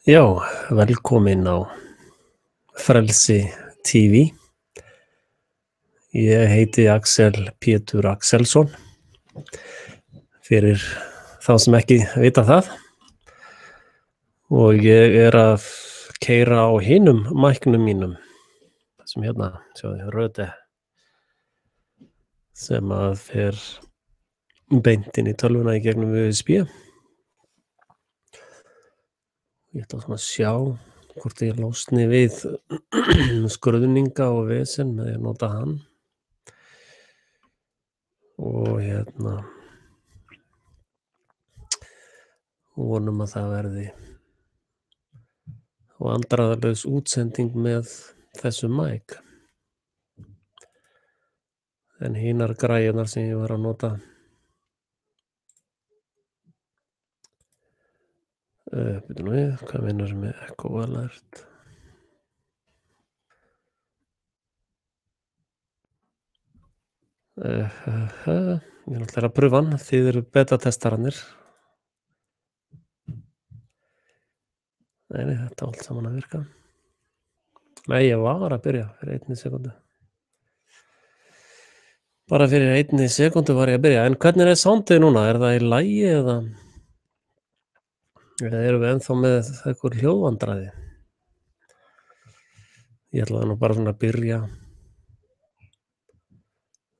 Já, velkomin á Frelsi TV. Ég heiti Axel Pétur Axelsson. Fyrir þá sem ekki vita það. Og ég að keyra á hinum mæknum mínum. Sem hérna, sjáðu, röde. Sem að fer beint inn í tölvuna í gegnum USB. Ég ætla svona að sjá hvort ég losni við skröðninga og vesen með að nota hann. Og hérna vonum að það verði vandræðalaus útsending með þessu mæk. En hinar græjurnar sem ég var að nota byrju nú við, hvað meinar með Echo Alert? Ég ætla að pröfa hann, þið eru beta-testararnir. Nei, þetta allt saman að virka. Nei, ég var að byrja fyrir 1 sekundu. Bara fyrir 1 sekundu var ég að byrja. En hvernig er soundið núna? Er það í lagi eða erum við ennþá með eitthvað hljóðvandræði? Ég ætlaði nú bara svona að byrja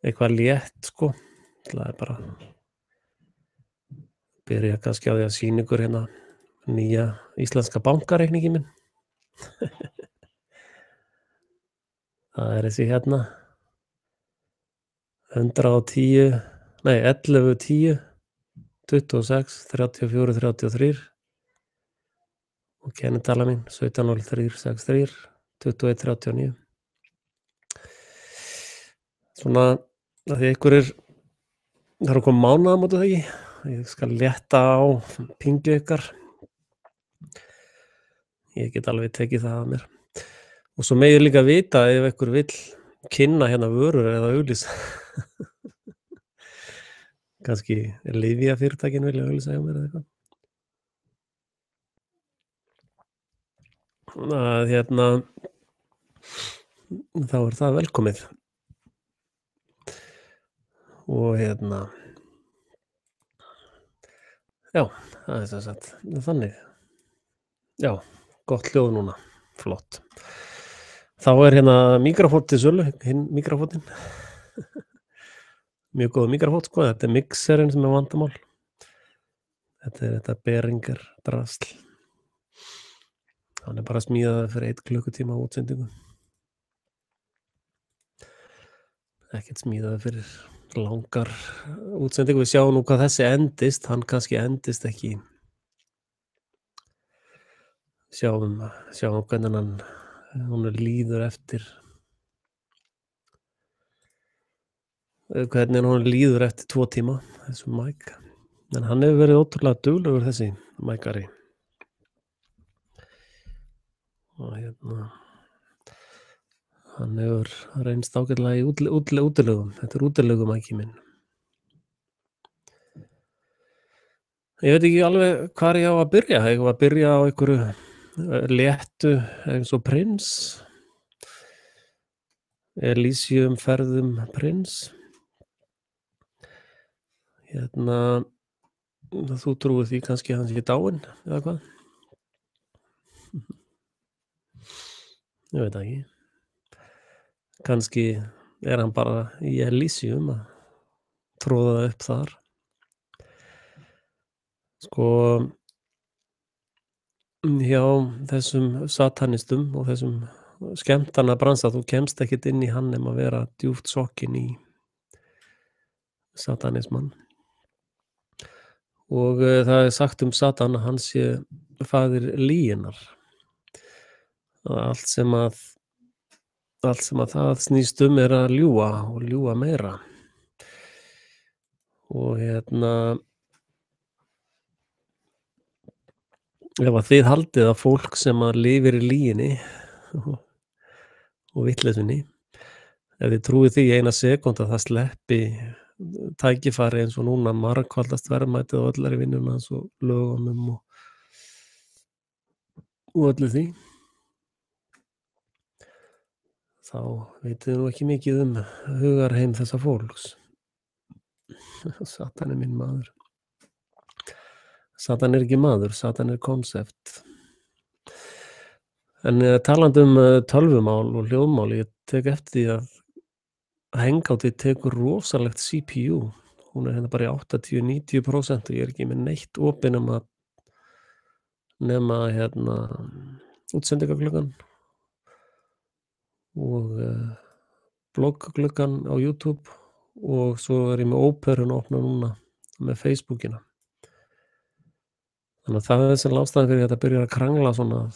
eitthvað létt, sko. Ég ætlaði bara að byrja kannski á því að sýna ykkur hérna nýja íslenska bankareikningi minn. Það er þessi hérna 11 10 26 34 33 og kennitala mín 170363 21 39. Svona að því ykkur það eru komið mánaðamót það ekki. Ég skal létta á pingju ykkar. Ég get alveg tekið það að mér. Og svo megir líka vita ef ykkur vill kynna hérna vörur eða auglýsa. Kannski lyfjafyrirtækin vilja auglýsa hjá mér eða eitthvað. Að hérna þá það velkomið. Og hérna já, það er sem sagt þannig. Já, gott hljóð núna, flott. Þá hérna mikrofón til sölu, hinn mikrofóninn. Mjög góð mikrofón, sko, þetta er mixerinn sem er vandamál. Þetta er þetta Behringer drasl. Hann er bara smíðaður fyrir 1 klukkutíma útsendingu. Ekkert smíðaður fyrir langar útsendingu. Við sjáum nú hvað þessi endist, hann kannski endist ekki. Sjáum hvernig hún líður eftir. Hvernig hún líður eftir 2 tíma, þessu mæk. En hann hefur verið ótrúlega duglegur þessi mækari. Og hérna hann hefur reynst ágætlega í útilegum. Þetta er útilegumæki minn. Ég veit ekki alveg hvar ég á að byrja. Ég á að byrja á einhverju léttu eins og Prins. Elysium ferðum Prins. Hérna, þú trúir því kannski hann sé dáinn eða hvað? Ég veit ekki. Kannski er hann bara í Elysium að tróða upp þar. Sko, hjá þessum satanistum og þessum skemmtana bransa, þú kemst ekkert inn í hann nema að vera djúpt sokkin í satanismann. Og það er sagt Satan að hann sé faðir lyginnar. Allt sem að það snýst er að ljúga og ljúga meira. Og hérna ef að þið haldið að fólk sem að lifir í lyginni og vitleysunni, ef þið trúið því 1 sekúndu að það sleppi tækifæri eins og núna margfaldast verðmætið á öllari vinnuna og lögunum og og öllu því, þá vitið þið nú ekki mikið hugarheim þessa fólks. Satan minn maður. Satan ekki maður, Satan konsept. En talandi tölvumál og hljóðmál, ég tek eftir því að Hangoutið tekur rosalegt CPU. Hún hérna bara í 80-90% og ég ekki með neitt opið nema útsendingagluggan og blogggluggan á YouTube og svo ég með Óperun opna núna með Facebookina. Þannig að það sem ástæðan fyrir þetta byrjar að krangla svona að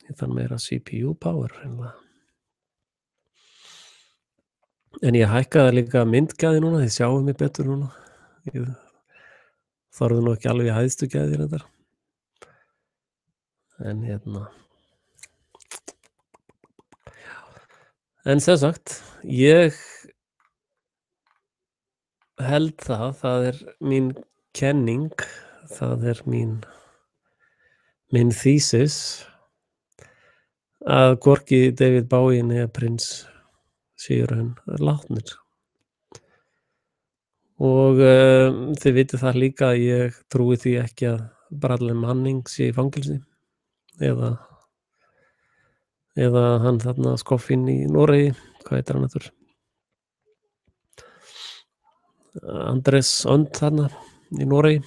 ég þarf meira CPU power. En ég hækkaði líka myndgæði núna, þið sjáum mig betur núna. Ég þorði nú ekki alveg í hæðstu gæði þetta. En en sem sagt, ég held það mín kenning, það mín thesis að hvorki David Bowie eða Prince séu látnir. Og þið vitið það líka að ég trúi því ekki að Bradley Manning sé í fangelsi eða hann þarna skoffinn í Noregi, hvað heitir hann aftur? Andres Önd þarna í Noregi,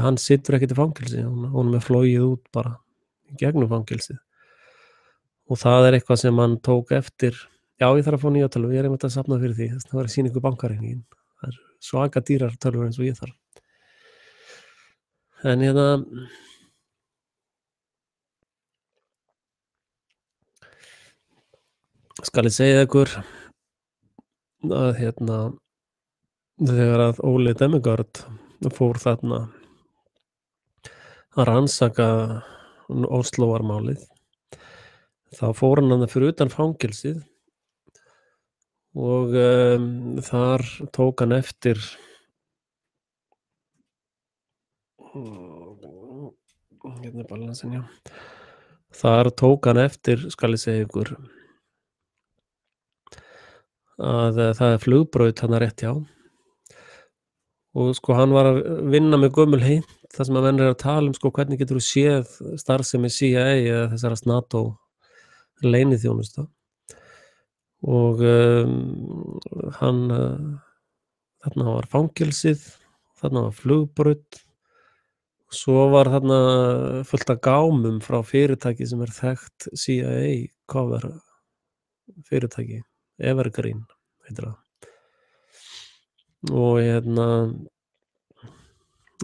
hann situr ekkert í fangelsi, hún með flogið út bara í gegnum fangelsið. Og það eitthvað sem hann tók eftir. Já, ég þarf að fá nýja tölvu, ég einmitt að safna fyrir því, það var að sýna ykkur bankareikningin. Það svaka dýrar tölvur eins og ég þarf. En skal ég segja ykkur að þegar að Óli Demigard fór þarna að rannsaka Óslóarmálið, þá fór hann fyrir utan fangelsið og þar tók hann eftir balansin, já. Þar tók hann eftir, skal ég segja ykkur, að það flugbraut hann rétt hjá. Og sko hann var að vinna með gömul heim, það sem að menn að tala sko hvernig getur þú séð starfsemi CIA eða þessara NATO leyniþjónusta. Og hann þarna var fangelsið, þarna var flugbraut, svo var þarna fullt af gámum frá fyrirtæki sem þekkt CIA cover fyrirtæki, Evergreen heitir það. Og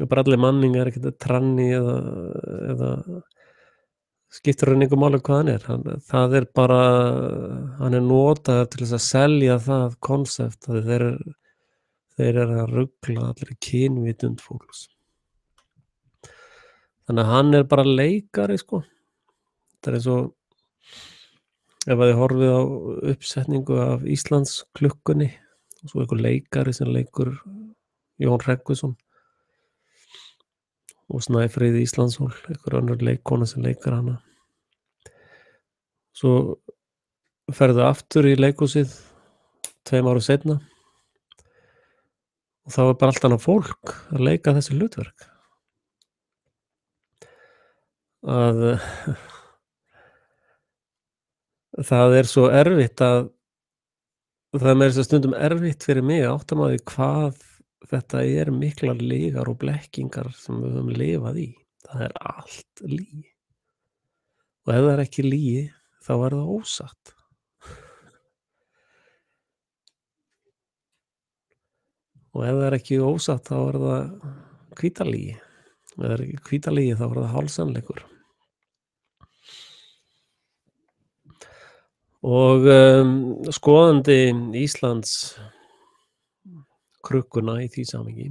Bradley Manning ekkert tranni eða skiptir engu máli hvað hann það bara, hann notaður til þess að selja það konsept að þeir að rugla allir kynvitund fólks. Þannig að hann bara leikari sko. Það eins og ef þið horfið á uppsetningu af Íslands klukkunni og svo einhver leikari sem leikur Jón Hreggviðsson og Snæfríði Íslandshól, einhver önnur leikkona sem leikar hana. Svo ferðu aftur í leikhúsið 2 árum seinna og þá bara allt annað fólk að leika þessi hlutverk. Að það svo erfitt að það með þess að stundum erfitt fyrir mig að átta mig á því hvað þetta miklar lygar og blekkingar sem við höfum lifað í. Það allt lygi. Og ef það ekki lygi, þá það ósatt. Og ef það ekki ósatt, þá það hvítalygi. Ef það ekki hvítalygi, þá það hálfsannleikur. Og skoðandi Íslands krukkuna í því samhengi,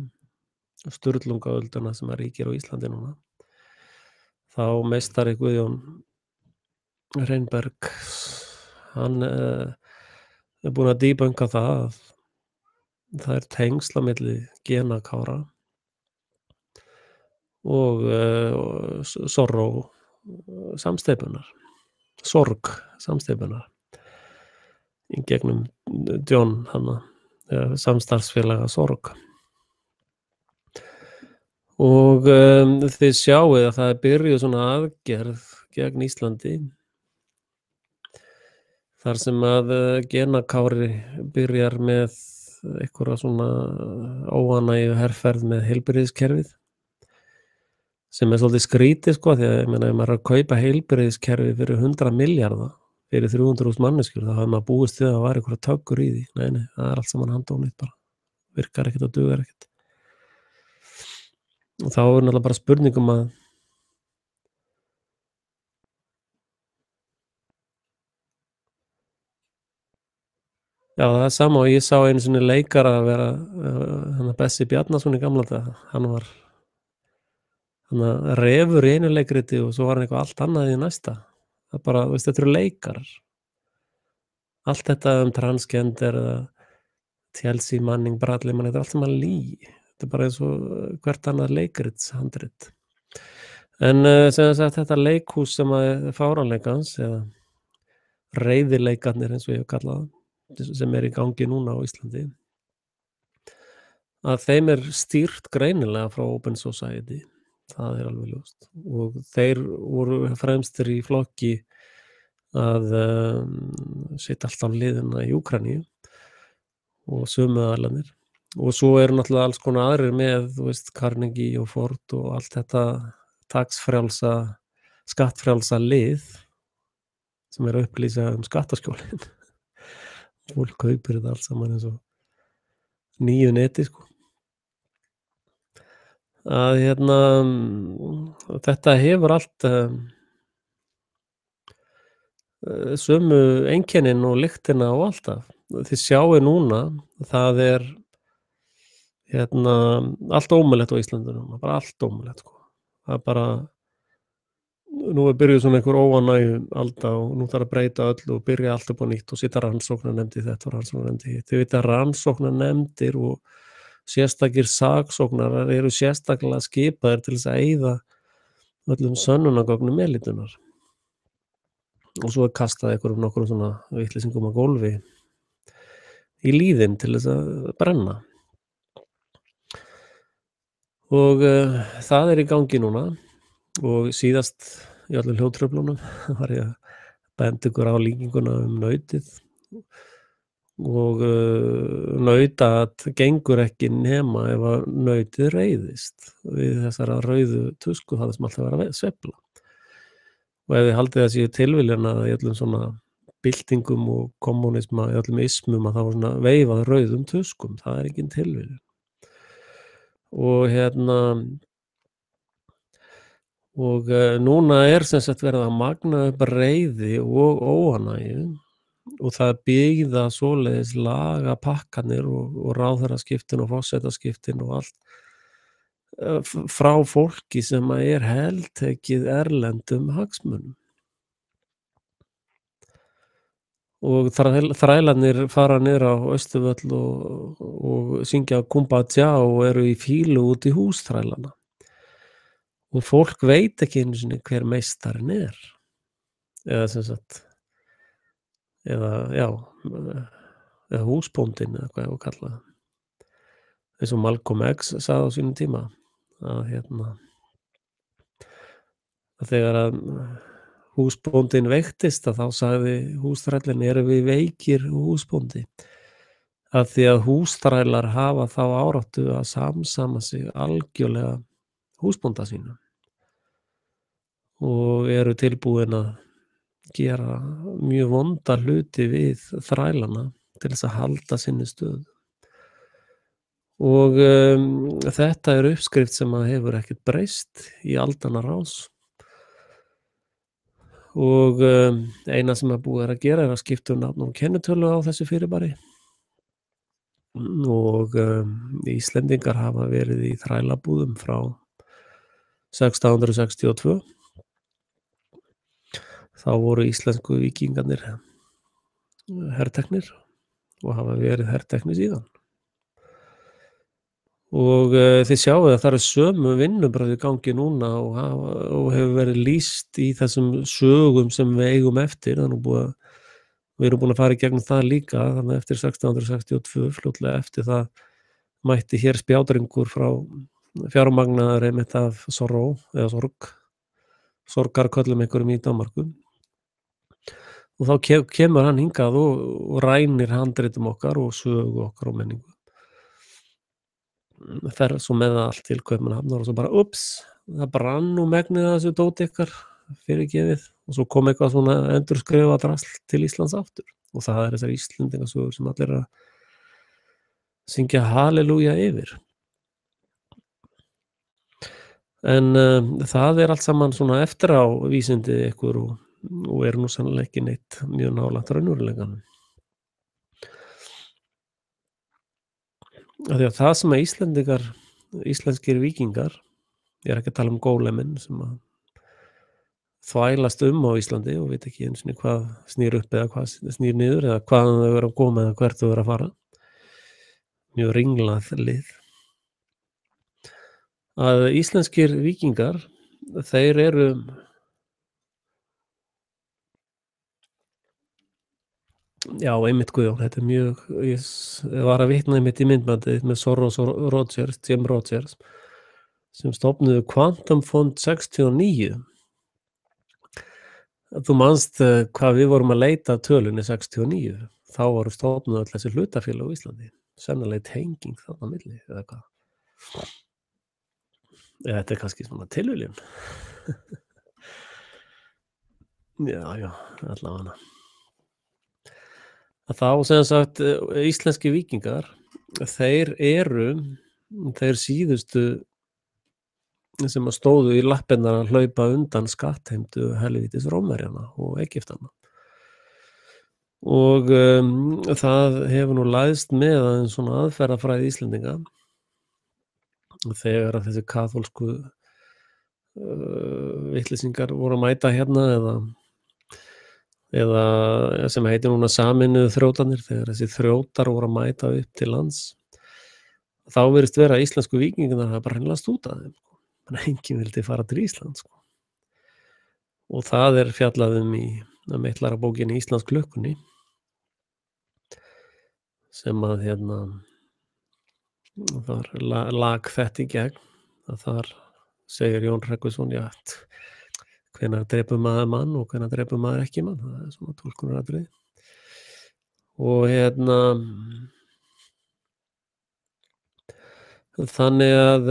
Sturlungaölduna sem ríkir á Íslandi núna, þá meistari Guðjón Reynberg, hann búinn að debunka það að það tengsl á milli genakára og sorrow samsteypunnar, sorg samsteypunnar í gegnum John hana, samstarfsfélaga sorg. Og þið sjáið að það er byrjuð svona aðgerð gegn Íslandi þar sem að Gena Kári byrjar með einhverja svona óánægju herferð með heilbrigðiskerfið sem er svolítið skrítið sko, því að ég meina ef maður er að kaupa heilbrigðiskerfi fyrir 100 milljarða fyrir 300.000 manneskjur, þá hafði maður búist við að það væri einhverja töggur í því. Nei, það er allt saman handónýtt bara. Virkar ekkert og dugar ekkert. Og þá er náttúrulega bara spurningum að já, það er sama og ég sá einu sinni leikara að vera Bessi Bjarnason í gamla daga. Hann var refur í einu leikriti og svo var hann eitthvað allt annað í næsta. Það bara, þú veist, þetta eru leikarar. Allt þetta transgender eða Chelsea Manning, Bradley Manning, þetta er allt saman lygi. Þetta er bara eins og hvert annað leikrithandrit. En sem sagt þetta leikhús sem að fáránleikans eða reiðileikarnir eins og ég hef kallað það, sem er í gangi núna á Íslandi, að þeim er stýrt greinilega frá Open Society, það er alveg ljóst, og þeir voru fremstir í flokki að setja allt á hliðina í Úkraínu og sömu aðilarnir, og svo eru náttúrulega alls konar aðrir með, þú veist, Carnegie og Ford og allt þetta skattfrjálsa lið sem er að upplýsa skattaskjólin. Fólk kaupir þetta allt saman eins og nýju neti sko. Að þetta hefur allt sömu einkennin og lyktina og alltaf. Þið sjáið núna, það er allt ómögulegt á Íslandi núna, bara allt ómögulegt sko. Það er bara, nú er byrjuð svona einhver óánægju alda og nú þarf að breyta öllu og byrja allt upp á nýtt og sitja rannsóknarnefnd í þetta og rannsóknarnefnd í hitt. Þið vita rannsóknarnefndir og sérstakir saksóknarar eru sérstaklega skipaðir til þess að eyða öllum sönnunargögnum elítunnar. Og svo er kastað einhverjum nokkrum svona vitleysingum á gólfi í líðinn til þess að brenna. Og það er í gangi núna og síðast í öllum hljóðtruflunum var ég að benda ykkur á líkinguna nautið og nautat gengur ekki nema ef að nautið reiðist við þessara rauðu tusku það sem alltaf var að sveifla. Og ef þið haldið að séu tilviljun að í öllum svona byltingum og kommunisma, í öllum ismum að það var svona veifað rauðum tuskum, það er ekki tilviljun. Og núna er sem sagt verið að magna upp reiði og óánægju og það byggða svoleiðis lagapakkanir og ráðherraskiptin og forsetaskiptin og allt frá fólki sem er heltekið erlendum hagsmunum. Og þrælarnir fara niður á Austurvöll og syngja Kumbaya og eru í fílu út í hús þrælana. Og fólk veit ekki einu sinni hver meistarinn er. Eða sem sagt, eða húsbóndinn eða hvað ég var að kalla það. Eins og Malcolm X sagði á sínum tíma að þegar að húsbóndinn veiktist að þá sagði húsþrællinn erum við veikir húsbóndi að því að húsþrælar hafa þá áráttu að samsama sig algjörlega húsbónda sínum og eru tilbúin að gera mjög vonda hluti við þrælana til þess að halda sinni stöðu. Og þetta er uppskrift sem að hefur ekkert breyst í aldanna rás. Og eina sem að búið að gera er að skipta nafn og kennitölu á þessu fyrirbæri. Og Íslendingar hafa verið í þrælabúðum frá 1662. Þá voru íslensku víkingarnir herteknir og hafa verið herteknir síðan. og þið sjáið að það eru sömu vinnubrögð í gangi núna og hefur verið lýst í þessum sögum sem við eigum eftir. Það er nú við erum búin að fara í gegnum það líka, þannig eftir 1662, fljótlega eftir það mætti hér spjádringur frá fjármagnaður einmitt af Sorrow eða sorgarköllum einhverjum í Danmörku. Og þá kemur hann hingað og rænir handritum okkar og sögu okkar og menningu. Fer svo með það allt til Kaupmannahafnar og svo bara það brann nú megnið af þessu dóti ykkar, fyrirgefið, og svo kom eitthvað svona endurskrifað drasl til Íslands aftur og það er þessar Íslendingasögur sem allir að syngja halleluja yfir. En það er allt saman svona eftir á vísindi ykkur og er nú sannlega ekki neitt mjög nálægt raunveruleikanum. Af því að það sem að íslenskir víkingar, ég er ekki að tala um góleminn sem að þvælast á Íslandi og veit ekki einu sinni hvað snýr upp eða hvað snýr niður eða hvaðan þau eru að koma eða hvert þau eru að fara. Mjög ringlað lið. Að íslenskir víkingar, þeir eru já, einmitt Guðjón, þetta er mjög, ég var að vitna einmitt í myndbandið með Jim Rogers, sem stofnuðu Quantum Fund 69. Þú manst hvað við vorum að leita að tölunni 69. Þá voru stofnuð öll þessi hlutafélög á Íslandi. Sennilega tenging þarna á milli, eða hvað. Eða þetta er kannski svona tilviljun. Já, allavega. Þá sem sagt íslenski víkingar, þeir síðustu sem að stóðu í lappirnar að hlaupa undan skattheimtu helvítis Rómverjana og Egyptana. Og það hefur nú læðst með aðeins svona aðferðafræði Íslendinga þegar að þessi kaþólsku vitleysingar voru að mæta hérna eða sem heitir núna Sameinuðu þrjótarnir, þegar þessi þrjótar voru að mæta upp til lands, þá virðist vera íslensku víkingarnir að bara hreinlega stúta þeim. Enginn vildi fara til Íslands. Og það er fjallað í meitlara bókinni Íslands klukkunni, sem að þar lag þetta í gegn, að þar segir Jón Hreggviðsson, já, hvenær drepur maður mann og hvenær drepur maður ekki mann, það er svona túlkunaratriði. Og þannig að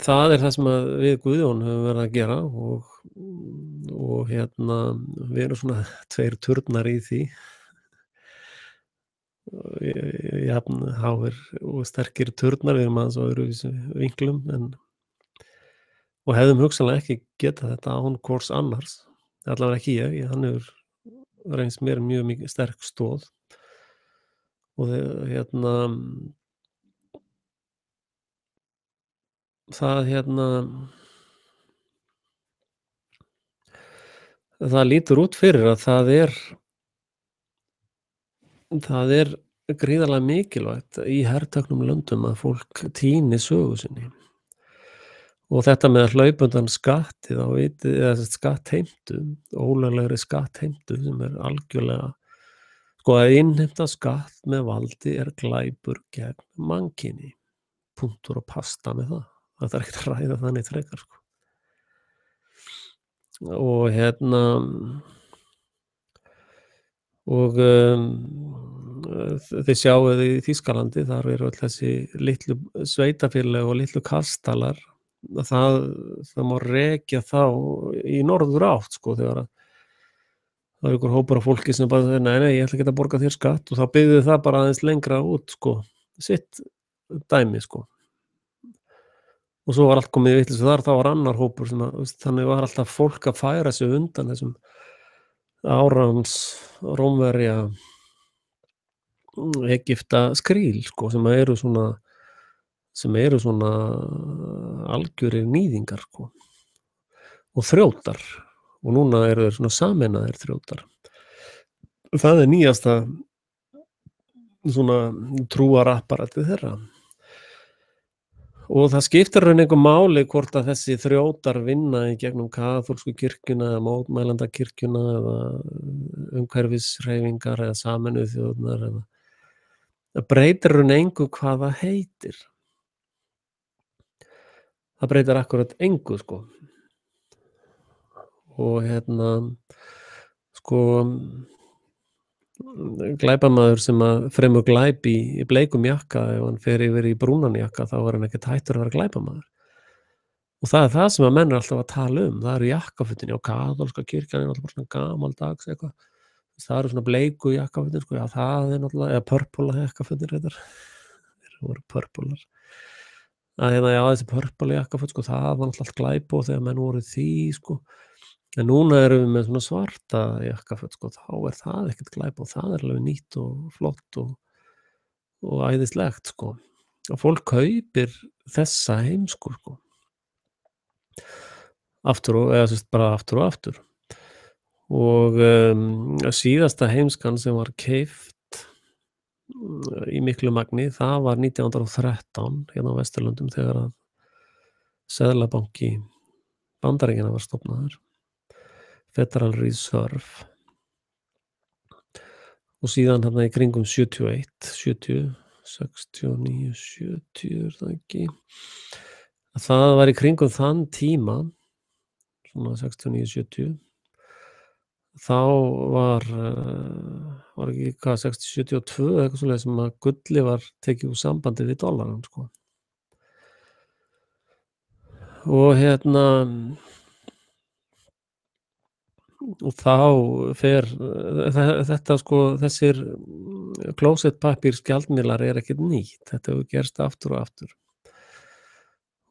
það er það sem að við Guðjón höfum verið að gera og við erum svona 2 turnar í því, jafn háir og sterkir turnar, við erum aðeins á öðruvísi vinklum og hefðum hugsanlega ekki getað þetta án hvors annars, allavega ekki ég, hann hefur reynst mér mjög mikið sterk stoð og það lítur út fyrir að það er gríðarlega mikilvægt í herteknum löndum að fólk týni sögu sinni. Og þetta með að hlaupa undan skatti, þá vitið eða skattheimtu, ólöglegri skattheimtu sem er algjörlega, sko, að innheimta skatt með valdi er glæpur gegn mannkyni. Punktur og pasta með það. Það er ekkert að ræða þannig frekar, sko. Og þið sjáuð í Þýskalandi, þar eru öll þessi litlu sveitafélag og litlu kastalar, það má rekja þá í norður átt, sko, þegar að það er ykkur hópur af fólki sem bara, nei, ég ætla ekki að borga þér skatt, og þá byggðu það bara aðeins lengra út, sko, sitt dæmi, sko. Og svo var allt komið í vitleysu þar, þá var annar hópur sem að, þannig var alltaf fólk að færa sig undan þessum árans Rómverja Egypta skríl, sko, sem eru svona algjörir níðingar, sko, og þrjótar, og núna eru þeir svona sameinaðir þrjótar. Það er nýjasta svona trúarapparatið þeirra. Og það skiptir í raun engu máli hvort að þessi þrjótar vinna í gegnum kaþólsku kirkjuna eða mótmælandakirkjuna eða umhverfishreyfingar eða Sameinuðu þjóðirnar eða það breytir í raun engu hvað það heitir. Það breytir akkúrat engu, sko. Og sko, glæpamaður sem að fremur glæp í bleikum jakka, ef hann fer yfir í brúnan jakka, þá er hann ekkert hættur að vera glæpamaður. Og það er það sem að menn eru alltaf að tala um. Það eru jakkafötin, já, kaþólska kirkjan er náttúrulega bara svona gamaldags eitthvað. Það eru svona bleiku jakkafötin, sko, já, það er náttúrulega, eða purpula jakkafötin reyndar. Þeir voru purpular. Já, þessi purpula jakkaföt, sko, það var náttúrulega allt glæpóð þegar menn voru í því, sko. En núna erum við með svona svarta jakkaföt, sko, þá er það ekkert glæpóð, það er alveg nýtt og flott og æðislegt, sko. Og fólk kaupir þessa heimsku, sko. Aftur og aftur. Og síðasta heimskan sem var keypt í miklu magni, það var 1913 hérna á Vesturlöndum þegar að Seðlabanki Bandaríkjanna var stofnaður, Federal Reserve. Og síðan hérna í kringum 71, 70, 69, 70 er það ekki. Það var í kringum þann tíma, svona 69, 70, þá var ekki hvað, 60, 72 eitthvað svoleiðis sem að gulli var tekið úr sambandi við dollarann, sko. Og og þá fer þetta, sko, þessir klósettpappírsgjaldmiðlar er ekkert nýtt. Þetta hefur gerst aftur og aftur.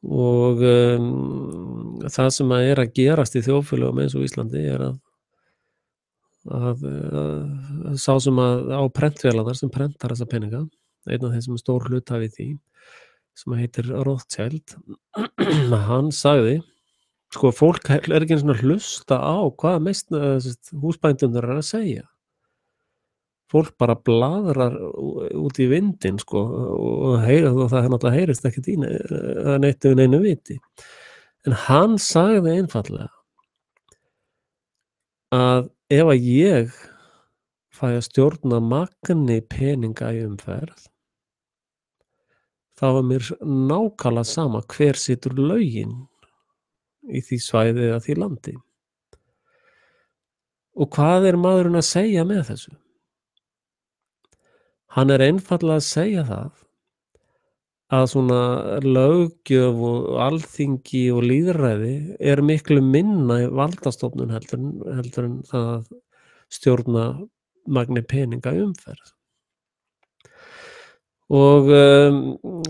Og það sem að er að gerast í þjóðfélögum eins og Íslandi er að sá sem að á prentvélarnar sem prentar þessa peninga, einn af þeim sem er stór hluthafi í því, sem heitir Rothschild, hann sagði, sko, fólk er ekki einu sinni að hlusta á hvað mest húsbændurnar er að segja. Fólk bara blaðrar út í vindinn, sko, og það náttúrulega heyrist ekkert í neitt við neinu viti. En hann sagði einfaldlega að ef að ég fæ að stjórna magni peninga í umferð, þá er mér nákvæmlega sama hver situr lögin í því svæði eða því landi. Og hvað er maðurinn að segja með þessu? Hann er einfaldlega að segja það að svona löggjöf og alþingi og lýðræði er miklu minna í valdastofnun heldur en það að stjórna magni peninga í umferð. Og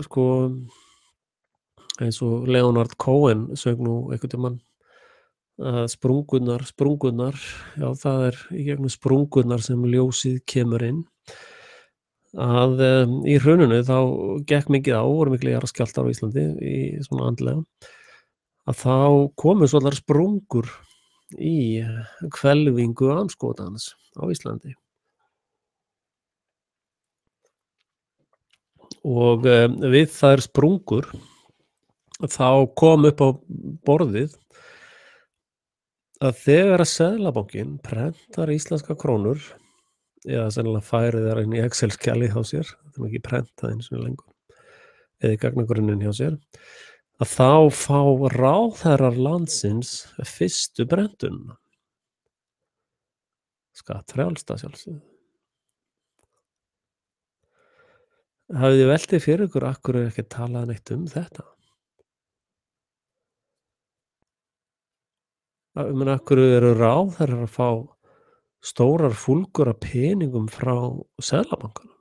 sko, eins og Leonard Cohen söng nú einhvern tímann að sprungurnar, já, það er í gegnum sprungurnar sem ljósið kemur inn. Að í hruninu þá gekk mikið voru miklir jarðskjálftar á Íslandi í svona andlega, að þá komu svolítið sprungur í hvelfingu andskotans á Íslandi. Og við þær sprungur þá kom upp á borðið að þegar að Seðlabankinn prentar íslenska krónur, eða sennilega færi þær inn í Excel-skjalið hjá sér, það er ekki prentað eins og lengur, eða í gagnagrunninn hjá sér, að þá fá ráðherrar landsins fyrstu brentunina. Skattfrjálst að sjálfsögðu. Hafið þið velt fyrir ykkur af hverju er ekki talað neitt um þetta? Af hverju eru ráðherrar að fá stórar fúlgur af peningum frá Seðlabankanum?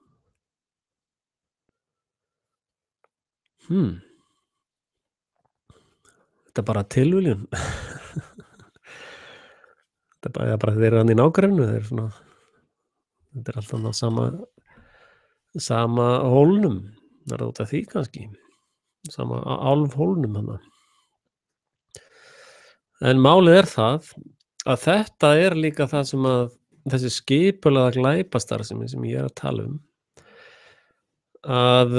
Þetta er bara tilviljun. Þetta er bara þeir eru hann í nágrennu, þetta er alltaf á sama hólnum, það er út af því kannski, sama álfhólnum hana. En málið er það að þetta er líka það sem að þessi skipulagða glæpastarfsemi sem ég er að tala um, að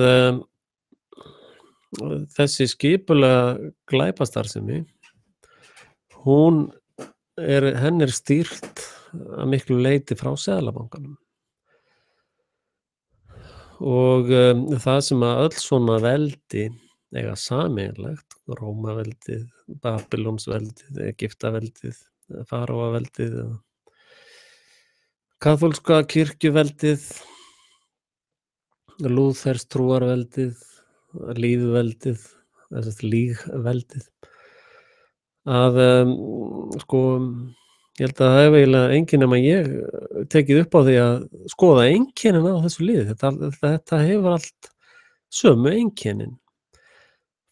Þessi skipulega glæpastarfsemi, hún henni er stýrt að miklu leyti frá Seðlabankanum. Og það sem að öll svona veldi eiga sameiginlegt, Rómaveldið, Babýlonsveldið, Egyptaveldið, Faraóaveldið, kaþólska kirkjuveldið, lútherstrúarveldið, lýðveldið, lígveldið, að sko, ég held að það hefur eiginlega enginn nema ég tekið upp á því að skoða einkennin á þessu liði. Þetta hefur allt sömu einkennin.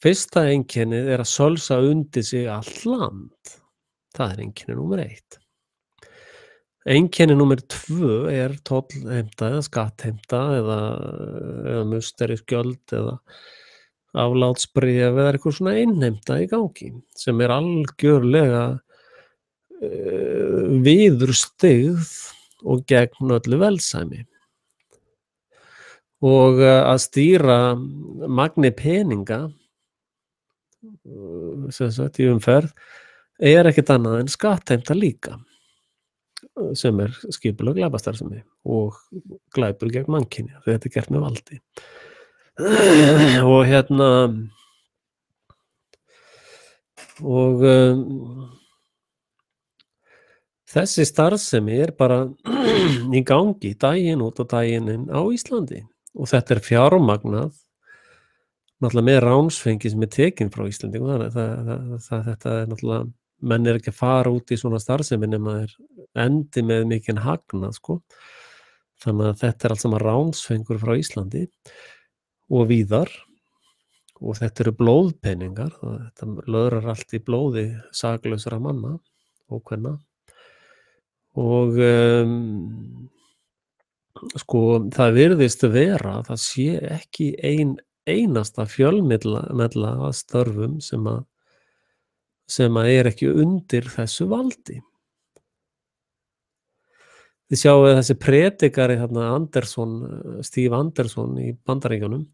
Fyrsta einkennið er að sölsa undir sig allt land. Það er einkenni númer 1. Einkenni númer 2 er tollheimta eða skattheimta eða musterisgjöld eða aflátsbréf eða eitthvað svona innheimta í gangi sem er algjörlega viðurstyggð og gegn öllu velsæmi. Og að stýra magni peninga sem sagt í umferð er ekkert annað en skattheimta líka, sem er skipuleg glæpastarfsemi og glæpur gegn mannkyni. Þetta er gert með valdi. Og þessi starfsemi er bara í gangi daginn út og daginn inn á Íslandi og þetta er fjármagnað náttúrulega með ránsfengi sem er tekin frá Íslendingum. Þetta er náttúrulega, menn er ekki að fara út í svona starfsemi nema þeir endi með mikinn hagnað, sko. Þannig að þetta er allt saman ránsfengur frá Íslandi og víðar og þetta eru blóðpeningar. Þetta löðrar allt í blóði saklausra manna og kvenna og sko það virðist vera að það sé ekki einasta fjölmiðla að störfum sem að er ekki undir þessu valdi. Þið sjáu þessi predikari þarna Steve Anderson í Bandaríkjunum,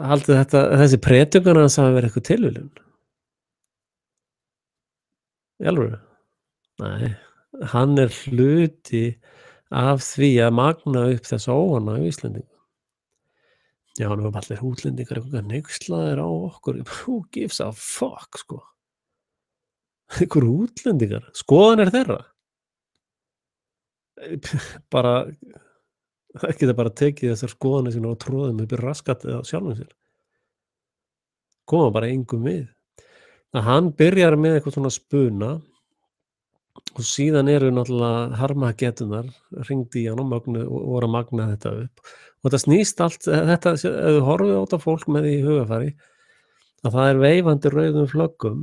haldið þessi predikari hans hafi verið eitthvað tilviljun? Í alvöru? Nei, hann er hluti af því að magna upp þessu óánægju í Íslendingum. Já, nú er allir útlendingar eitthvað hneykslaðir á okkur. Who gives a fuck, sko? Einhver útlendingar? Skoðanir þeirra? Bara, það geta bara tekið þessar skoðanir sína og tróðum upp í raskatið á sjálfum sér. Koma bara engum við. Að hann byrjar með eitthvað svona spuna og síðan eru náttúrulega harmagetunar hringdi í hann og voru að magna þetta upp. Og þetta snýst allt, þetta, ef þú horfið á þetta fólk með því í hugafari, að það er veifandi rauðum flöggum.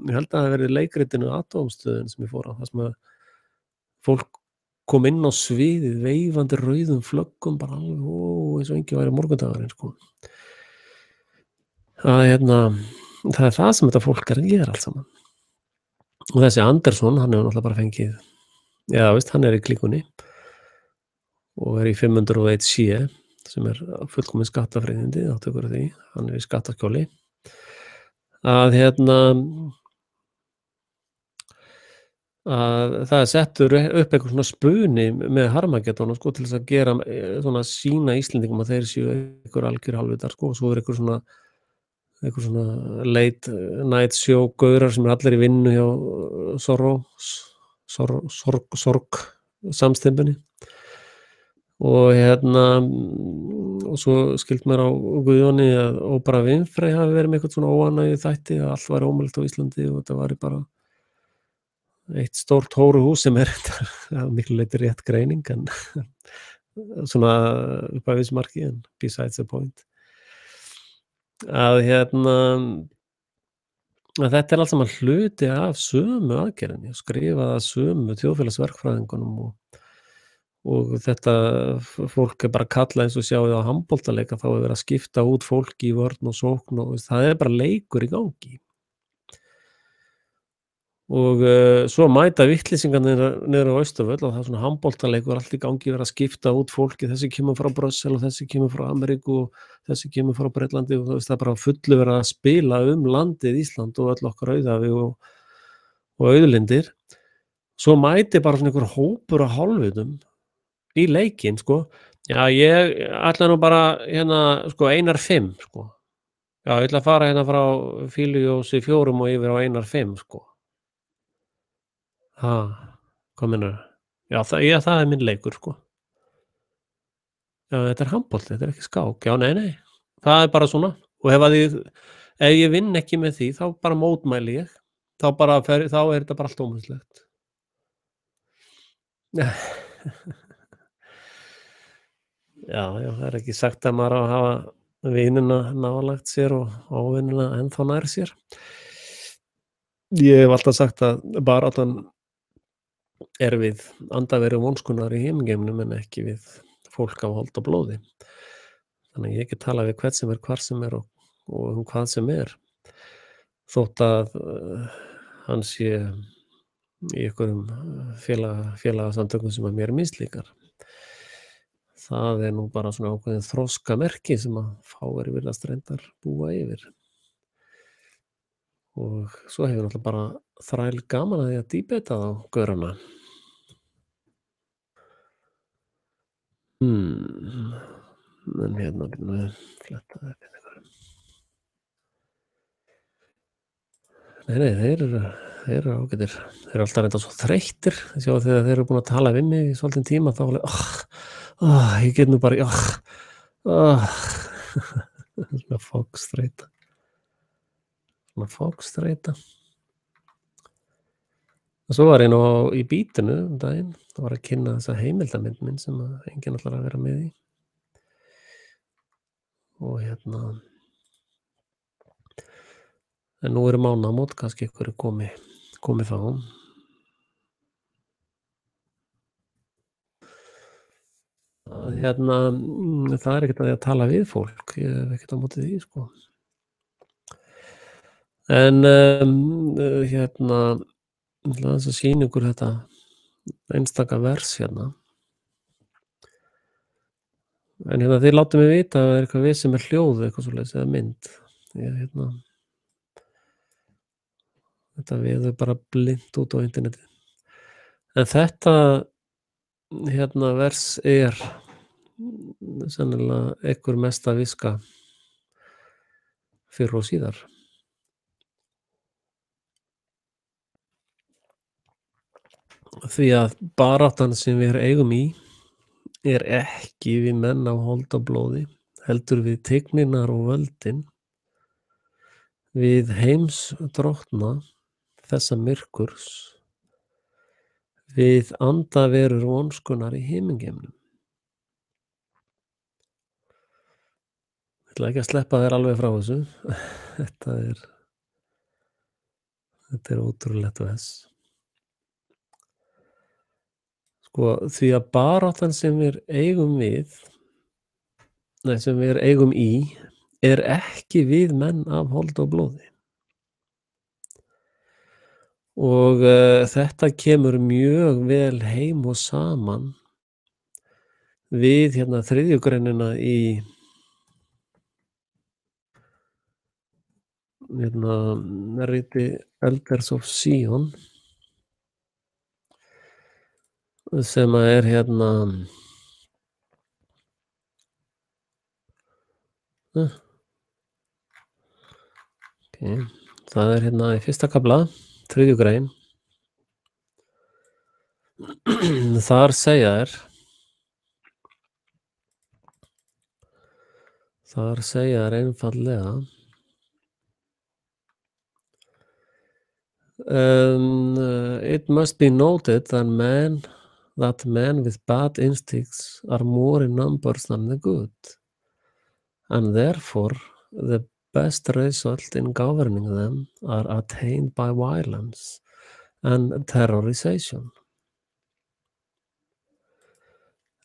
Ég held að það hafi verið leikritinu Atómstöðin sem ég fór á, það sem að fólk kom inn á sviðið veifandi rauðum flöggum, bara alveg, eins og engi væri morgundagurinn, sko. Það er það sem þetta fólk er að gera allt saman. Og þessi Anderson, hann hefur náttúrulega bara fengið, já, veist, hann er í klíkunni og er í 501 C sem er fullkomin skattafriðindi, áttökur af því, hann er í skattaskjóli. Að það er settur upp eitthvað svona spuni með harmageddónu, sko, til þess að gera svona sína Íslendingum að þeir séu einhver algjör halvvitar, sko, og svo er eitthvað svona late night show gaurar sem er allir í vinnu hjá sorg samstempinni og og svo skilt mér á Guðjóni að Oprah Winfrey hafi verið með eitthvað svona óánægju þætti að allt var ómögulegt á Íslandi og þetta var bara eitt stórt hóruhús sem er miklu leyti rétt greining en svona upp að vissu marki en besides the point. Að að þetta er allt saman hluti af sömu aðgerðinni, skrifað að sömu þjóðfélagsverkfræðingunum og þetta fólk er bara kallað eins og sjáið á handboltaleika, þá er verið að skipta út fólki í vörn og sókn og það er bara leikur í gangi. og svo mæta vitleysingarnir niður á Austurvöll og það er svona handboltaleikur allt í gangi, verið að skipta út fólki, þessi kemur frá Brussel og þessi kemur frá Ameríku og þessi kemur frá Bretlandi og þú veist, það er bara á fullu verið að spila landið Ísland og öll okkar auðæfi og auðlindir. Svo mæti bara svona einhver hópur af hálfvitum í leikinn, sko. Já, ég ætla nú bara sko, Einar 5, sko. Já, ég ætla að fara frá Fílujós 4 og yfir á Einar 5, sko. Ha, hvað meinarðu? Já, það er minn leikur, sko. Já, þetta er handbolti, þetta er ekki skák. Já, nei. Það er bara svona. Og ef ég vinn ekki með því, þá bara mótmæli ég. Þá er þetta bara allt ómögulegt. Já, það er ekki sagt að maður á að hafa vinina nálægt sér og óvinina ennþá nær sér. Ég hef alltaf sagt að baráttan er við andaveru vonskunnar í himingeimnum en ekki við fólk af hold og blóði. Þannig að ég get talað við hvern sem er, hvar sem er og hvað sem er. Þótt að hann sé í einhverjum félagasamtökum sem að mér mislíkar. Það er nú bara svona ákveðin þroskamerki sem að fáir virðast reyndar búa yfir. Og svo hefur náttúrulega bara þræl gaman að því að dýbeta þá gaurana. En fletta þetta einhverjum. Nei, þeir eru ágætir. Þeir eru alltaf reynda svo þreyttir. Sjá þegar þeir eru búin að tala við mig í svolítinn tíma þá ég get nú bara svona fókstreita. Og svo var ég nú í Bítinu daginn, það var að kynna þessa heimildamynd minn sem enginn ætlar að vera með í. Og en nú eru mánaðamót, kannski einhverju komi þá. Það er ekkert að ég að tala við fólk, ég hef ekkert á móti því, sko. En ég ætla aðeins að sýna ykkur þetta einstaka vers hérna. En þið látið mig vita að það er eitthvað við sem er hljóð eitthvað svoleiðis eða mynd. Þetta veður bara blint út á internetið. En þetta vers er sennilega einhver mesta viska fyrr og síðar. Því að baráttan sem við eigum í er ekki við menn á hold og blóði, heldur við tigninar og völdin, við heimsdrottna þessa myrkurs, við andaverur vonskunnar í himingeimnum. Ég ætla ekki að sleppa þér alveg frá þessu. Þetta er ótrúlegt vers. Sko, því að baráttan sem við eigum í, er ekki við menn af hold og blóði. Og þetta kemur mjög vel heim og saman við 3. greinina í riti Elders of Sion sem að er það er í 1. kafla 3. grein. Þar segja þær einfaldlega it must be noted that men with bad instincts are more in numbers than the good, and therefore the best result in governing them are attained by violence and terrorization.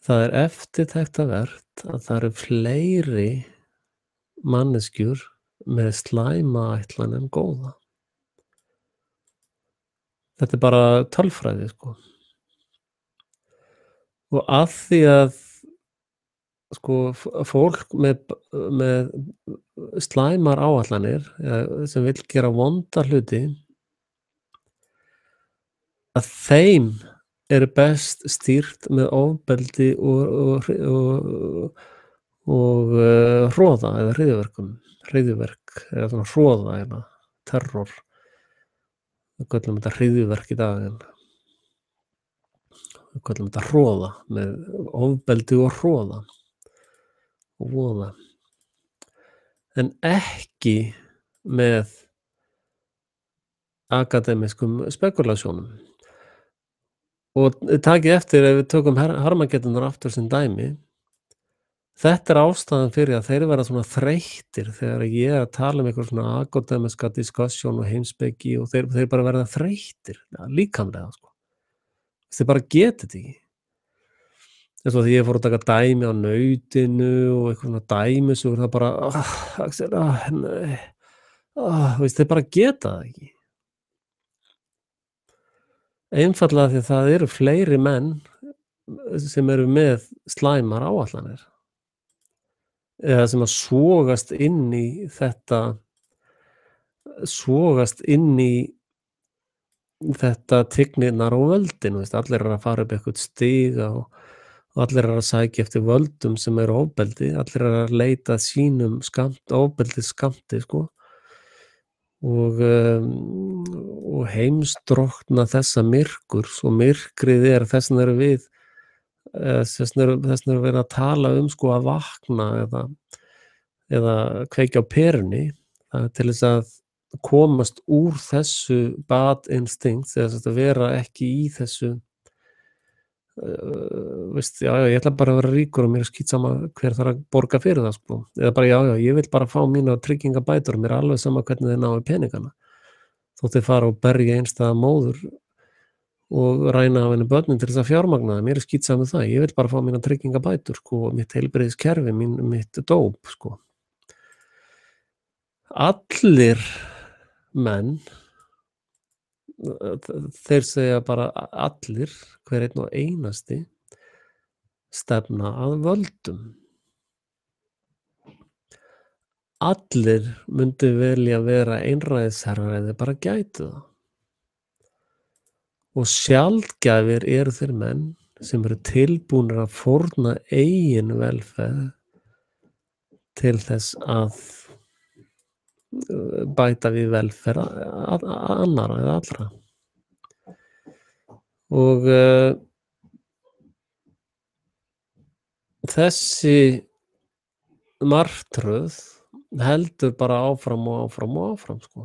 Það er eftirtektarvert að það eru fleiri manneskjur með slæma ætlan en góða. Þetta er bara tölfræði, sko. Og að því að, sko, fólk með slæmar áætlanir, sem vill gera vonda hluti, að þeim er best stýrt með ofbeldi og hroða eða hryðjuverk eða svona hroða eða terror. Við köllum þetta hryðjuverk í dag, en við köllum þetta hroða með ofbeldi og hroða og voða, en ekki með akademískum spekúlasjónum. Og takið eftir, ef við tökum Harmageddonur aftur sem dæmi, þetta er ástæðan fyrir að þeir verða svona þreyttir þegar ég er að tala um einhver svona akademíska diskusjón og heimspeki, og þeir bara verða þreyttir, líkamlega, sko. Þeir bara geta þetta ekki. Eins og því ég fór að taka dæmi á nautinu og eitthvað svona dæmisögur, það bara, Axel, nei, þeir bara geta það ekki. Einfaldlega því að það eru fleiri menn sem eru með slæmar áætlanir, eða sem að sogast inn í tignirnar og völdin, allir eru að fara upp eitthvað stiga og allir eru að sækja eftir völdum sem eru ofbeldi, allir eru að leita að sínum ofbeldisskammti, sko, og heimsdrottna þessa myrkurs, og myrkrið er þess vegna erum við að tala um, sko, að vakna eða kveikja á perunni, það er til þess að komast úr þessu bad instinct, eða þess að vera ekki í þessu, ég ætla bara að vera ríkur og mér er skítsama hver þarf að borga fyrir það, sko, eða bara ég vil bara fá mína tryggingabætur og mér er alveg sama hvernig þeir náu peningana, þótt þeir fara og berja einstæða móður og ræna af henni börnin til þess að fjármagna það, mér er skítsama það, ég vil bara fá mína tryggingabætur, sko, og mitt heilbrigðiskerfi, mitt dóp, sko. Allir menn, þeir segja bara allir, hver einn og einasti, stefna að völdum. Allir myndu velja vera einræðisherrar eða bara gætu það. Og sjaldgæfir eru þeir menn sem eru tilbúnir að fórna eigin velferð til þess að bæta við velferð annarra eða allra. Og þessi martröð heldur bara áfram og áfram og áfram, sko.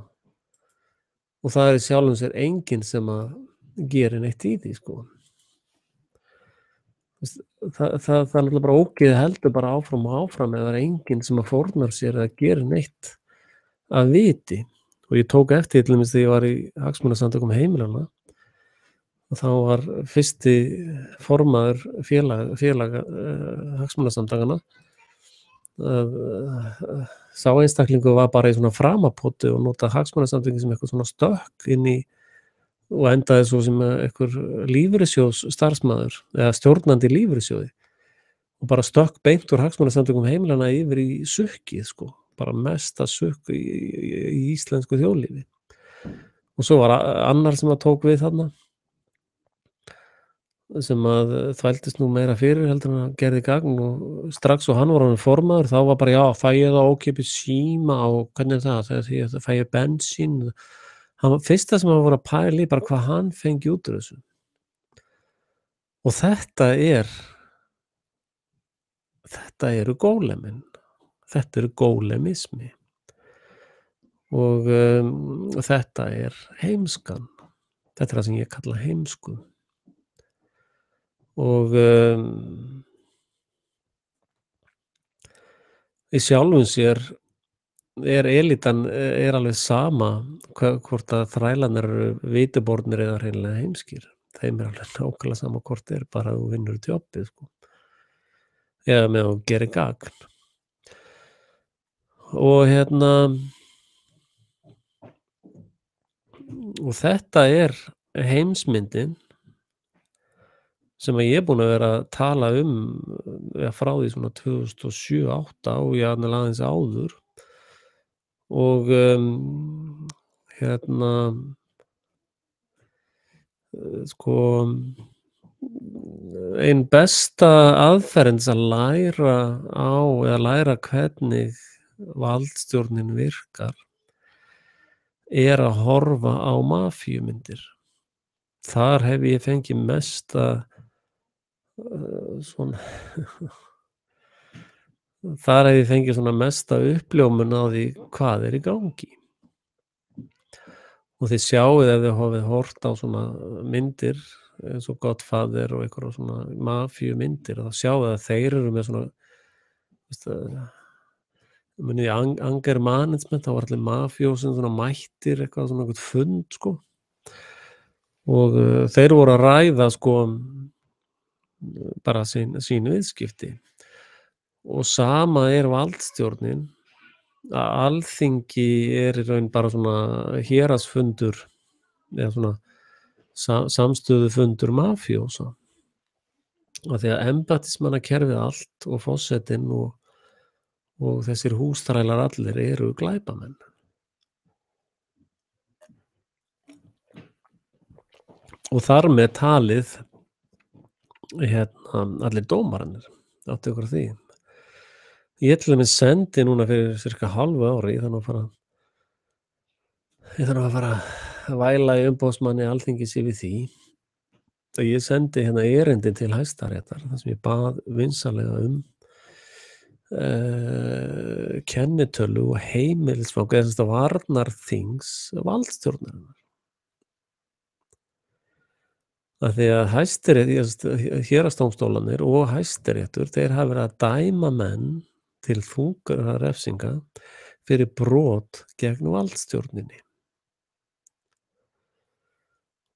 Og það er í sjálfum sér enginn sem að gera neitt í því, sko. Það er náttúrulega bara ógeðið heldur bara áfram og áfram eða það er enginn sem að fórnar sér eða gera neitt að viti. Og ég tók eftir til dæmis þegar ég var í Hagsmunasamtökum heimilanna, og þá var fyrsti formaður félag Hagsmunasamtakanna, sá einstaklingur var bara í svona framapotu og notaði Hagsmunasamtökin sem eitthvað svona stökk inn í, og endaði svo sem einhver lífeyrissjóðs starfsmaður eða stjórnandi lífeyrissjóði, og bara stökk beint úr Hagsmunasamtökum heimilanna yfir í sukkið, sko, bara mesta sukk í íslensku þjóðlífi. Og svo var annar sem að tók við þarna, sem að þvældist nú meira fyrir heldur en að gerði gagn, og strax og hann var orðinn formaður þá var bara, fæ ég það ókeypis síma og hvernig er það, þegar fæ ég bensín. Hann var fyrsta sem hann voru að pæla í bara hvað hann fengi út úr þessu. Og þetta eru gólemin, þetta eru gólemismi, og þetta er heimskan, þetta er það sem ég kalla heimsku. Og í sjálfum sér elítan alveg sama hvort að þrælarnir eru vitibornir eða hreinlega heimskir. Þeim alveg nákvæmlega sama hvort bara þú vinnur jobbið, sko, eða með að gera gagn. Og og þetta heimsmyndin sem að ég er búinn að vera að tala frá því svona 2007, 2008 og jafnvel aðeins áður og, hérna, sko, ein besta aðferðin til að læra á eða læra hvernig valdstjórnin virkar er að horfa á mafíumyndir. Þar hef ég fengið mesta, svona þar hef ég fengið svona mesta uppljómun á því hvað er í gangi. Og þið sjáið ef þið hafið horft á svona myndir eins og Godfather og einhverjar svona mafíumyndir, þá sjáið að þeir eru með svona, veistu, munið í Anger Management, þá var allir mafíósin svona mættir eitthvað svona einhvern fund, sko. Og þeir voru að ræða, sko, bara sín viðskipti. Og sama er valdstjórnin, að Alþingi er í raun bara svona héraðsfundur eða svona samstöðufundur mafíósa. Af því að embættismannakerfið allt og forsetinn og þessir húsþrælar allir eru glæpamenn. Og þar með talið allir dómararnir, áttu ykkur á því. Ég til dæmis sendi núna fyrir sirka hálfu ári, ég þarf nú að fara að væla í umboðsmanni Alþingis yfir því að ég sendi hérna erindi til Hæstaréttar þar sem ég bað vinsamlega kennitölu og heimilisfang eða sem sagt varnarþings valdstjórnarinnar. Af því að Hæstirétt, héraðsdómstólarnir og Hæstiréttur, þeir hafa verið að dæma menn til þungra refsinga fyrir brot gegn valdstjórninni.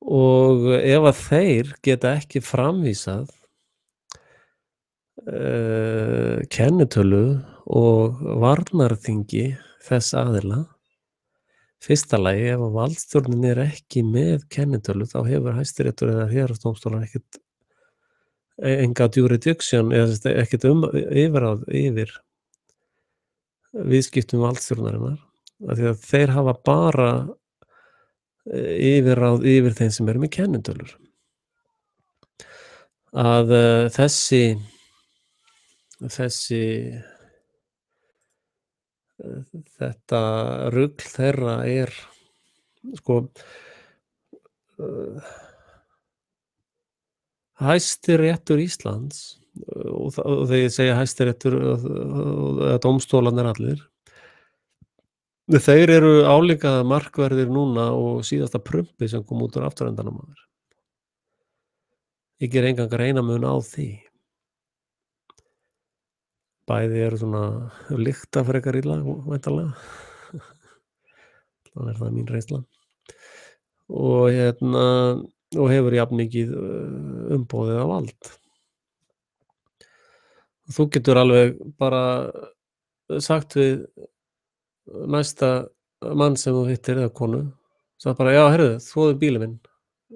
Og ef að þeir geta ekki framvísað kennitölu og varnarþingi þess aðila, fyrsta lagi, ef að valdstjórnin er ekki með kennitölu, þá hefur Hæstiréttur eða héraðsdómstólar enga jurisdiction eða ekkert yfirráð yfir viðskiptum valdstjórnarinnar, af því að þeir hafa bara yfirráð yfir þeim sem eru með kennitölur. Að þetta rugl þeirra er, sko, Hæstiréttur Íslands, og þegar ég segja Hæstiréttur eða dómstólarnir allir, þeir eru álíka markverðir núna og síðasta prumpi sem kom út úr afturendanum á þér. Ég ger engan greinarmun á því. Bæði eru svona lykta frekar illa, væntanlega. Þannig er það mín reynsla. Og hefur jafn mikið umboðið af vald. Þú getur alveg bara sagt við næsta mann sem þú hittir eða konu, sagt bara, já, heyrðu, þvoðu bílinn minn.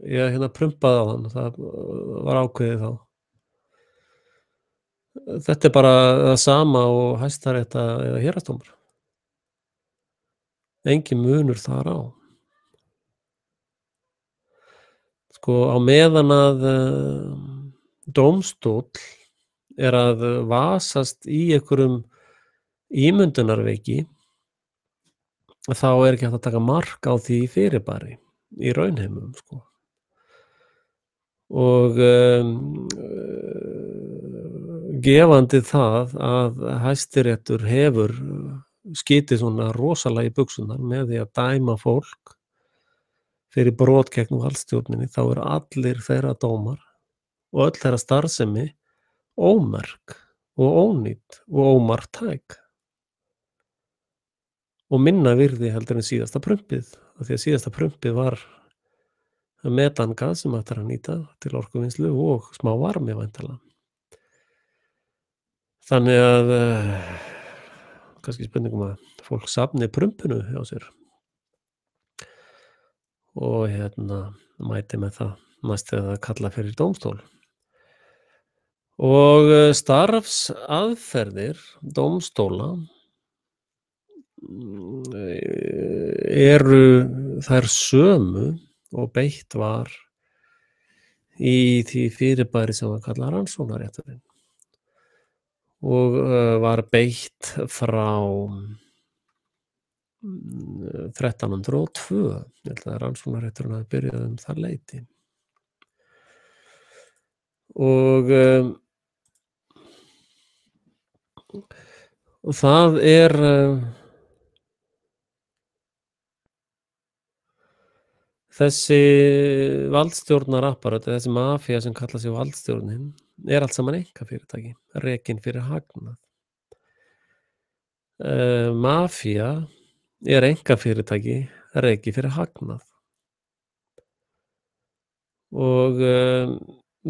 Ég prumpaði á hann, það var ákveðið þá. Þetta er bara það sama og Hæstarétta eða héraðsdómur. Engin munur þar á. Sko, á meðan að dómstóll er að vasast í einhverjum ímyndunarveiki, þá er ekki hægt að taka mark á því fyrirbæri í raunheimum, sko. Og gefandi það að Hæstiréttur hefur skitið svona rosalega í buxurnar með því að dæma fólk fyrir brot gegn valdstjórninni, þá eru allir þeirra dómar og öll þeirra starfsemi ómerk og ónýt og ómarktæk og minna virði heldur en síðasta prumpið, af því að síðasta prumpið var metangas sem hægt er að nýta til orkuvinnslu og smá varmi væntanlega. Þannig að kannski spurningum að fólk safni prumpinu hjá sér. og mæti með það næst þegar það er kallað fyrir dómstól. Og starfsaðferðir dómstóla eru þær sömu og beitt var í því fyrirbæri sem var kallað rannsóknarrétturinn og var beitt frá 1302. Ég held að rannsóknarrétturinn hafi byrjað það leyti. Og það er þessi valdstjórnarapparat, þessi mafía sem kallar sig valdstjórnin, er allt saman einkafyrirtæki, rekin fyrir hagnað. Mafía er einkafyrirtæki, rekið fyrir hagnað. Og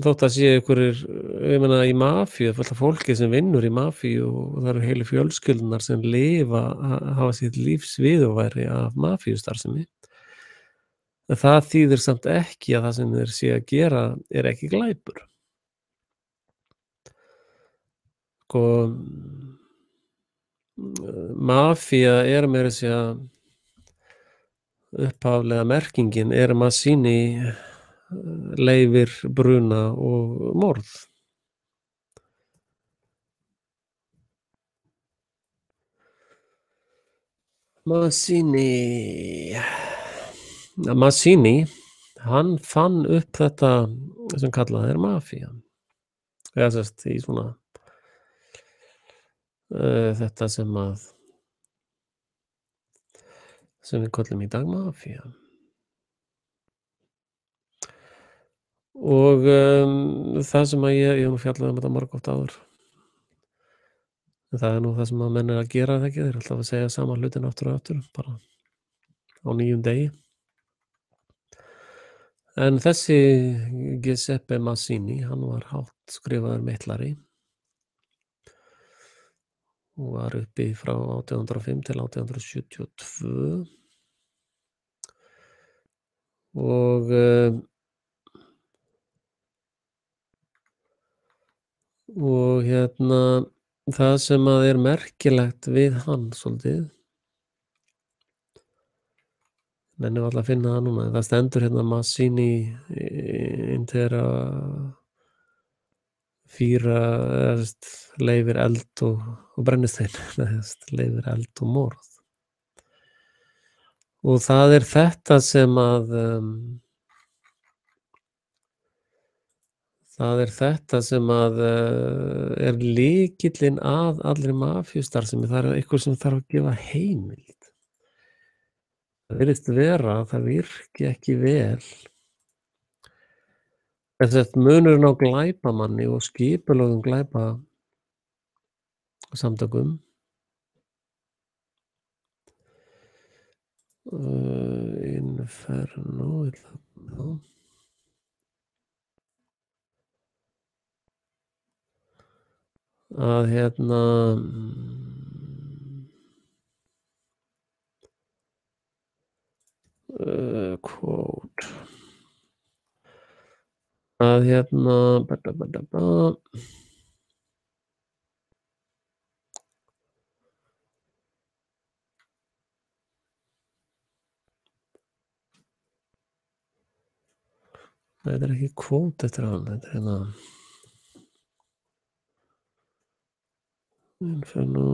þótt að sé einhverjir, ég meina í mafíu, fullt af fólki sem vinnur í mafíu og það eru heilu fjölskyldunar sem hafa sitt lífs viðurværi af mafíustarfsemi. En það þýðir samt ekki að það sem þeir séu að gera er ekki glæpur. Sko, mafía er meira að segja upphaflega merkingin er Mazzini leyfir bruna og morð. Mazzini, hann fann upp þetta sem kallað er mafía. Eða sérst í svona þetta sem við köllum í dag mafía. Og það sem að ég hef fjallað þetta margoft áður. En það er nú það sem að menn að gera það ekki, þeir alltaf að segja sama hlutin aftur og aftur, bara á nýjum degi. En þessi Giuseppe Mazzini, hann var hátt skrifaður meitlari og var uppi frá 1805 til 1872 og það sem að er merkilegt við hann svolítið, menn er alltaf að finna það núna, það stendur Mazzini intera fýra, leyfir eld og brennistein, leyfir eld og morð. Og það er þetta sem að er lykillinn að allri mafíustarfsemi. Það er eitthvað sem þarf að gefa heimild. Það virðist vera að það virki ekki vel. Munurinn á glæpamanni og skipulögðum glæpasamtökum Inferno að quote að þetta er ekki quote eftir hann, þetta er Inferno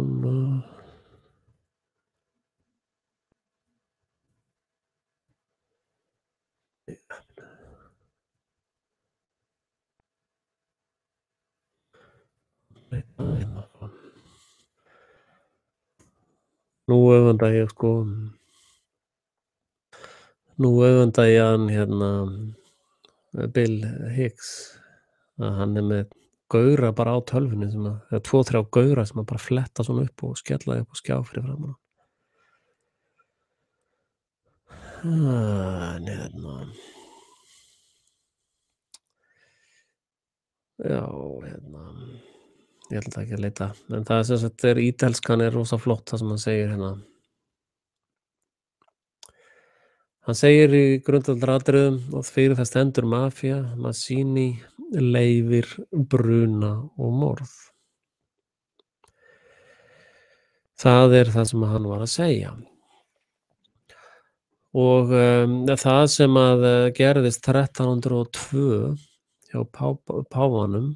Nú öfunda ég hann Bill Hicks að hann er með gaura bara á tölvunni eða 2-3 gaura sem bara fletta svona upp og skella upp og skjá fyrir framan hann. Já, ég held ekki að leita, en það er sem sagt ítelskan er rosa flott það sem hann segir Hann segir í grundvallaratriðum og fyrir það stendur mafía, Mazzini leyfir bruna og morð. Það er það sem hann var að segja. Og það sem að gerðist 1302 hjá páfanum,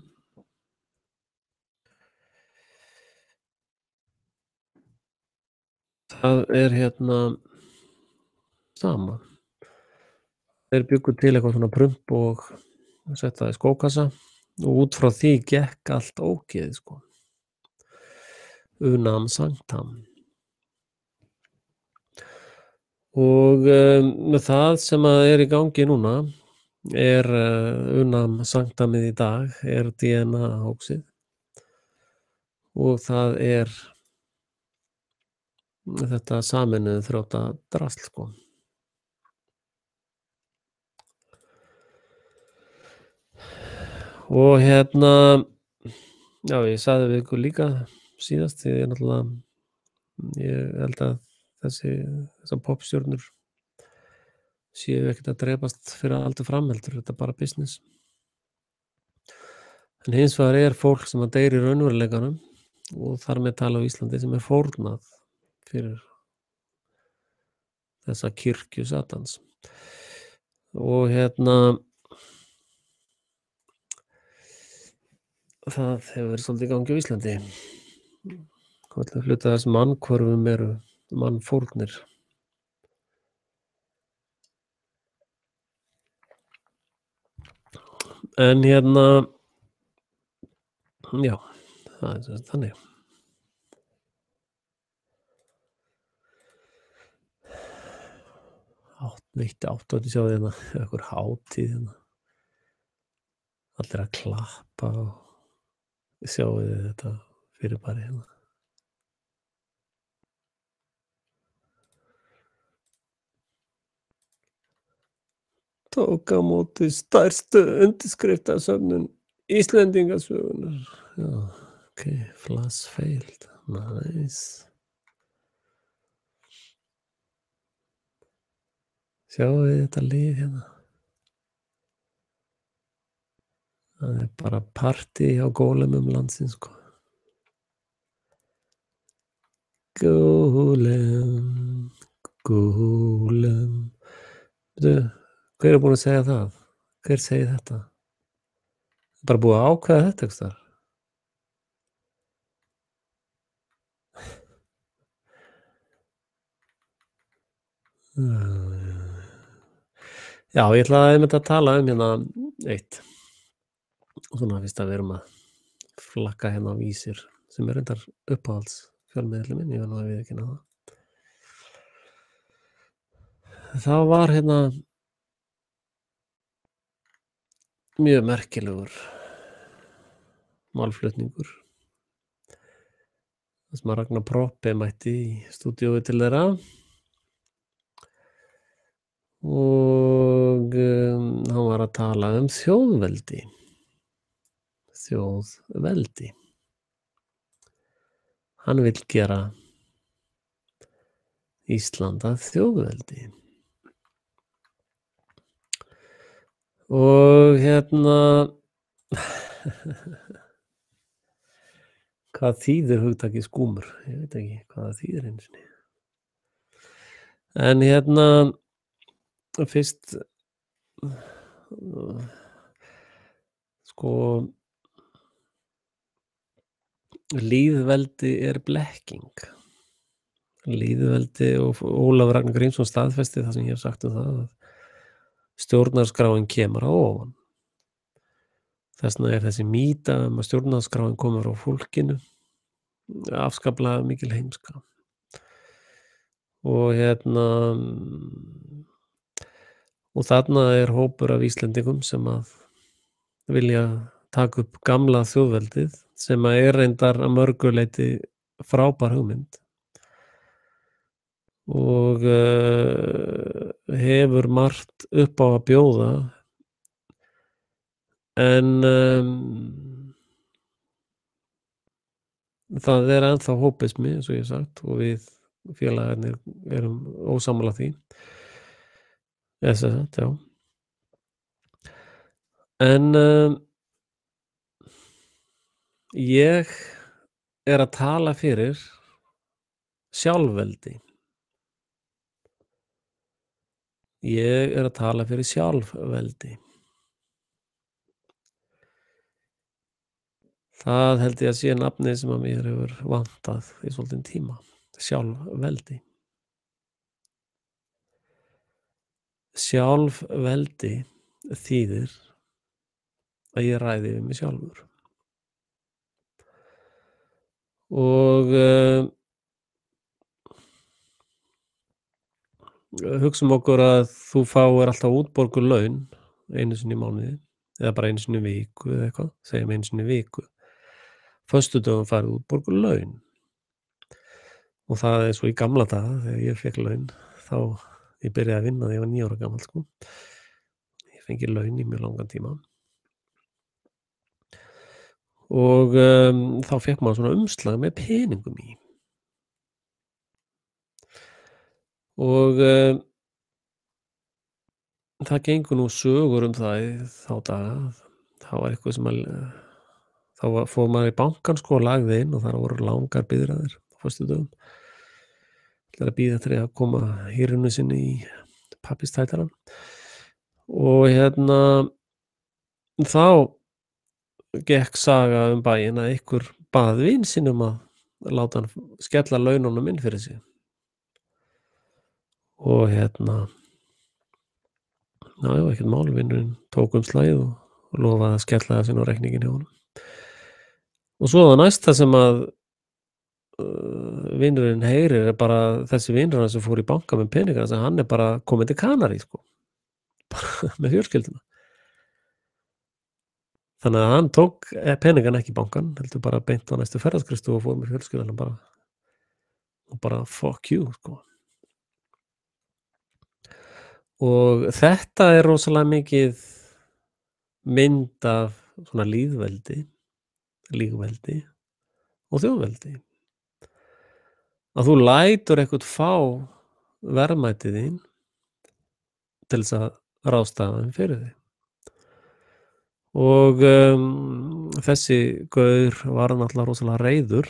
það er sama. Þeir bjuggu til eitthvað svona prump og settu það í skókassa og út frá því gekk allt ógeðið, sko. Unam sanctam. Og það sem að er í gangi núna er unam sanctamið í dag, er DNA-hóksið og það er þetta sameinuðu þrjóta drasl, sko. Og já, ég sagði við ykkur líka síðast, því ég held að þessar popstjörnur séu ekkert að drepast fyrir aldur fram, heldur þetta bara business. En hins vegar er fólk sem að deyr í raunveruleikanum og þar með tala á Íslandi sem er fórnað fyrir þessa kirkju Satans. Og það hefur verið svolítið í gangi á Íslandi. Allir hluta þessum mannkvörfum eru mannfórnir. En já, það er þannig. Veitti áttu sjá einhver hátíð allir að klappa og sjáu þetta fyrirbæri Tók á móti stærstu undirskriftasöfnun Íslendingasögunar. Já, ok, flash failed, nice. Sjáu þetta lið Það er bara partí á gólemum landsins, sko. Gólem. Hver er búinn að segja það? Hver segir þetta? Bara búið að ákveða þetta ekki þar? Já, ég ætlaði einmitt að tala eitt. Svona fyrst að við erum að flakka á Vísir, sem er reyndar uppáhalds fjölmiðillinn minn, ég verð að viðurkenna það. Það var mjög merkilegur málflutningur. Það sem að Ragnar Proppé mætti í stúdíói til þeirra og hann var að tala þjóðveldi. Hann vill gera Ísland að þjóðveldi. Og hvað þýðir hugtakið skúmur? Ég veit ekki hvað það þýðir einu sinni. En fyrst sko lýðveldi er blekking. Lýðveldi, og Ólafur Ragnar Grímsson staðfesti það sem ég hef sagt það, að stjórnarskráin kemur að ofan. Þess vegna er þessi mýta að stjórnarskráin komur frá fólkinu afskaplega mikil heimska. Og og þarna er hópur af Íslendingum sem að vilja taka upp gamla þjóðveldið, sem að er reyndar að mörgu leyti frábær hugmynd og hefur margt upp á að bjóða, en það er ennþá hópismi, eins og ég hef sagt, og við félagarnir erum ósammála því. sem sagt, já. En, ég er að tala fyrir sjálfveldi. Ég er að tala fyrir sjálfveldi. Það held ég að sé nafnið sem að mér hefur vantað í svolítinn tíma. Sjálfveldi. Sjálfveldi þýðir að ég ræði yfir mig sjálfur. Og, hugsum okkur að þú fáir alltaf útborguð laun einu sinni í mánuði eða bara einu sinni í viku eða eitthvað, segjum einu sinni í viku. Föstudögum færðu útborguð laun og það er svo í gamla daga þegar ég fékk laun, þá ég byrjaði að vinna þegar ég var 9 ára gamall, sko. Ég fengi laun í mjög langan tíma. Og, þá fékk maður svona umslag með peningum í. Og, það gengur nú sögur það í þá daga, það var eitthvað sem að þá fór maður í bankann, sko, og lagði inn og þar voru langar biðraðir á föstudögum. Ætlar að bíða eftir að koma hírinu sinni í pappírstætarann. Og þá gekk saga bæinn að einhver bað vin sinn að láta hann skella laununum inn fyrir sig. Og já, ekkert mál, vinurinn tók umslagið og lofaði að skella þessu inn á reikninginn hjá honum. Og svo það næsta sem að vinurinn heyrir er bara þessi vinur hans sem fór í banka með peningana, sem hann er bara kominn til Kanarí, sko, bara með fjölskylduna. Þannig að hann tók peningana ekki í bankann, heldur bara beint á næstu ferðaskrifstofu og fór með fjölskylduna bara fuck you, sko. Og þetta er rosalega mikið mynd af svona lýðveldi og þjóðveldi. Að þú lætur eitthvað fá verðmætið þín til þess að ráðstafa þeim fyrir þig. Og, þessi gaur var náttúrulega rosalega reiður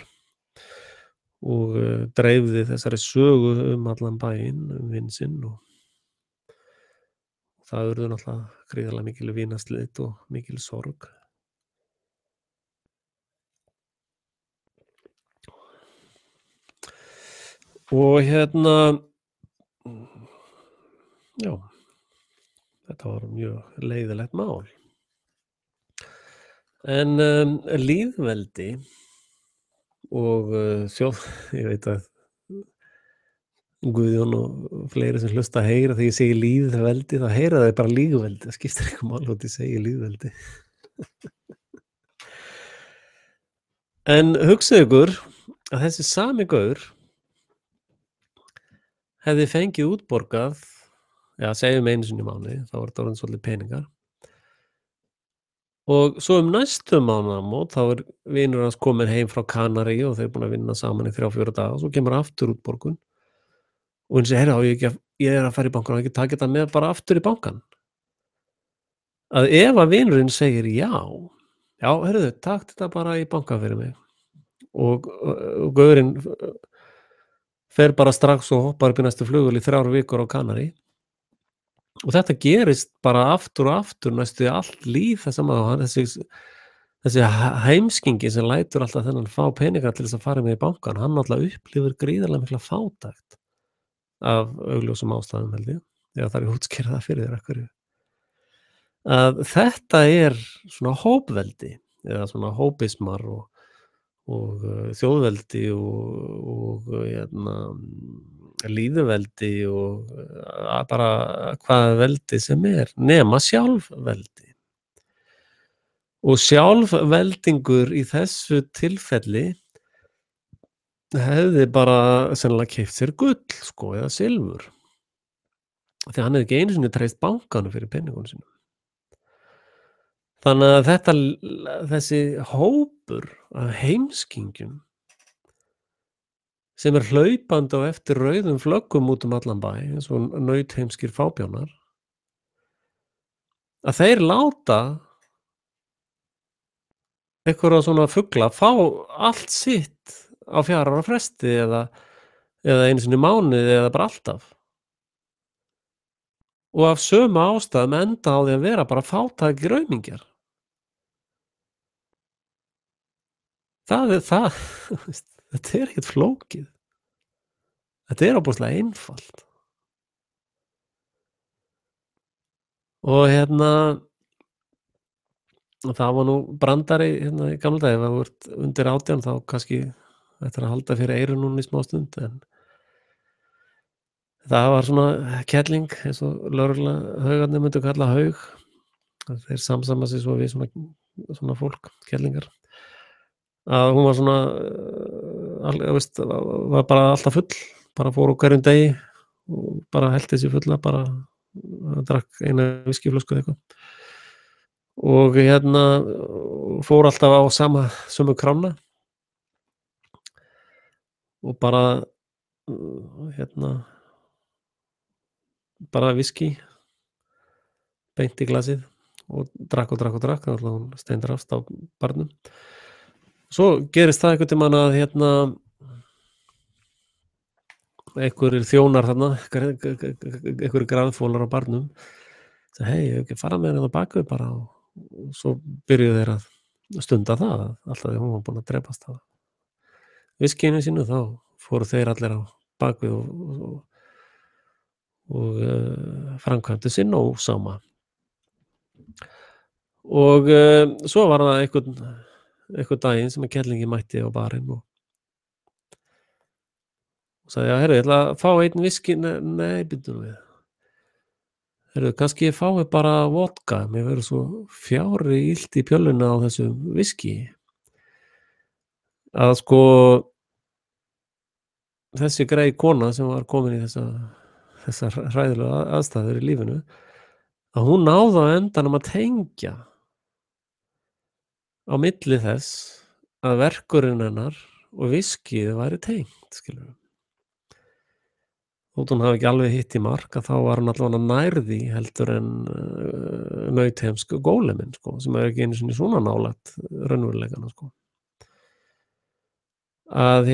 og, dreifði þessari sögu allan bæinn, vin sinn, og það urðu náttúrulega gríðarlega mikil vinaslit og mikil sorg. Og já, þetta var mjög leiðilegt mál. En, lýðveldi og, ég veit að Guðjón og fleiri sem hlusta heyra þegar ég segi lýðveldi, þá heyra þeir bara lýðveldi, það skiptir engu máli þótt ég segi lýðveldi. En hugsið ykkur að þessi sami gaur hefði fengið útborgað, segjum einu sinni í mánuði, þá var þetta orðin svolítið peningar. Og svo næstu mánaðamót, þá er vinur hans kominn heim frá Kanarí og þeir búin að vinna saman í 3-4 daga, svo kemur aftur útborgun og hann segir, ég er að fara í bankann og ekki taka þetta með bara aftur í bankann. Að ef að vinurinn segir já, heyrðu, takk þetta bara í bankann fyrir mig, og gaurinn fer bara strax og hoppar upp í næstu flugvél í 3 vikur á Kanarí. Og þetta gerist bara aftur og aftur næstu allt líf þessa maður, þessi heimskingi sem lætur alltaf þennan fá peninga til þess að fara með í bankann, hann náttúrulega upplifir gríðarlega mikla fátækt af augljósum ástæðum, held ég. Það er útskýra það fyrir þér af hverju. Að þetta er svona hópveldi eða svona hópismar og þjóðveldi og lýðveldi og bara hvaða veldi sem er, nema sjálfveldi. Og sjálfveldingur í þessu tilfelli hefði bara sennilega keypt sér gull, sko, eða silfur. Því hann hefði ekki einu sinni treyst bankanum fyrir peningunum sínum. Þannig að þessi hópur af heimskingjum sem hlaupandi á eftir rauðum flöggum út allan bæ, eins og nautheimskir fábjánar, að þeir láta einhverja svona fugla fá allt sitt á 4 ára fresti eða einu sinni í mánuði eða bara alltaf. Og af sömu ástæðum enda á því að vera bara fátækir aumingjar. Það er það þú veist, þetta er ekkert flókið. Þetta er ofboðslega einfalt. Og það var nú brandari í gamla daga, ef þú ert undir 18 þá kannski ættirðu að halda fyrir eyrun núna í smástund, en það var svona kelling eins og lögregluhaugarnir myndu kalla haug. Þeir samsama sig svo við svona fólk, kellingar, að hún var svona þú veist, var bara alltaf full, bara fór á hverjum degi og bara hellti sig fulla, bara drakk eina viskíflösku eða eitthvað. Og fór alltaf á sömu krána og bara bara viskí beint í glasið og drakk og drakk og drakk, þá náttúrulega hún steindrafst á barnum. Svo gerist það einhvern tímann að einhverjir þjónar þarna, einhverjir graðfólar á barnum, sagði: "Hey, eigum við ekki að fara með henni á bak við bara?" Og svo byrjuðu þeir að stunda það, alltaf því hún var búin að drepast af viskíinu sínu, þá fóru þeir allir á bak við og framkvæmdu sinn ósáma. Og svo var það einhvern daginn sem að kellingin mætti á barinn og sagði: "Já, heyrðu, ég ætla að fá einn viskí." Nei, bíddu nú við. Heyrðu, kannski ég fái bara vodka, mér verður svo fjári illt í pjöllunni á þessu viskí. Að sko, þessi grey kona sem var komin í þessar hræðilegu aðstæður í lífinu, að hún náði á endanum að tengja á milli þess að verkurinn hennar og viskíið væri tengt, skilurðu. Þótt hún hafi ekki alveg hitt í mark, að þá var hún allavega nær því heldur en nautheimsk góleminn, sko, sem er ekki einu sinni svona nálægt raunveruleikanum, sko. Að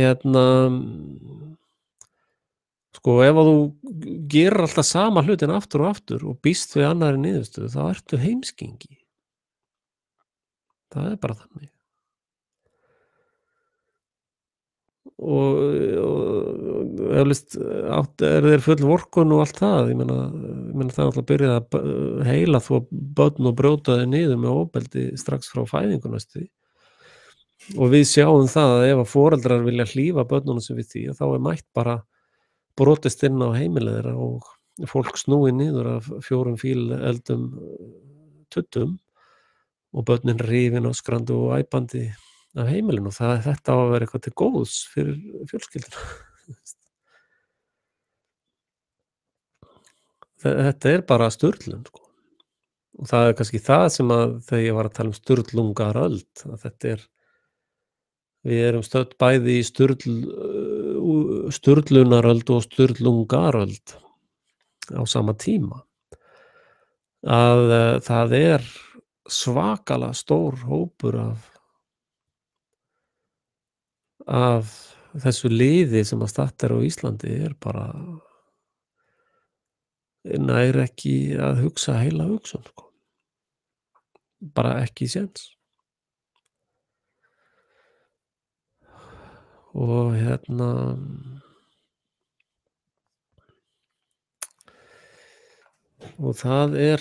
sko, ef að þú gerir alltaf sama hlutin aftur og aftur og býst við annarri niðurstöðu, þá ertu heimskingi. Það er bara þannig. Og eflaust eru þeir full vorkunn og allt það. Ég meina það er náttúrulega byrjað að heilaþvo börn og brjóta þau niður með ofbeldi strax frá fæðingu næstum því. Og við sjáum það að ef að foreldrar vilja hlífa börnunum sig við því, þá er mætt bara brotist inn á heimilið þeirra og fólk snúið niður af 4 fíleldum tuttum og börnin rifin og öskrandi og æpandi af heimilinu. Þetta á að vera eitthvað til góðs fyrir fjölskylduna. Þetta er bara sturlun, sko. Og það er kannski það sem að þegar ég var að tala um sturlungaröld, að við erum stödd bæði í sturlunaröld og sturlungaröld á sama tíma. Að það er svakalega stór hópur af þessu liði sem að statt er á Íslandi er bara nær ekki að hugsa heila hugsun, sko. Bara ekki séns. Og og það er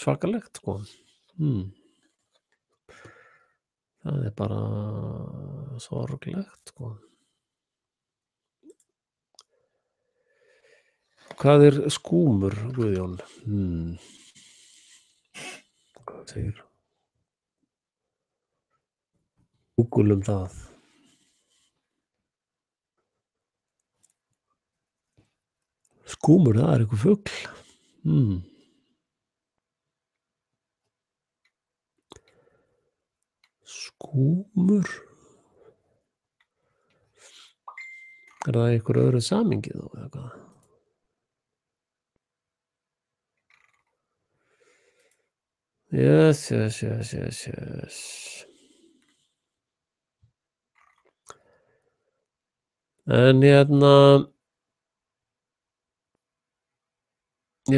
svakalegt, sko. Það er bara sorglegt, sko. Hvað er skúmur, Guðjón? Hvað segirðu? Gúgglum það. Skúmur, það er einhver fugl. Skúmur? Er það í einhverju öðru samhengi þá, eða hvað? Yes, yes, yes, yes, yes. En ég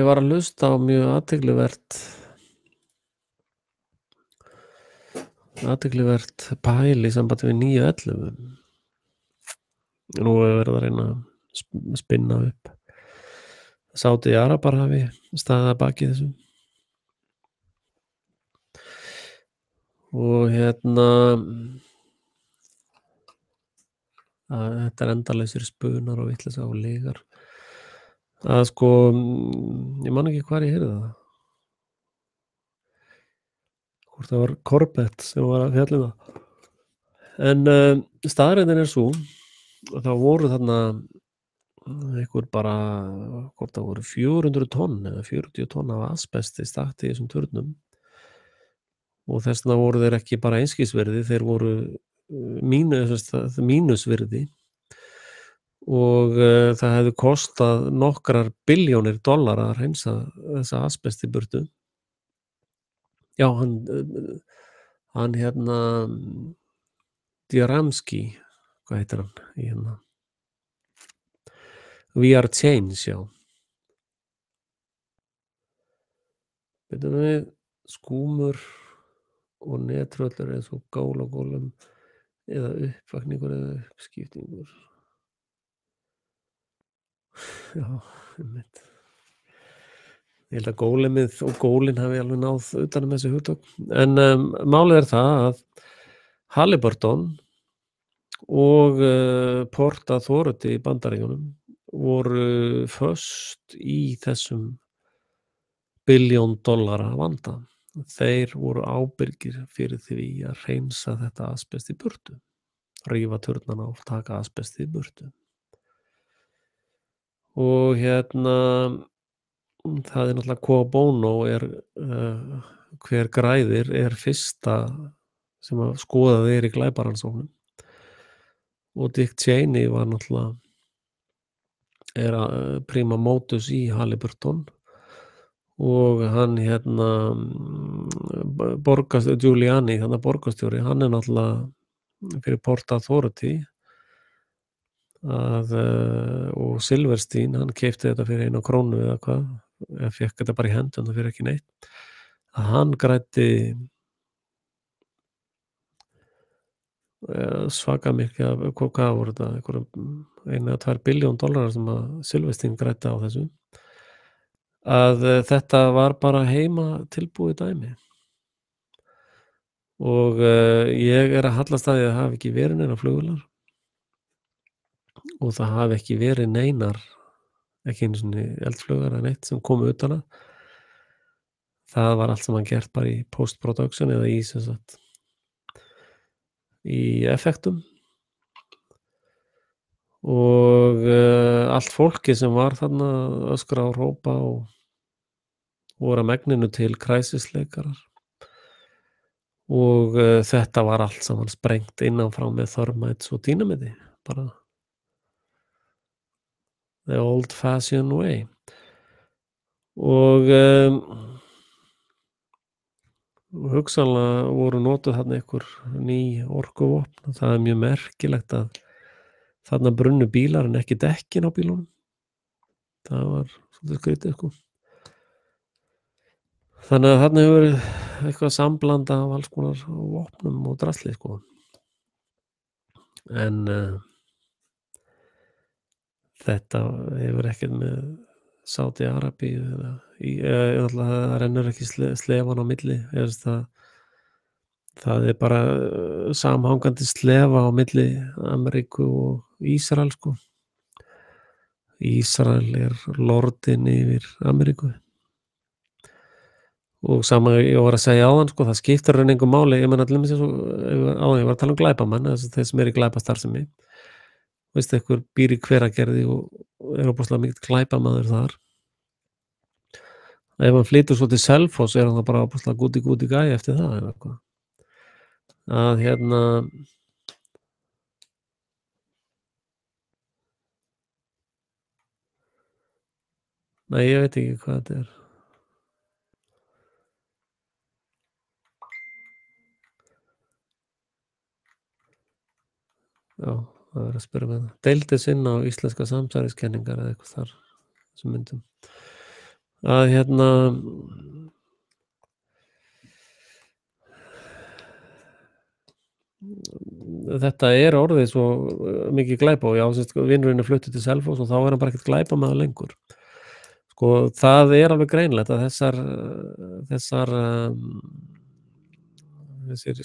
var að hlusta á mjög athyglisvert pæl í sambandi við 9/11. Nú er verið að reyna að spinna upp Sádi-Arabar hafi staðið að baki þessu og að þetta er endalausir spunar og vitleysa og lygar. Að sko, ég man ekki hvar ég heyrði það, hvort það var Corbett sem var að fjalla um það. En staðreyndin er sú að það voru þarna einhver bara, hvort það voru 400 tonn eða 40 tonn af asbesti stakt í þessum turnum og þess vegna voru þeir ekki bara einskisvirði, þeir voru mínusvirði og það hefði kostað nokkrar billjónir dollara að hreinsa þessa asbest í burtu. Já, hann Djoramsky, hvað heitir hann í We Are Change, já. Bíddu nú við, skúmur og nettröllur eins og gál á gólum eða uppvakningur eða uppskiptingur. Já, einmitt. Ég held að gólemið og gólinn hafi alveg náð utan um þessi hugtök. En málið er það að Halliburton og Port Authority í Bandaríkjunum voru föst í þessum billjón dollara vanda. Þeir voru ábyrgir fyrir því að hreinsa þetta asbest í burtu, rífa turnana og taka asbestið í burtu. Og það er náttúrulega quo bono hver græðir er fyrsta sem að skoðað í glæparannsóknum og Dick Cheney var náttúrulega prima motus í Halliburton og hann Giuliani, borgarstjóri, hann er náttúrulega fyrir Port Authority og Silverstein, hann keypti þetta fyrir 1 krónu eða hvað, eða fékk þetta bara í hendurnar fyrir ekki neitt, að hann græddi svaka mikið af, hvað voru þetta, einhverjum 1 eða 2 billjón dollara sem að Silverstein græddi á þessu, að þetta var bara heima tilbúið dæmi. Og ég er að hallast að því að það hafi ekki verið neinar flugvélar og það hafi ekki verið neinar, ekki einu sinni eldflaugar eða neitt sem komu utan að. Það var allt saman gert bara í post-production eða í sem sagt í effektum og allt fólkið sem var þarna að öskra og hrópa og voru að megninu til kræsisleikarar og þetta var allt saman sprengt innanfrá með thermites og dínamiti, bara the old fashioned way. Og hugsanlega voru notuð þarna einhver ný orkuvopn. Það er mjög merkilegt að þarna brunnu bílar en ekki dekkin á bílunum. Það var svolítið skrítið, sko. Þannig að þarna hefur verið eitthvað samblanda af alls konar vopnum og drasli, sko. En þetta hefur ekkert með Sádi-Arabíu eða það rennur ekki slefan á milli, það er bara samhangandi slefa á milli Ameríku og Ísrael, sko. Ísrael er lordinn yfir Ameríku og sama ég var að segja áðan, sko, það skiptir raun engu máli, ég meina allir með sér áðan, ég var að tala um glæpamenn, þeir sem eru í glæpastarfsemi, veist, einhver býr í Hveragerði og er óbúslega mikill glæpamaður þar. Ef hann flytur svo til Selfoss er hann það bara óbúslega gúti gæi eftir það eða eitthvað. Að nei, ég veit ekki hvað þetta er. Það er að spyrja með það. Deildi sinn á íslenska samsæriskenningar eða eitthvað þar, þessum myndum. Að þetta er orðið svo mikið glæpa og já, vinurinn er fluttur til Selfoss og þá er hann bara ekkert glæpamaður lengur. Sko, það er alveg greinilegt að þessir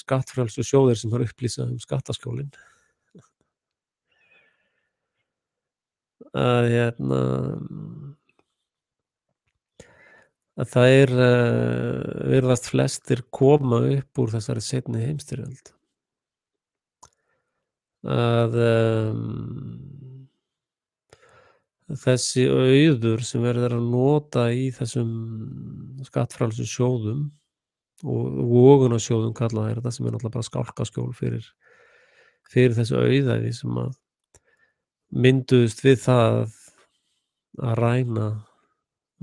skattfrjálsu sjóðir sem eru upplýsa skattaskjólin að að þær virðast flestir koma upp úr þessari seinni heimsstyrjöld. Að þessi auður sem verið að nota í þessum skattfrjálsu sjóðum og vogunarsjóðum kalla þeir þetta, sem er náttúrulega bara skálkaskjól fyrir þessu auðæfi sem að mynduðust við það að ræna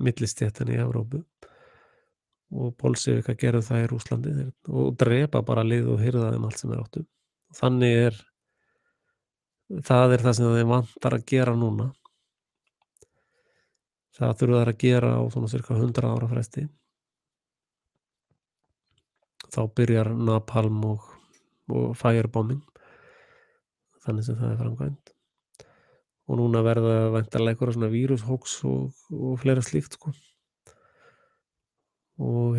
millistéttina í Evrópu og bolsévikar gerðu það í Rússlandi og drepa bara lið og hirða þeim allt sem þeir áttu. Þannig það er það sem þeim vantar að gera núna. Það þurfa þær að gera á svona cirka 100 ára fresti. Þá byrjar napalm og firebombing, þannig sem það er framkvæmt. Og núna verða væntanlega einhverja svona vírushóks og fleira slíkt, sko. Og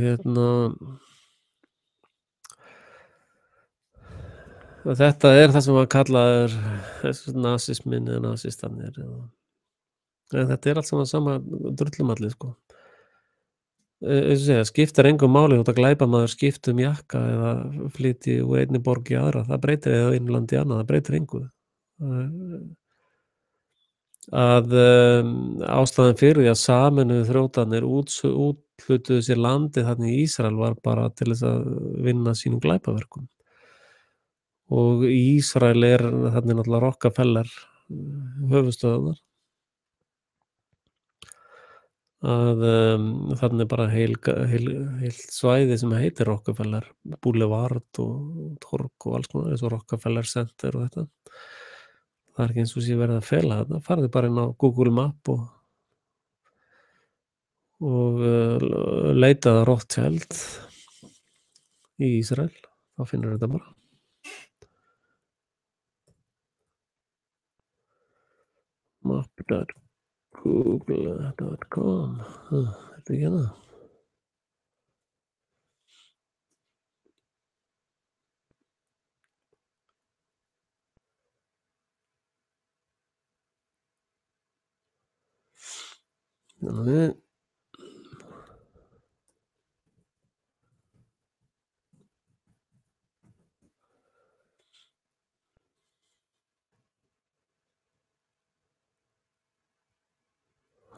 þetta er það sem kallaður nasismin eða nasistanir en þetta er allt saman sama drullumallið, sko. Skiptir engu máli þótt að glæpamaður skipti jakka eða flytji úr einni borg í aðra, það breytir eða einu landi í annað, það breytir engu. Að ástæðan fyrir því að Sameinuðu þjóðirnar úthlutuðu sér landið þarna í Ísrael var bara til þess að vinna sínum glæpaverkum. Og Ísrael er þarna náttúrulega Rockefeller höfuðstöðvarnar. Að þarna er bara heilt svæði sem heitir Rockefeller Boulevard og torg og alls konar, eins og Rockefeller Center og þetta. Það er ekki eins og sé verið að fela þetta. Farðu bara inn á Google Map og leitaðu að Rothschild í Ísrael. Þá finnur þetta bara. Map.google.com. Þetta er ekki hérna.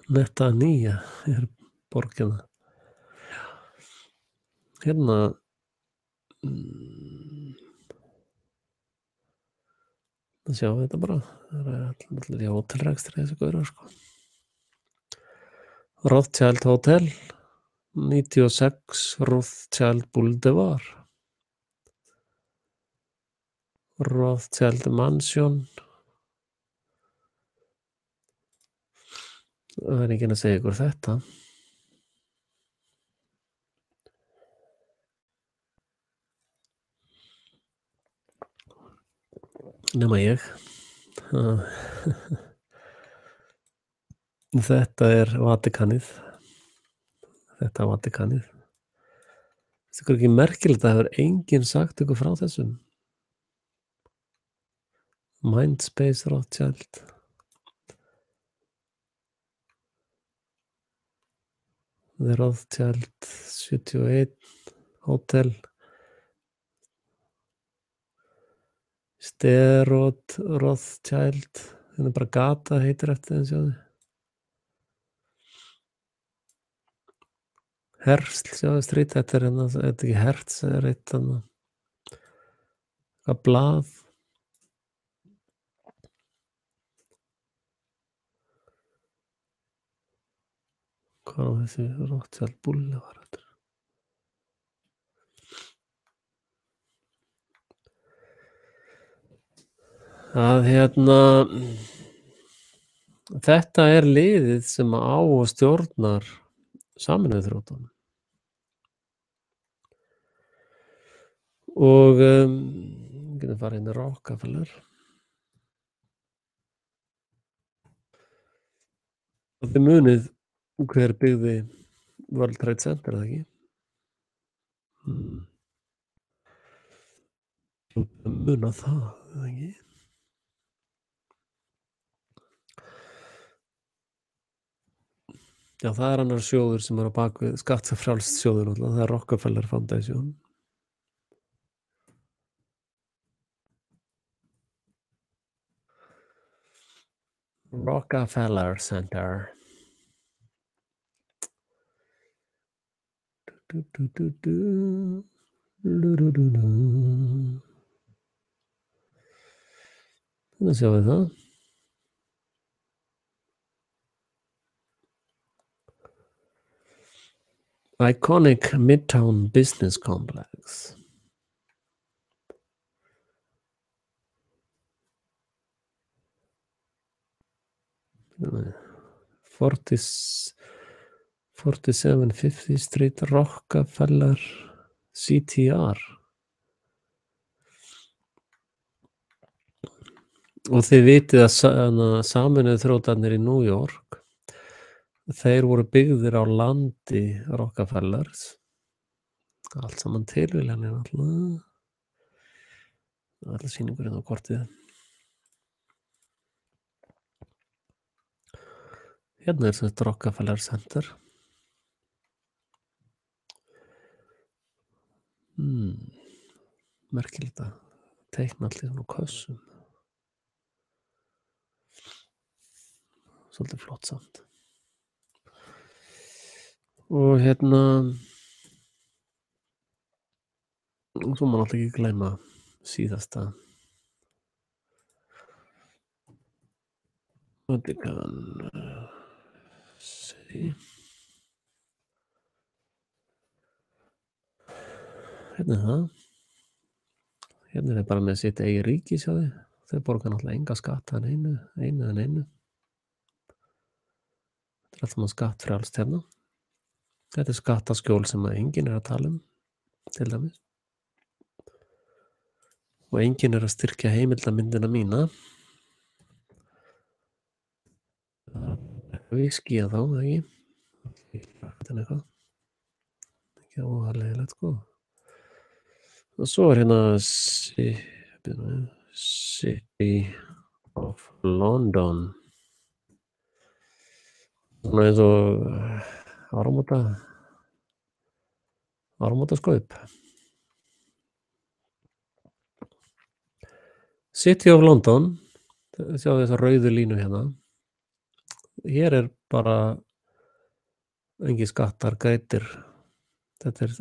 Netanya er borgina. Hérna sjá þetta bara. Það er allir í hótelrekstri þessi gaurar, sko. Rothschild Hotel 96 Rothschild Boulevard. Rothschild Mansion. Það er enginn að segja ykkur þetta. Nema ég. Þetta er Vatikanið. Þetta er Vatikanið. Það er ekki merkilegt að það hefur enginn sagt ykkur frá þessum. Mindspace Rothschild. The Rothschild 71 Hotel. Sterot Rothschild. Þetta er bara gata heitir eftir þeim, sjáðu. Herzl, sjáðu, strít, þetta er ekki Hertz, það er eitt eitthvað blað. Hvað var þessi Rothschild Boulevard þetta? að þetta er liðið sem á og stjórnar Sameinuðu þjóðunum. Og við getum farið inn í Rockefeller. Og þið munið hver byggði World Trade Center, eða ekki? Muna það, eða ekki? Já, það er annar sjóður sem er á bakvið, skattfrjálst sjóður náttúrulega, það er Rockefeller Foundation. Rockefeller Center. Þannig sjáum við það. Iconic Midtown Business Complex. Nei. 4750 Street Rockefeller CTR. Og þið vitið að Sameinuðu þjóðirnar í New York, þeir voru byggðir á landi Rockefellers. Allt saman tilviljanir náttúrulega. Allir sýningurinn á kortið. Hérna er þetta Rockefeller Center. Merkilegt að teikna allir svona kössum. Svolítið flott samt. Og svo má náttúrulega ekki gleyma síðasta Vatikan hérna er það. Hérna er það bara með sitt eigi ríki, sjáðu. Þeir borga náttúrulega enga skatta en einu. Þetta er allt saman skattfrjálst hérna. Þetta er skattaskjól sem enginn er að tala um, til dæmis. Og enginn er að styrkja heimildamyndina mína. Viskía þá, ekki? Þetta er eitthvað. Ekki óhaglegilegt, sko. Og svo er hérna City of London. Svona eins og áramótaskaup. City of London, sjáðu þessa rauðu línu hérna. Hér er bara engin skattar greiddir. Þetta er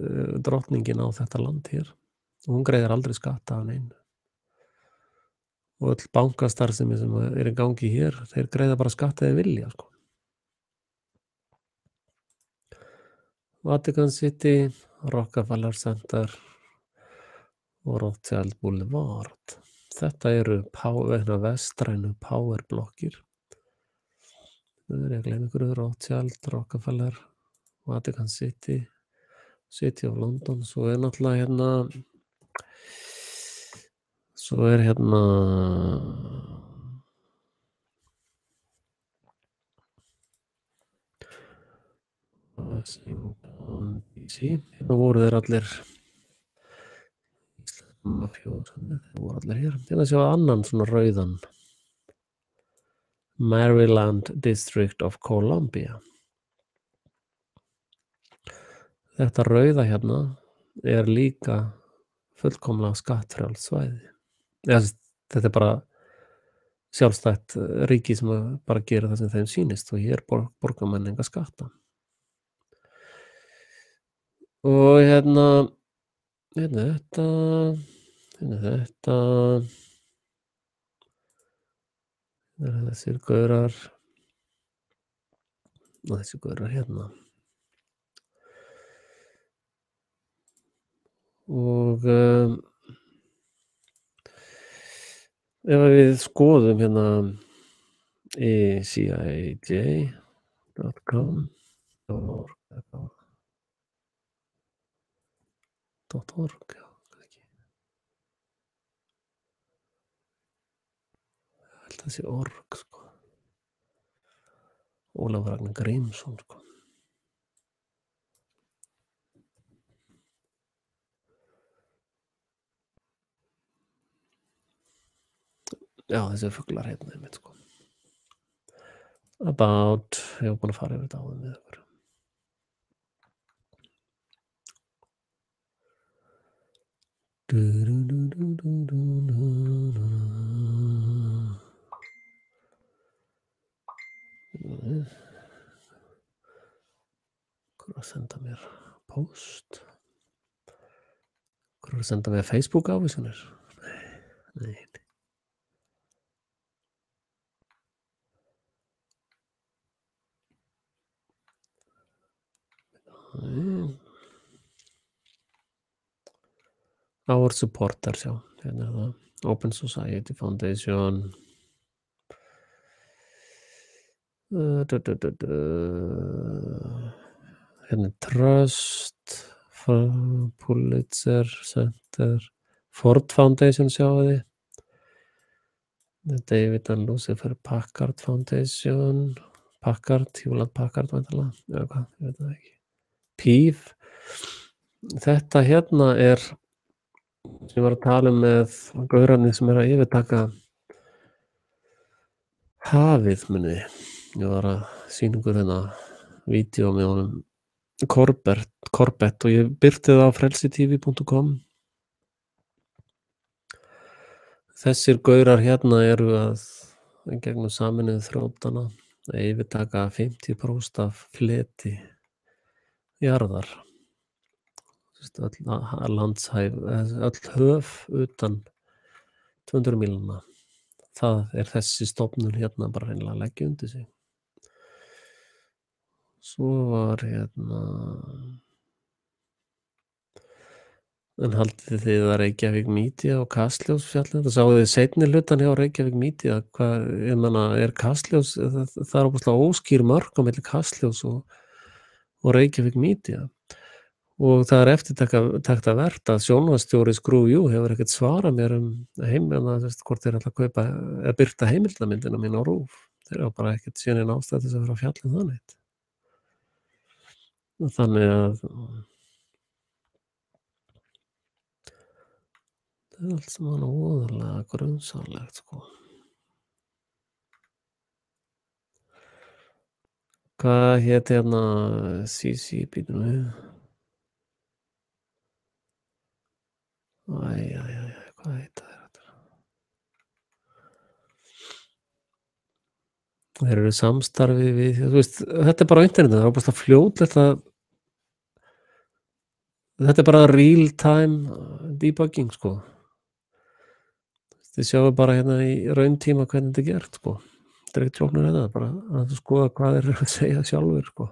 drottningin á þetta land hér. Og hún greiðir aldrei skatta af neinu. Og öll bankastarfsemi sem er í gangi hér, þeir greiða bara skatta eða vilja, sko. Vatican City, Rockefeller Center og Rothschild Boulevard. Þetta eru vestrænu powerblokkir. Það er ég að gleyma ykkur, Rothschild, Rockefeller, Vatican City, City of London. Svo er náttúrulega Washington DC. Hérna voru þeir allir þeir voru allir hér. Hérna sjá annan svona rauðan Maryland District of Columbia. Þetta rauða hérna er líka fullkomlega skattfrjálst svæði. Þetta er bara sjálfstætt ríki sem bara gera það sem þeim sýnist og hér borgar menn enga skatta. Og hérna þetta þessir gaurar og þessi gaurar hérna. Og ef að við skoðum hérna ciaj.com eða .org, já, ekki. Ég held að það sé org, sko. Ólafur Ragnar Grímsson, sko. Já, þessi fuglar hérna einmitt, sko. About, ég var búinn að fara yfir þetta áður með ykkur. Hver var að senda mér post? Hver var að senda mér Facebook ávísanir? Nei. Our supporters, já, hérna er það. Open Society Foundation. Hérna er Trust, Pulitzer Center, Ford Foundation, sjáu þið. David and Lucifer Packard Foundation, Packard, Hewlett Packard væntanlega, eða hvað, ég veit það ekki. PIF. Þetta hérna er sem ég var að tala um með gaurarnir sem er að yfirtaka hafið, munið. Ég var að sýningu hérna vídeo með honum Corbett og ég birti það á frelsitv.com. Þessir gaurar hérna eru að gegnum Sameinuðu þjóðanna að yfirtaka 50% af fleti jarðar. Öll landshæf, öll höf utan 200 mílna. Það er þessi stofnun hérna bara hreinlega að leggja undir sig. Svo var hérna en haldið þið að Reykjavík Media og Kastljós fjallið? Það sáðu þið seinni hlutan hjá Reykjavík Media, hvað, ég menna, er Kastljós, það er óbúslega óskýr mörk á milli Kastljós og Reykjavík Media. Og það er eftirtektarvert að sjónvarpsstjóri Screw-You hefur ekkert svarað mér hvort þeir ætla að kaupa eða birta heimildamyndina mín á RÚV. Þeir hafa bara ekkert séð neina ástæðu til þess að vera að fjalla um það neitt. Þannig að það er allt saman óðurlega grunsamlegt, sko. Hvað hét hérna CC, býtum við? Hvað heita þeir þetta? Þeir eru samstarfi við, þú veist, þetta er bara á internetinu, það er bara fljótlegt að þetta er bara real time debugging, sko. Þið sjáum bara hérna í rauntíma hvernig þetta er gert, sko. Þetta er ekkert flóknara en það, bara að skoða hvað þeir eru að segja sjálfur, sko.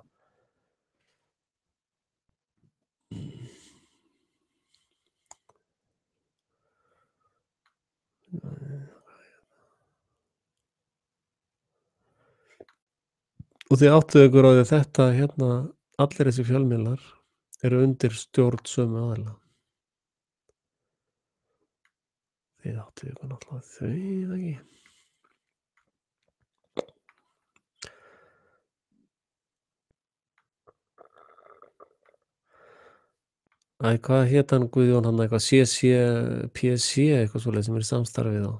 Og þið áttuðu ykkur á því að þetta hérna, allir þessi fjölmiðlar eru undir stjórn sömu aðila. Þið áttuðu ykkur náttúrulega á því, ekki? Hvað hét hann Guðjón hann eitthvað PC, eitthvað svoleiðis sem er í samstarfi þá?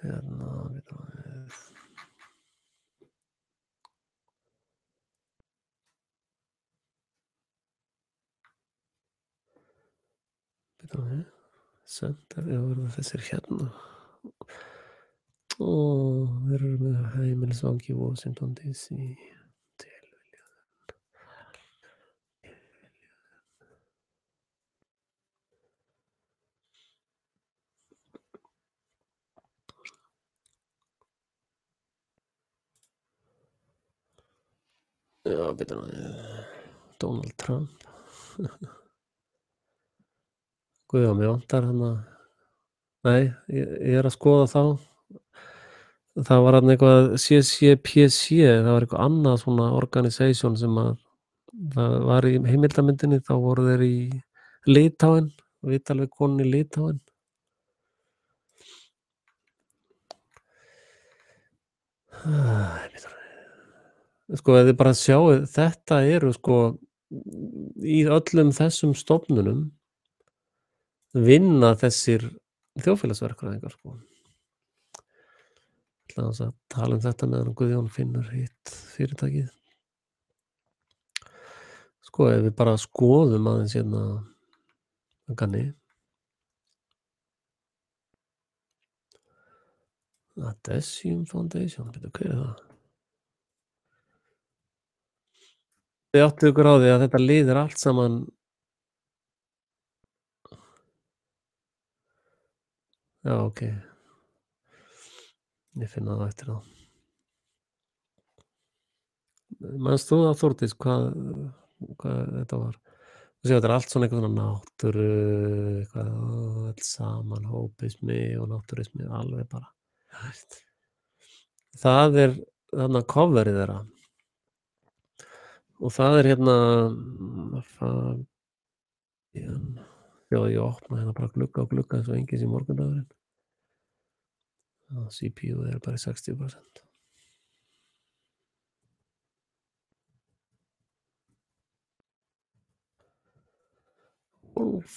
Hérna, býtum við. Center, já, verður þessir hérna. Þeir eru með heimilisvangi í Washington DC. Já, býtum við. Donald Trump. Guðjón, mig vantar þarna nei, ég er að skoða þá. Það var þarna eitthvað CCPC, það var eitthvað annað svona organisation sem að það var í heimildarmyndinni, þá voru þeir í Litháen, viðtal við konuna í Litháen. Bíddu nú sko, ef þið bara sjáið, þetta eru sko í öllum þessum stofnunum vinna þessir þjóðfélagsverkfræðingar sko. Ég ætla aðeins að tala um þetta meðan Guðjón finnur hitt fyrirtækið. Sko, ef við bara skoðum aðeins hérna að gamni. Adesium Foundation, bíddu, hver er það? Þið áttið ykkur á því að þetta lið er allt saman já, ókei. Ég finn það á eftir á. Manst þú það, Þórdís, hvað þetta var? Þú séu, þetta er allt svona eitthvað svona náttúru, eitthvað, öll saman, hópismi og náttúrismi, alveg bara, þú veist. Það er þarna coverið þeirra. Og það er hérna já, ég opna hérna bara glugga á glugga eins og enginn sé morgundagurinn. CPU er bara í 60%. Wolf.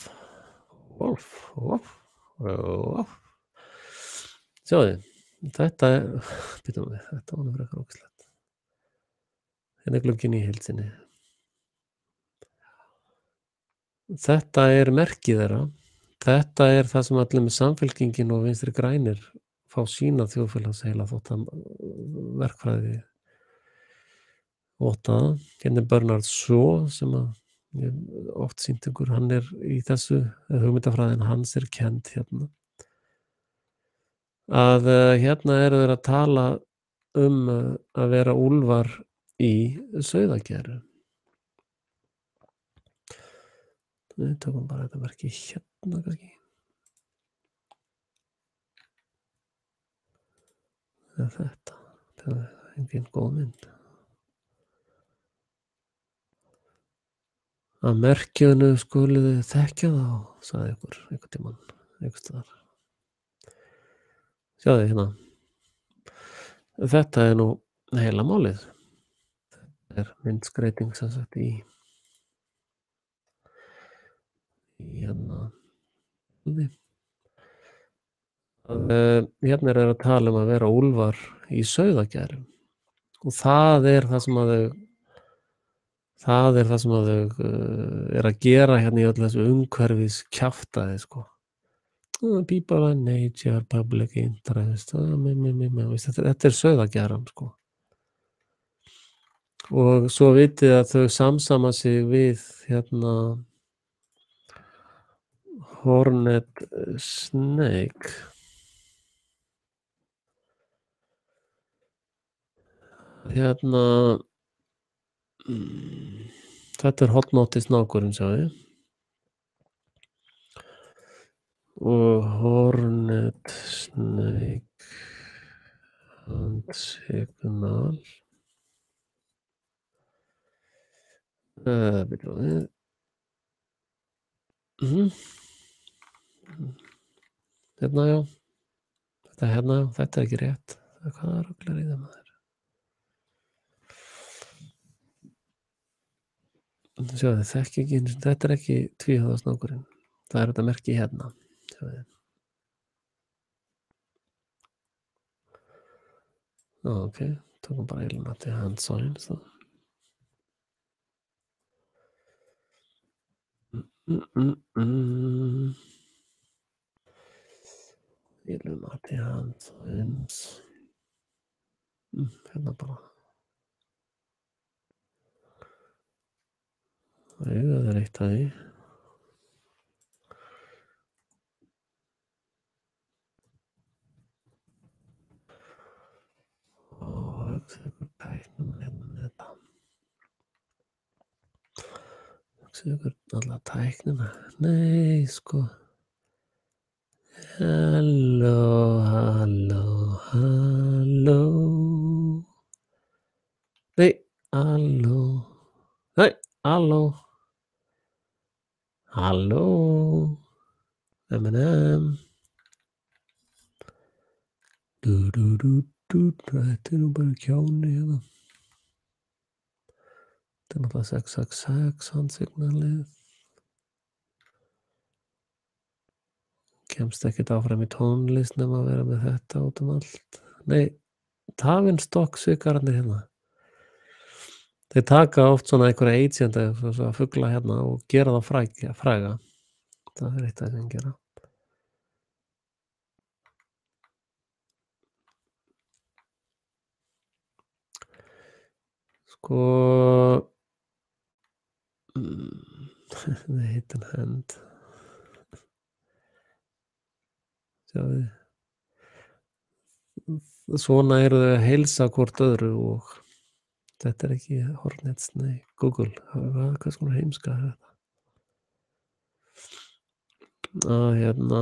Sjáðu, þetta er bíddu nú við, þetta var nú frekar ógeðslegt. Hérna er glugginn í heild sinni. Þetta er merkið þeirra. Þetta er það sem allir með Samfylkingin og Vinstri grænir fá sína þjóðfélagsheila verkfræði vottaða. Hérna er Bernard Shaw sem að ég oft sýnt ykkur, hann er í þessu, hugmyndafræðin hans er kennd hérna. Að hérna eru þeir að tala um að vera úlfar í sauðagerðu. Við tökum bara þetta merki hérna kannski. Eða þetta. Það er engin góð mynd. Að merkjunu skuluð þið þekkja þá, sagði ykkur einhvern tímann, einhvers staðar. Sjáðu hérna. Þetta er nú heila málið. Þetta er myndskreyting sem sagt í hérna. Hérna er þeir að tala um að vera úlfar í sauðagerðum og það er það sem að þau er að gera hérna í öllu þessu umhverfis kjaftaði sko. People and nature, public interest, þetta er sauðagerðan sko. Og svo vitið að þau samsama sig við hérna Hornet Snake. Hérna þetta er hotnótti snákurinn, sjáðu. Og Hornet Snake and Signal. Bíddu við. Hérna já. Þetta hérna já, þetta er ekki rétt. Hvað rugl er í þeim maður? Sjáðu, þekki ekki, þetta er ekki tvíhöfða snákurinn. Það er þetta merki hérna. Sjáðu. Ok, tökum bara Illuminati hand signs þá. Illuminati hand signs. Hérna bara. Það er eitt af því. Ykkur tæknum hérna með þetta. Ykkur alla tæknina. Nei, sko. Halló, halló, halló. Nei, halló. Nei, halló. Halló. M&M. Þetta er nú bara kjáni hérna. Þetta er náttúrulega 666 handsignalið. Kemst ekkert áfram í tónlist nema að vera með þetta út um allt. Nei, Tavistock svikararnir hérna. Þeir taka oft svona einhverja agenda að fugla hérna og gera það fræga. Það er eitt af þeim gera. Sko The Hidden Hand. Sjáðu. Svona eru þau að heilsa hvort öðru og þetta er ekki Hornets, nei, Google. Hvað svona heimska er þetta? Hérna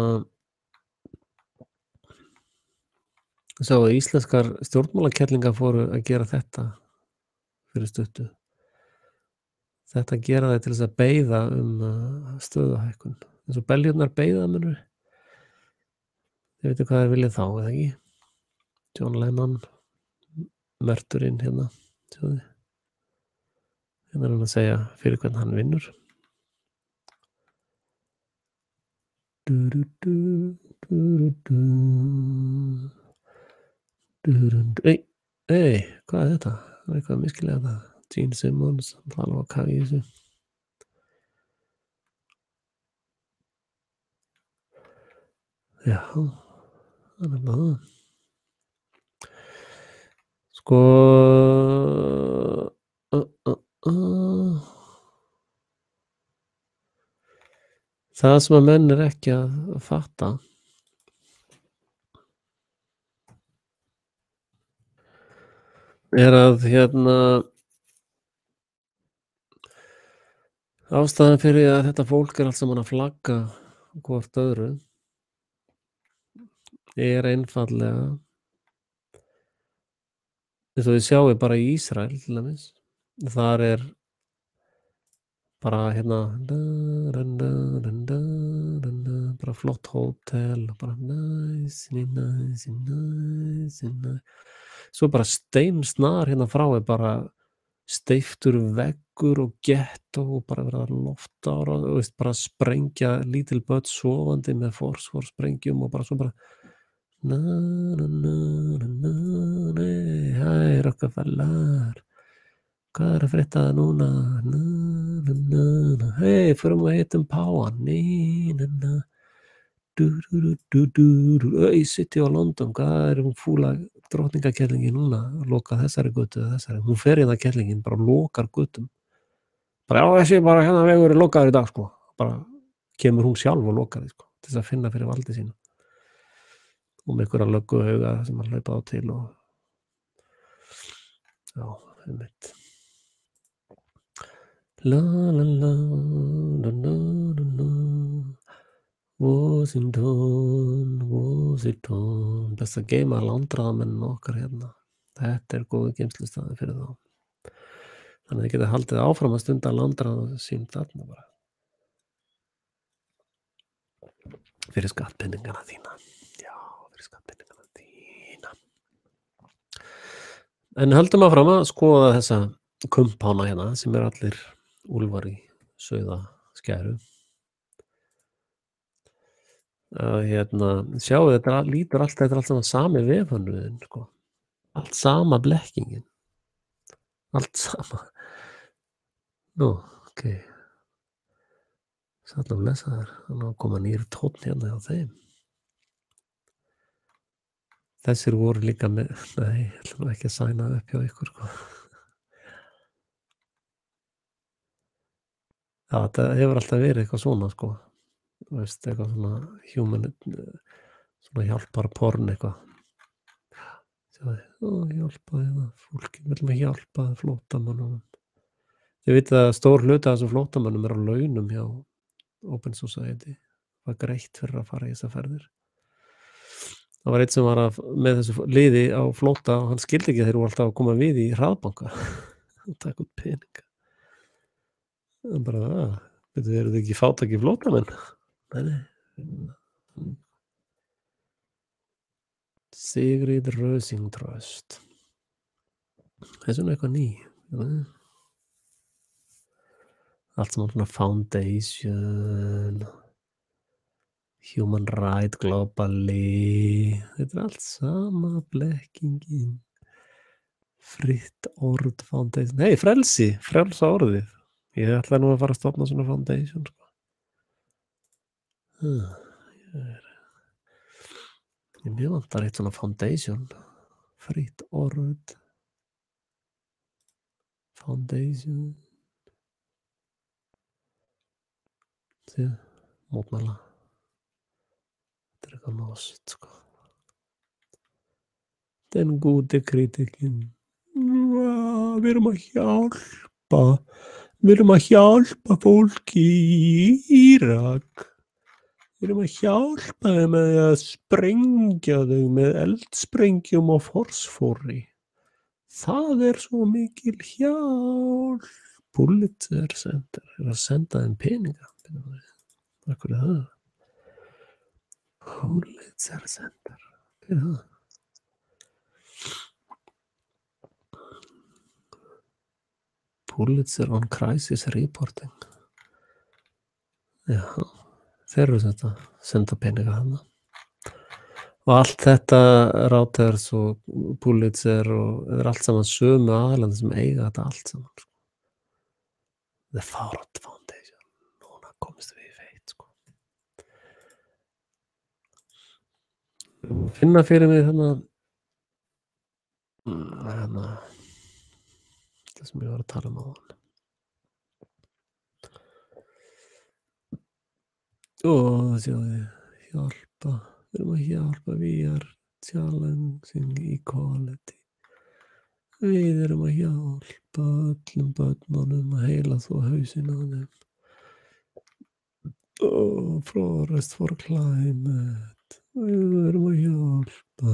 Sáu íslenskar stjórnmálakerlingar fóru að gera þetta fyrir stuttu. Þetta gera þeir til þess að beiða stöðuhækkun. Eins og beljurnar beiða munur. Þið veitir hvað þeir vilja þá, eða ekki? John Lennon, mörturinn hérna, sjáðu. Hérna er hann að segja fyrir hvern hann vinnur. Ei, hvað er þetta? Það er eitthvað miskilega það. Gene Simmons, hann alveg að kafa í þessu. Já, það er það. Sko það sem að menn er ekki að fatta er að hérna ástæðan fyrir að þetta fólk er allt saman að flagga hvort öðru er einfaldlega eins og þið sjáu bara í Ísrael til dæmis. Þar er bara hérna bara flott hótel bara nice. Svo bara steinsnar hérna frá er bara steyptur veggur og gettó og bara verið að loftára og veist bara sprengja lítil börn sofandi með fósforsprengjum og bara svo bara hæ Rockefeller hvað er að frétta núna hei förum að hittum páan City of London hvað er hún fúla drottningakellingin núna að loka þessari götu hún fer í það kellingin bara lokar götum bara já þessi bara hérna vegur er lokaður í dag sko bara kemur hún sjálf og lokar því sko til þess að finna fyrir valdi sínu og með einhverja lögguhauga sem hann hlaupa á til og já, einmitt la la la la la la Washington best að geima landráðamenn okkar hérna þetta er góðu geymslustaði fyrir þá þannig að þið geta haldið áfram að stunda landráð sín þarna bara fyrir skattpenningana þína en höldum áfram að skoða þessa kumpána hérna sem allir úlfar í sauðaskæru hérna sjáu þetta lítur þetta er allt saman sami vefhönnuðin sko allt sama blekkingin allt sama nú, ok sætla lesa þær þannig að koma nýr tónn hérna hjá þeim þessir voru líka með nei, ég ætlum ekki að sæna upp hjá ykkur sko já, þetta hefur alltaf verið eitthvað svona sko veist, eitthvað svona human svona hjálpar porn eitthvað hjálpa hérna fólki, við viljum að hjálpa flóttamönnum þið vitið að stór hluti af þessum flóttamönnum er á launum hjá Open Society var greitt fyrir að fara í þessar ferðir Það var einn sem var með þessu liði á flótta og hann skildi ekki að þeir voru alltaf að koma við í hraðbanka og taka út peninga. Hann bara, bíddu, eruð þið ekki fátækir flóttamenn? Nei, nei. Sigrid Rösing Trust. Það er svona eitthvað ný. Allt sem svona Foundation, Human Rights Globally, þetta er allt sama blekkingin. Fritt Orð Foundation. Nei, frelsi, frelsa orðið. Ég ætla nú að fara að stofna svona foundation, sko. Mér vantar eitt svona foundation. Fritt Orð Foundation. Mótmæla. Þetta er eitthvað nást, sko. Den gode kritikken. Við erum að hjálpa. Við erum að hjálpa fólki í Írak. Við erum að hjálpa þeim með að sprengja þau með eldsprengjum og fosfóri. Það er svo mikil hjálp. Pulitzer Center er að senda þeim peninga. Hvað er það? Pulitzer Center. Hvað er það? Pulitzer on Crisis Reporting. Já, þeir eru þetta senda peninga hana. Og allt þetta Reuters og Pulitzer og það er allt saman sömu aðlandi sem eiga þetta allt saman. The Ford Foundation. Núna komist við í feit, sko. Finna fyrir mig þannig það sem ég var að tala um á hann. Sjáðu, hjálpa. Við erum að hjálpa VR Challenging Equality. Við erum að hjálpa öllum börnunum að heila þó hausinn á þeim. Forest for Climate. Við erum að hjálpa.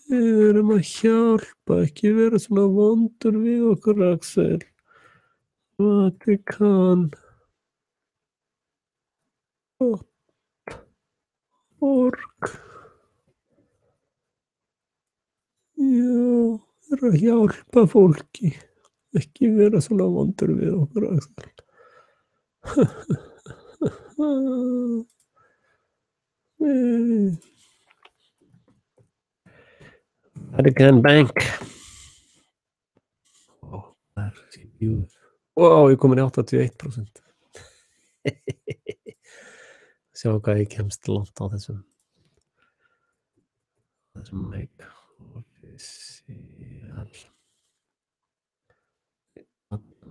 Við erum að hjálpa, ekki vera svona vondur við okkur, Axel. Vatikan. Org. Já, við erum að hjálpa fólki. Ekki vera svona vondur við okkur, Axel. Vatican Bank. Ég komin í 81%. Sjá hvað ég kemst langt á þessum make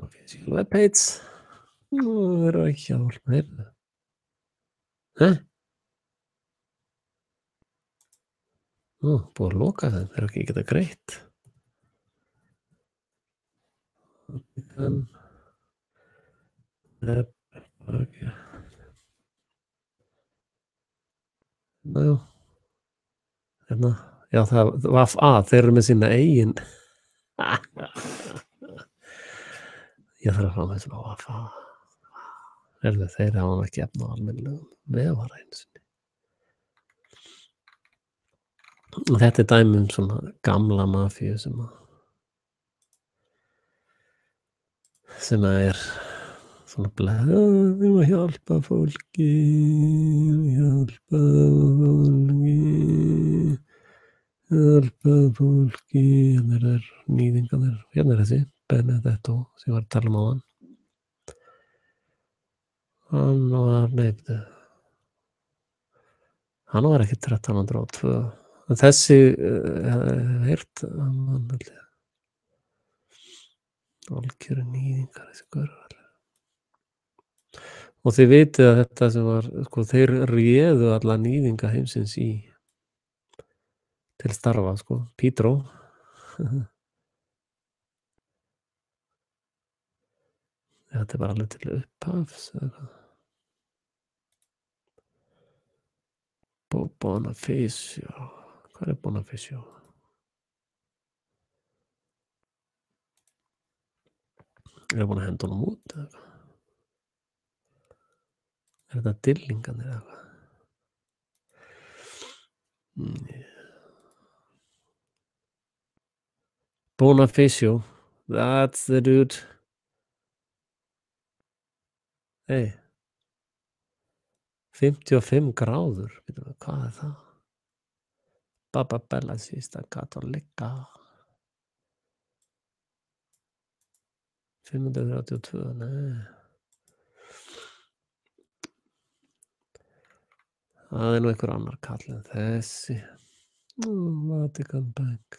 official webpage. Nú verður að hjálpa hérna. Búið að loka þeim, þeir eru ekki geta greitt. Hérna, já, það var þeir eru með sína eigin. Ég þarf að fá með svona Wafa. Þeir hafa ekki efna á almennilegum vefara einu sinni. Þetta er dæmi um svona gamla mafíu sem er svona við erum að hjálpa fólki, hérna er nýðingarnir, hérna er þessi Benedetto sem ég var að tala um á hann. Hann var ekki 1302. En þessi heyrt algjöru nýðingar þessi görur. Og þið vitið að þetta sem var, sko, þeir réðu alla nýðinga heimsins til starfa, sko, Pítró. Þetta er bara alveg til upphafs. Bonifacio. Hvar Bonifacio? Búin að henda honum út eða hvað? Þetta dillingarnir eða hvað? Bonifacio. That's the dude. Hey. 55 gráður. Hvað það? Baba Bella Sista Cattolica. 532, nei. Það nú einhver annar kall en þessi. Vatican Bank.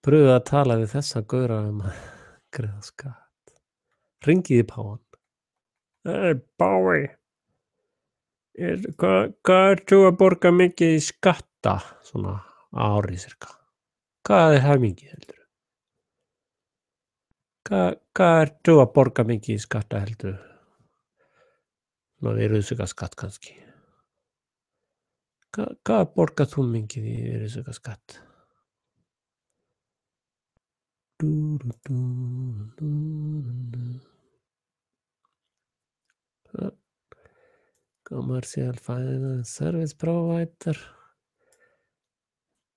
Pröfuðu að tala við þessa gaura að greiða skatt. Hringið í páfann. Hey, Bái. Hvað ert þú að borga mikið í skatta? Svona ári cirka. Hvað það mikið heldur? Hvað ert þú að borga mikið í skatta heldur? Ná, virðisaukaskatt kannski. Hvað borgar þú mikið í virðisaukaskatt? Commercial finance service provider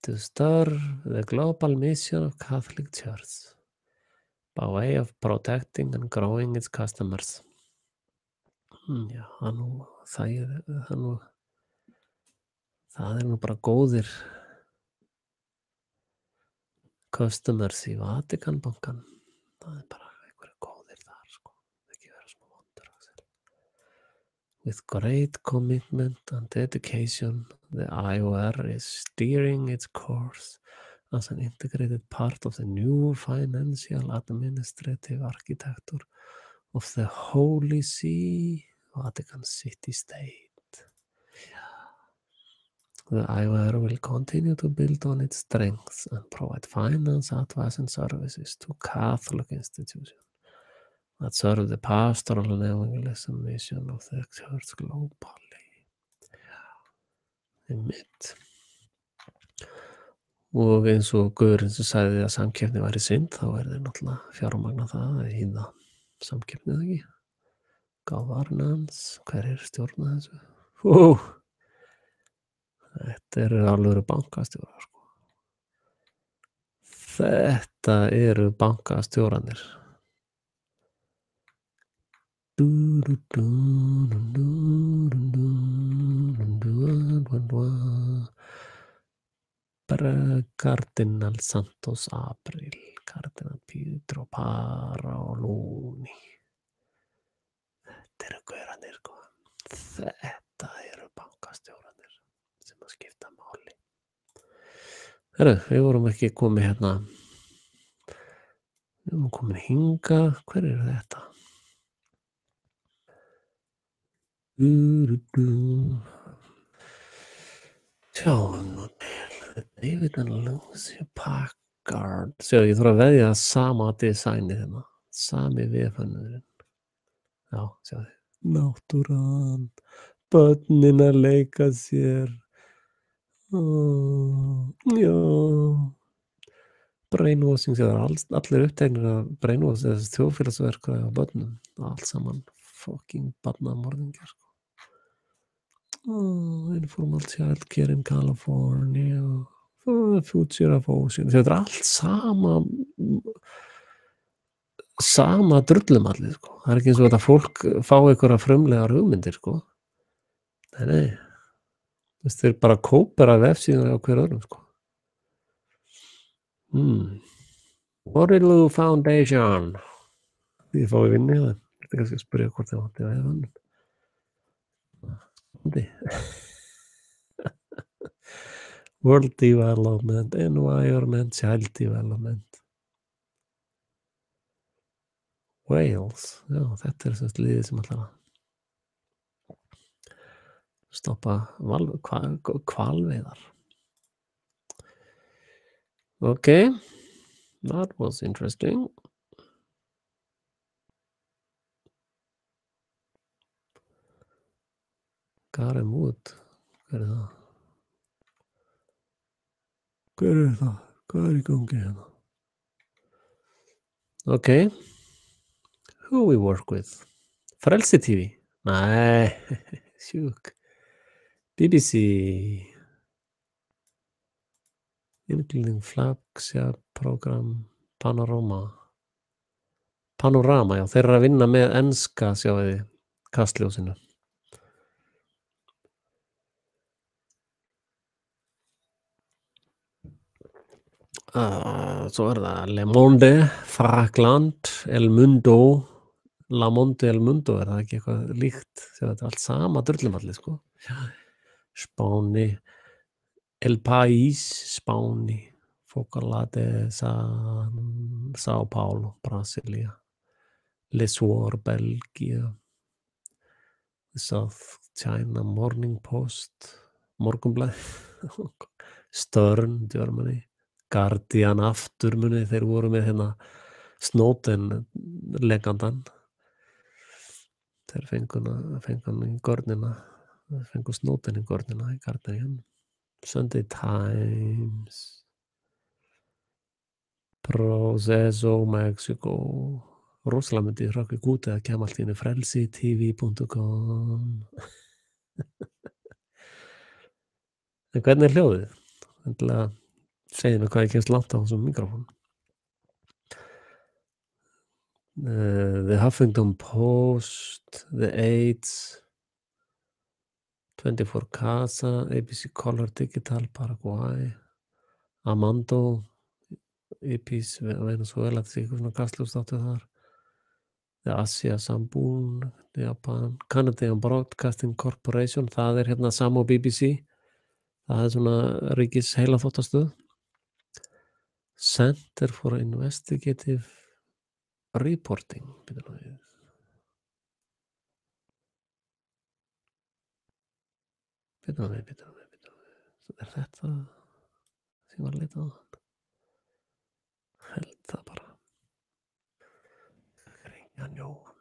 to serve the global mission of Catholic Church by way of protecting and growing its customers. Já, það nú bara góðir customers í Vatikanbankan. Það bara einhverju góðir þar, sko. Ekki vera svona vondur, Axel. With great commitment and dedication, the IOR is steering its course as an integrated part of the new financial administrative architecture of the Holy See, Vatican City State. The IOR will continue to build on its strengths and provide finance, advice and services to Catholic institutions that serve the pastoral and evangelism mission of the church globally. Einmitt. Og eins og gaurinn sem sagði að samkeppni væri synd, þá þeir náttúrulega fjármagna það að hýða samkeppnið ekki. Governance, hver stjórna þessu? Þetta eru alveg bankastjórar, sko. Þetta eru bankastjórarnir. Cardinal Santos April, Cardinal Pietro Paroloni. Þetta eru gaurarnir, sko. Þetta eru bankastjórarnir sem að skipta máli. Herru, við vorum ekki komið hérna. Við vorum komin hingað. Hver eru þetta? Sjáum nú til. David and Lucy Packard. Sjá, ég þarf að veðja sama designið hérna. Sami vefhönnurinn. Já, sjá þið. Náttúran. Börnin að leika sér. Já. Brainwashing, það allir uppteknir að brainwashing þessi þjóðfélagsverk á börnum. Allt saman fucking barnamorðingjar, sko. Informal child care in California. Future of Ocean. Þetta allt sama drullumallið, sko. Það ekki eins og þetta fólk fá einhverja frumlegar hugmyndir, sko. Nei. Þeir bara kópera vefsíðan á hver öðrum, sko. Waterloo Foundation. Ég fái vinni það. Þetta er kannski að spyrja hvort það vanti að hefða hann. World Development, Environment, Child Development. Wales. Já, þetta er svona liðið sem ætlar að stoppa hvalveiðar. Ok. That was interesting. Karen Wood. Hver er það? Hver er það? Hvað er í gangi hérna? Okay. Who we work with? Frelsi TV? Nei, sjúk. BBC. Including flagship program Panorama. Panorama, já, þeir eru að vinna með enska, sjáu þið, kastljósinu. Svo er það Le Monde, Frakland, El Mundo, La Monde, El Mundo, er það ekki eitthvað líkt? Þetta er allt sama drullumallið, sko. Spáni, El País, Spáni, Focolade, São Paulo, Brasilia, Le Soir, Belgia, The South China Morning Post, Morgunblaðið, Stern, Germany, Guardian aftur muni, þeir voru með hérna Snowden legandan. Þeir fengu hann í görnina, fengu Snowden í görnina í Guardian. Sunday Times, Proceso, Mexico, rosalega myndi hrökk í gúti að kemja allt í henni frelsitv.com. En hvernig er hljóðið? Endilega segið mér hvað ég kemst langt á þessum mikrofón. The Huffington Post, The Aids, 24 Casa, ABC Color Digital, Paraguay, Amando, EPs, Venezuela, þetta sé eitthvað svona kastljóðstáttu þar. The Asia Sambun, Japan, Canadian Broadcasting Corporation, það er hérna sama á BBC, það er svona ríkis heilaþvottastöð. Center for Investigative Reporting, býtum við. Býtum við. Er þetta sem var að leita á það? Held það bara. Jan Jóhann.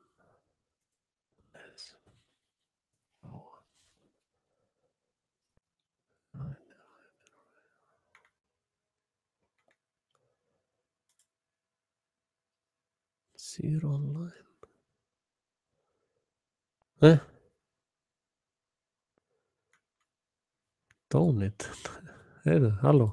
Zero online. Donate. Heyrðu, halló.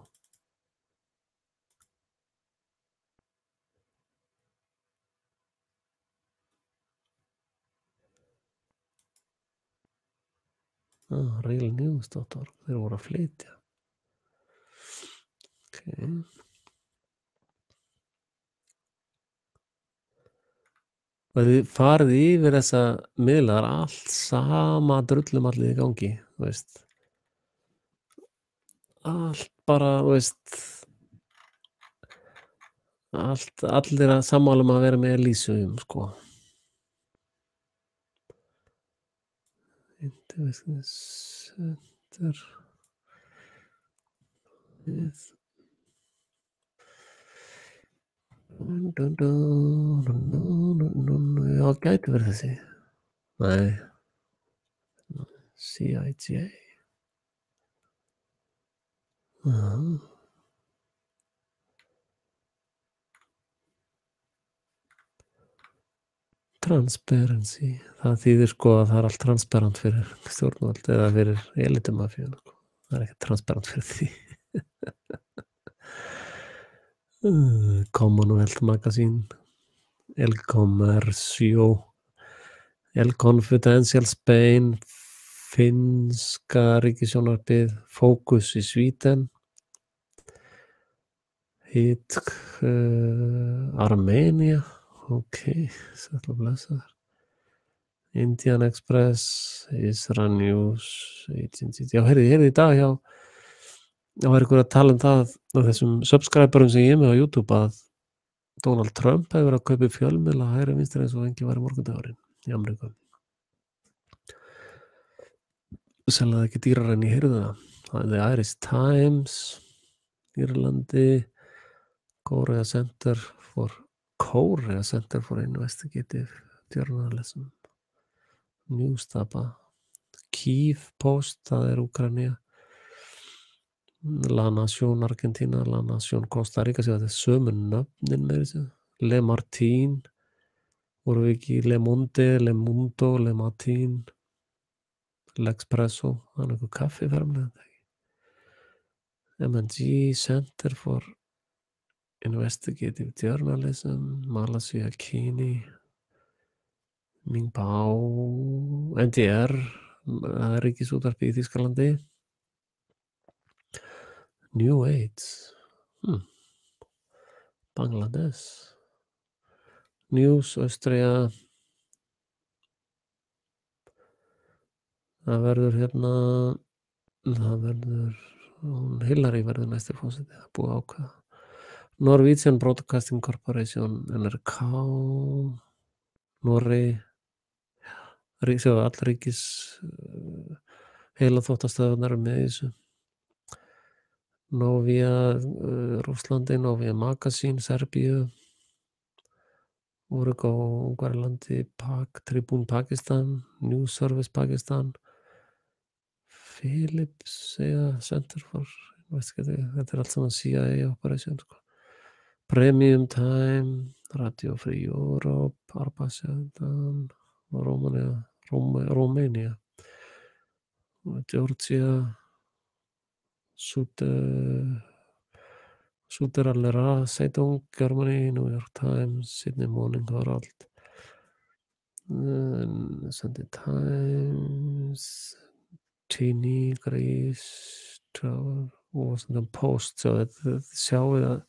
Realnews.org. Þeir voru að flytja. Okay. Og þið farið yfir þessa miðlar, allt sama drullumallið í gangi, þú veist. Allt bara, þú veist, allir að sammála að vera með Lísu sko. Business Center. Já, gæti verið þessi. Nei. CIJ. Transparency. Það þýðir sko að það er allt transparent fyrir stjórnvald eða fyrir elitumafíun. Það er ekki transparent fyrir því. Commonwealth Magazine, El Comercio, El Confidential Spain, Finnska ríkissjónvarpið, Focus í Svíten, Hit Armenia, ok, sætla blessaður, Indian Express, Israel News, já, heyrði í dag hjá það var ykkur að tala það á þessum subscriberum sem ég er með á YouTube að Donald Trump hefur verið að kaupa fjölmiðla hægri vinstri eins og engi var í morgundagurinn í Ameríku. Sennilega ekki dýrar en ég heyrði það. The Irish Times, Írlandi, Korea Center for Investigative Journalism. Newstapa. Kyiv Post, það Úkraína. La Nación Argentina, La Nación Costa Rica, þetta sömu nöfnin með þessu. Le Martin, voru við ekki Le Monde, Le Mundo, Le Martin, L'Expresso, það einhver kaffi fermlega þetta ekki. MNG, Center for Investigative Journalism, Malaysia, Kini, Mingbao, NDR, það ríkisútvarpið í Þýskalandi. New Age, Bangladesh, News, Austria, það verður Hillary verður næstur fórseti, það búið að ákveða. Norwegian Broadcasting Corporation, NRK, Noregi, allríkis heilaþvottastöðvarnar með þessu. Novia, Rússlandi, Novia Magazine, Serbíu, Origo, Ungverjalandi, Tribune Pakistan, News Service Pakistan, Philips, Center for Investigative, þetta allt saman CIA Operation, sko. Premium Time, Radio Free Europe, Azerbaijan, Romania, Georgia, Suderalera Zeitung, Germany, New York Times, Sydney Morning Herald, Sunday Times, Tini, Greece, Travel, Washington Post. Svo þetta sjáum að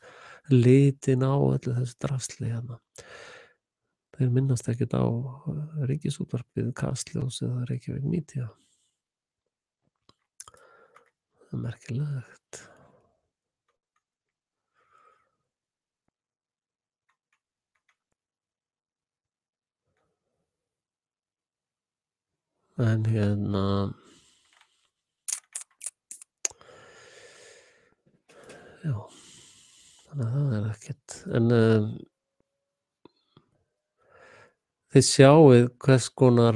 litin á öllu þessu drasli hérna. Þeir minnast ekkert á ríkisútvarpið, Kastljós eða Reykjavík Media. Það merkilegt. En já, þannig að það ekkert. En þið sjáið hvers konar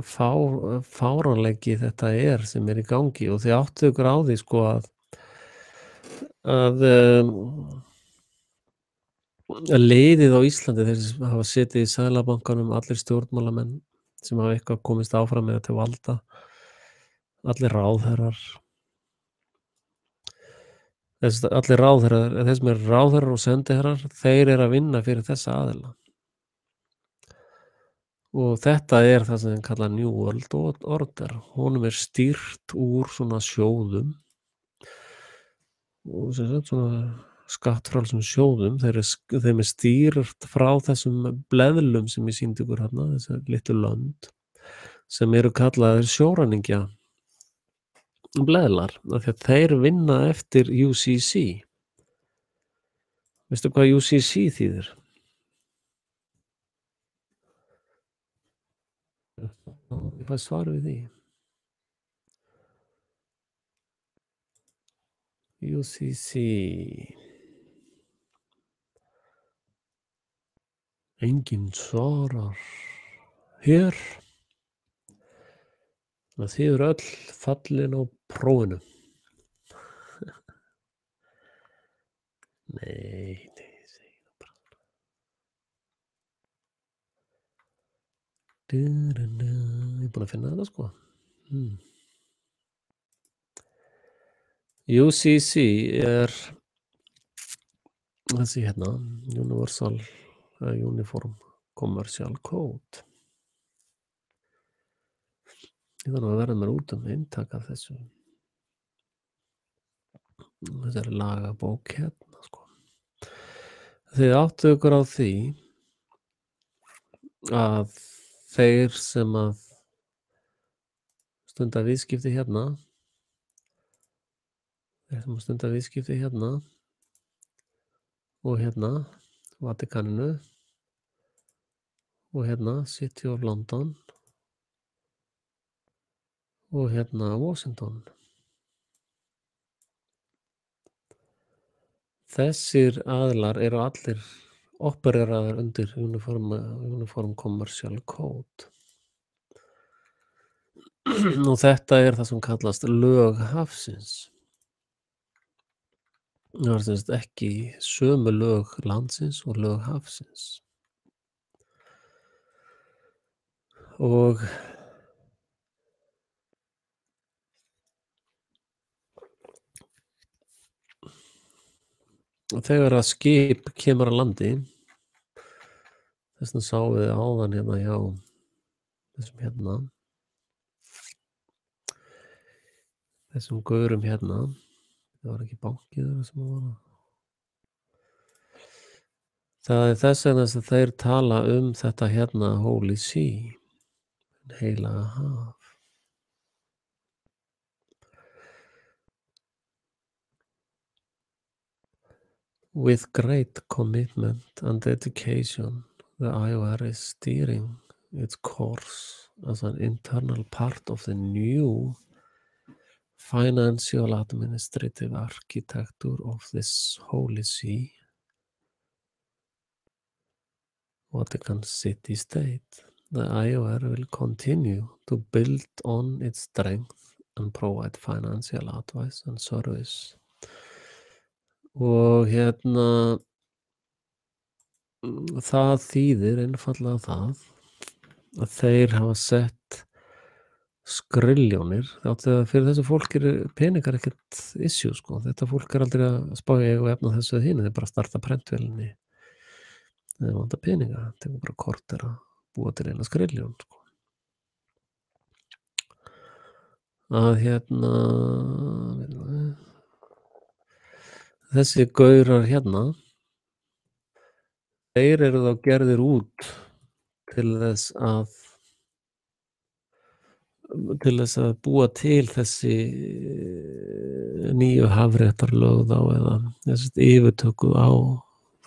fáránleiki þetta sem í gangi, og þið áttu ykkur á því, sko, að leiðið á Íslandi, þeir sem hafa setið í Seðlabankanum, allir stjórnmálamenn sem hafa eitthvað komist áfram með til valda, allir ráðherrar, allir ráðherrar, þeir sem ráðherrar og sendiherrar, þeir að vinna fyrir þessa aðila. Og þetta það sem þeir kalla New World Order. Honum stýrt úr svona sjóðum, og svona skattfrjálsum sjóðum. Þeim stýrt frá þessum bleðlum sem ég sýndi ykkur hérna, þessar litlu lönd sem kallaðir sjóræningja bleðlar, af því að þeir vinna eftir UCC. Veistu hvað UCC þýðir? Ég fæ svar við því. UCC. Enginn svarar hér. Það þýðir öll fallin á prófinu. Nei, segi það bara. Ég búin að finna þetta, sko. UCC þessi hérna, Uniform Commercial Code. Ég þarf að verða mér út eintak af þessu. Þessari lagabók hérna, sko. Þið áttu ykkur á því að þeir sem að stunda viðskipti hérna, og hérna Vatikaninu, og hérna City of London, og hérna Washington. Þessir aðilar eru allir opereraðir undir Uniform Commercial Code. Og þetta er það sem kallast lög hafsins. Það er sem sagt ekki sömu lög landsins og lög hafsins. Og þegar að skip kemur að landi, þess vegna sáum við áðan hérna hjá þessum hérna, þessum gaurum hérna, það var ekki bankið sem var að. Það er þess vegna sem þeir tala þetta hérna Holy Sea, heilaga haf. With great commitment and dedication, the IOR is steering its course as an internal part of the new financial administrative architecture of this Holy See, Vatican City State. The IOR will continue to build on its strength and provide financial advice and service. Og hérna það þýðir einfaldlega það að þeir hafa sett skriljónir, fyrir þessu fólk eru peningar ekkert issue sko. Þetta fólk er aldrei að spá í og efna þessu eða hinu, þeir bara starta prentvélinni, þeir vantar peninga, tekur bara korter að búa til eina skriljón sko. Að hérna þessi gaurar hérna, þeir eru þá gerðir út til þess að búa til þessi nýju hafréttarlög þá eða þessi yfirtöku á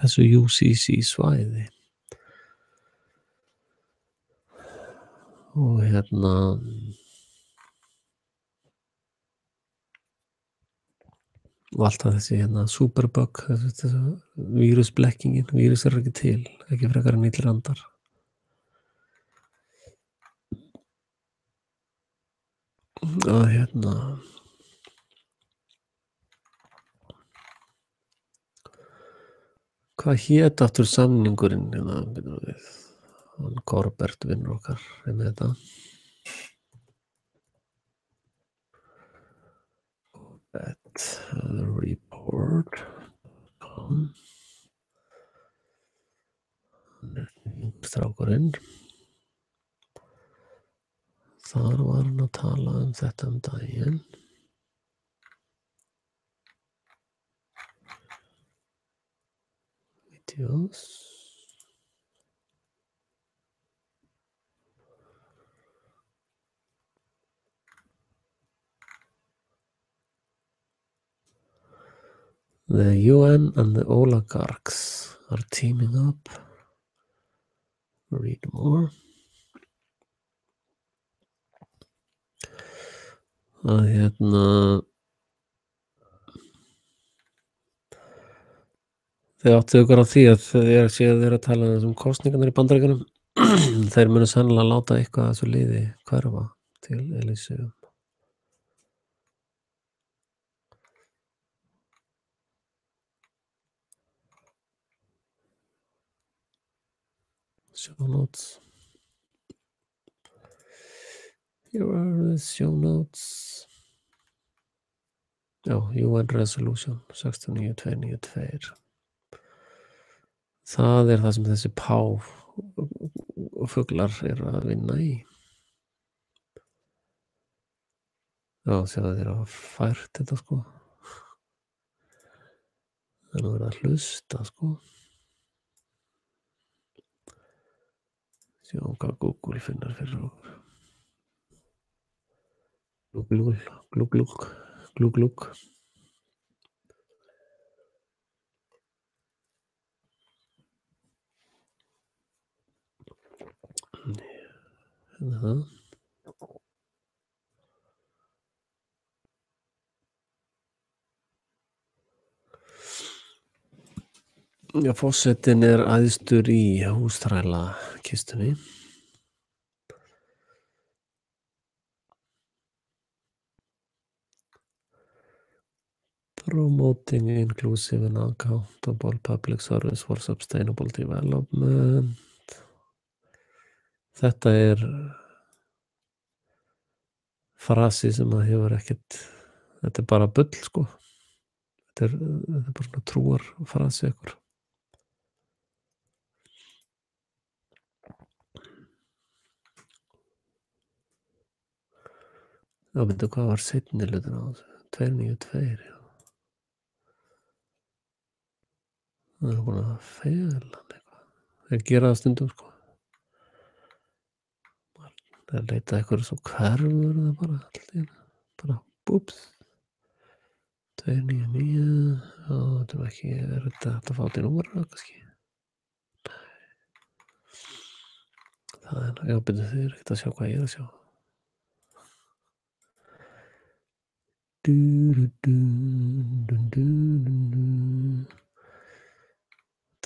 þessu UCC svæði. Og hérna og alltaf þessi hérna superbug, þessi vírusblekkingin, vírus er ekki til, ekki frekar en illir andar. Og hérna hvað hét aftur samningurinn hérna, hann Corbett vinnur okkar með þetta. Corbett, the report strákurinn, þar var hann að tala þetta daginn. Videos. The UN and the oligarchs are teaming up. Read more. Að hérna þeir áttu ykkur á því að þeir að tala um kosningarnar í Bandaríkjunum þeir munu sennilega láta eitthvað að þessu liði hverfa til Elíseu. Show notes. Here are the show notes. Já, UN Resolution 69292. Það er það sem þessi fuglar eru að vinna í. Já, sjá þeir hafa fært þetta sko. Það er verið að hlusta sko. Sjá hvað Google finnar fyrir okkur. Glúk. Það. Já, forsetinn æðstur í húsþrælakistunni. Promoting inclusive and accountable public service for sustainable development. Þetta frasi sem að hefur ekkert, þetta bara bull sko. Þetta bara svona trúar frasi ykkur. Já, veitu hvað var seinni hlutin á þessu? 292, já. Það búin að fela eitthvað. Þeir gera það stundum sko. Það leita eitthvað svo hverfur það bara allir. Bara búps. 299, já, þetta ekki, þetta að fá til númer kannski. Það já, byrju þið ekkert að sjá hvað ég að sjá. Þetta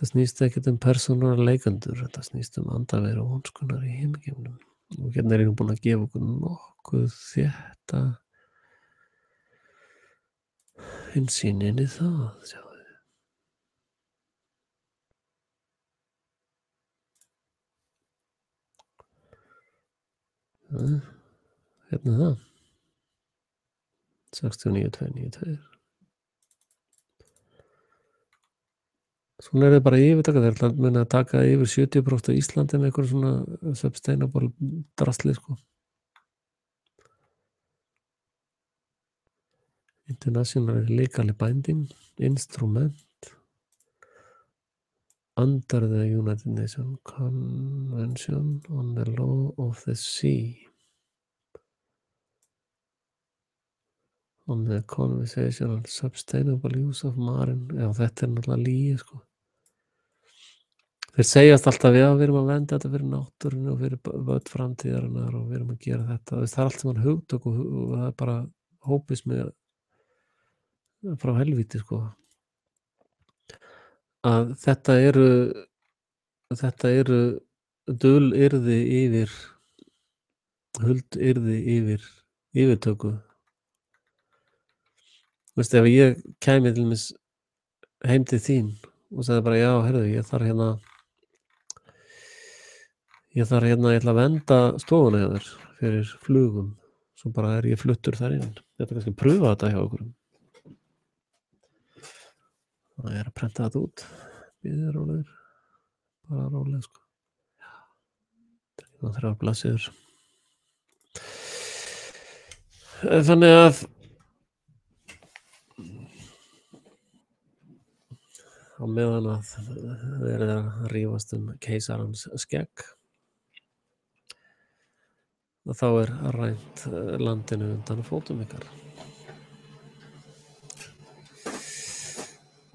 snýst ekkert persónulegar leikendur, þetta snýst andaveru og vonskunar í himingeimnum. Og hérna ég búin að gefa okkur nokkuð þétta innsýn inn í það, sjáðu. Hérna það. 69.292. Svona þið bara yfirtaka, þeir ætla að muna að taka yfir 70% á Íslandi með eitthvað svona sustainable drasli sko. International legally binding instrument under the United Nations Convention on the Law of the Sea. On the conversation on sustainable use of marine. Já, þetta náttúrulega lygi sko. Þeir segjast alltaf við erum að venda þetta fyrir náttúrunni og fyrir völd framtíðarinnar og við erum að gera þetta. Það allt sem hugtök og það bara hópismi frá helvíti sko. Að þetta eru dulyrði yfir huldyrði yfir yfirtöku. Veistu, ef ég kæmi til dæmis heim til þín og sagði bara, já, heyrðu, ég ætla að venda stofuna hjá þér fyrir flugum, svo bara ég fluttur þar inn. Ég ætla kannski að pröfa þetta hjá okkur. Það að prenta þetta út. Bíðið rólegur. Bara rólega, sko. Það 3 blaðsíður. Þannig að á meðan að verið að rífast keisarans skegg, þá rænt landinu undan fótum ykkar.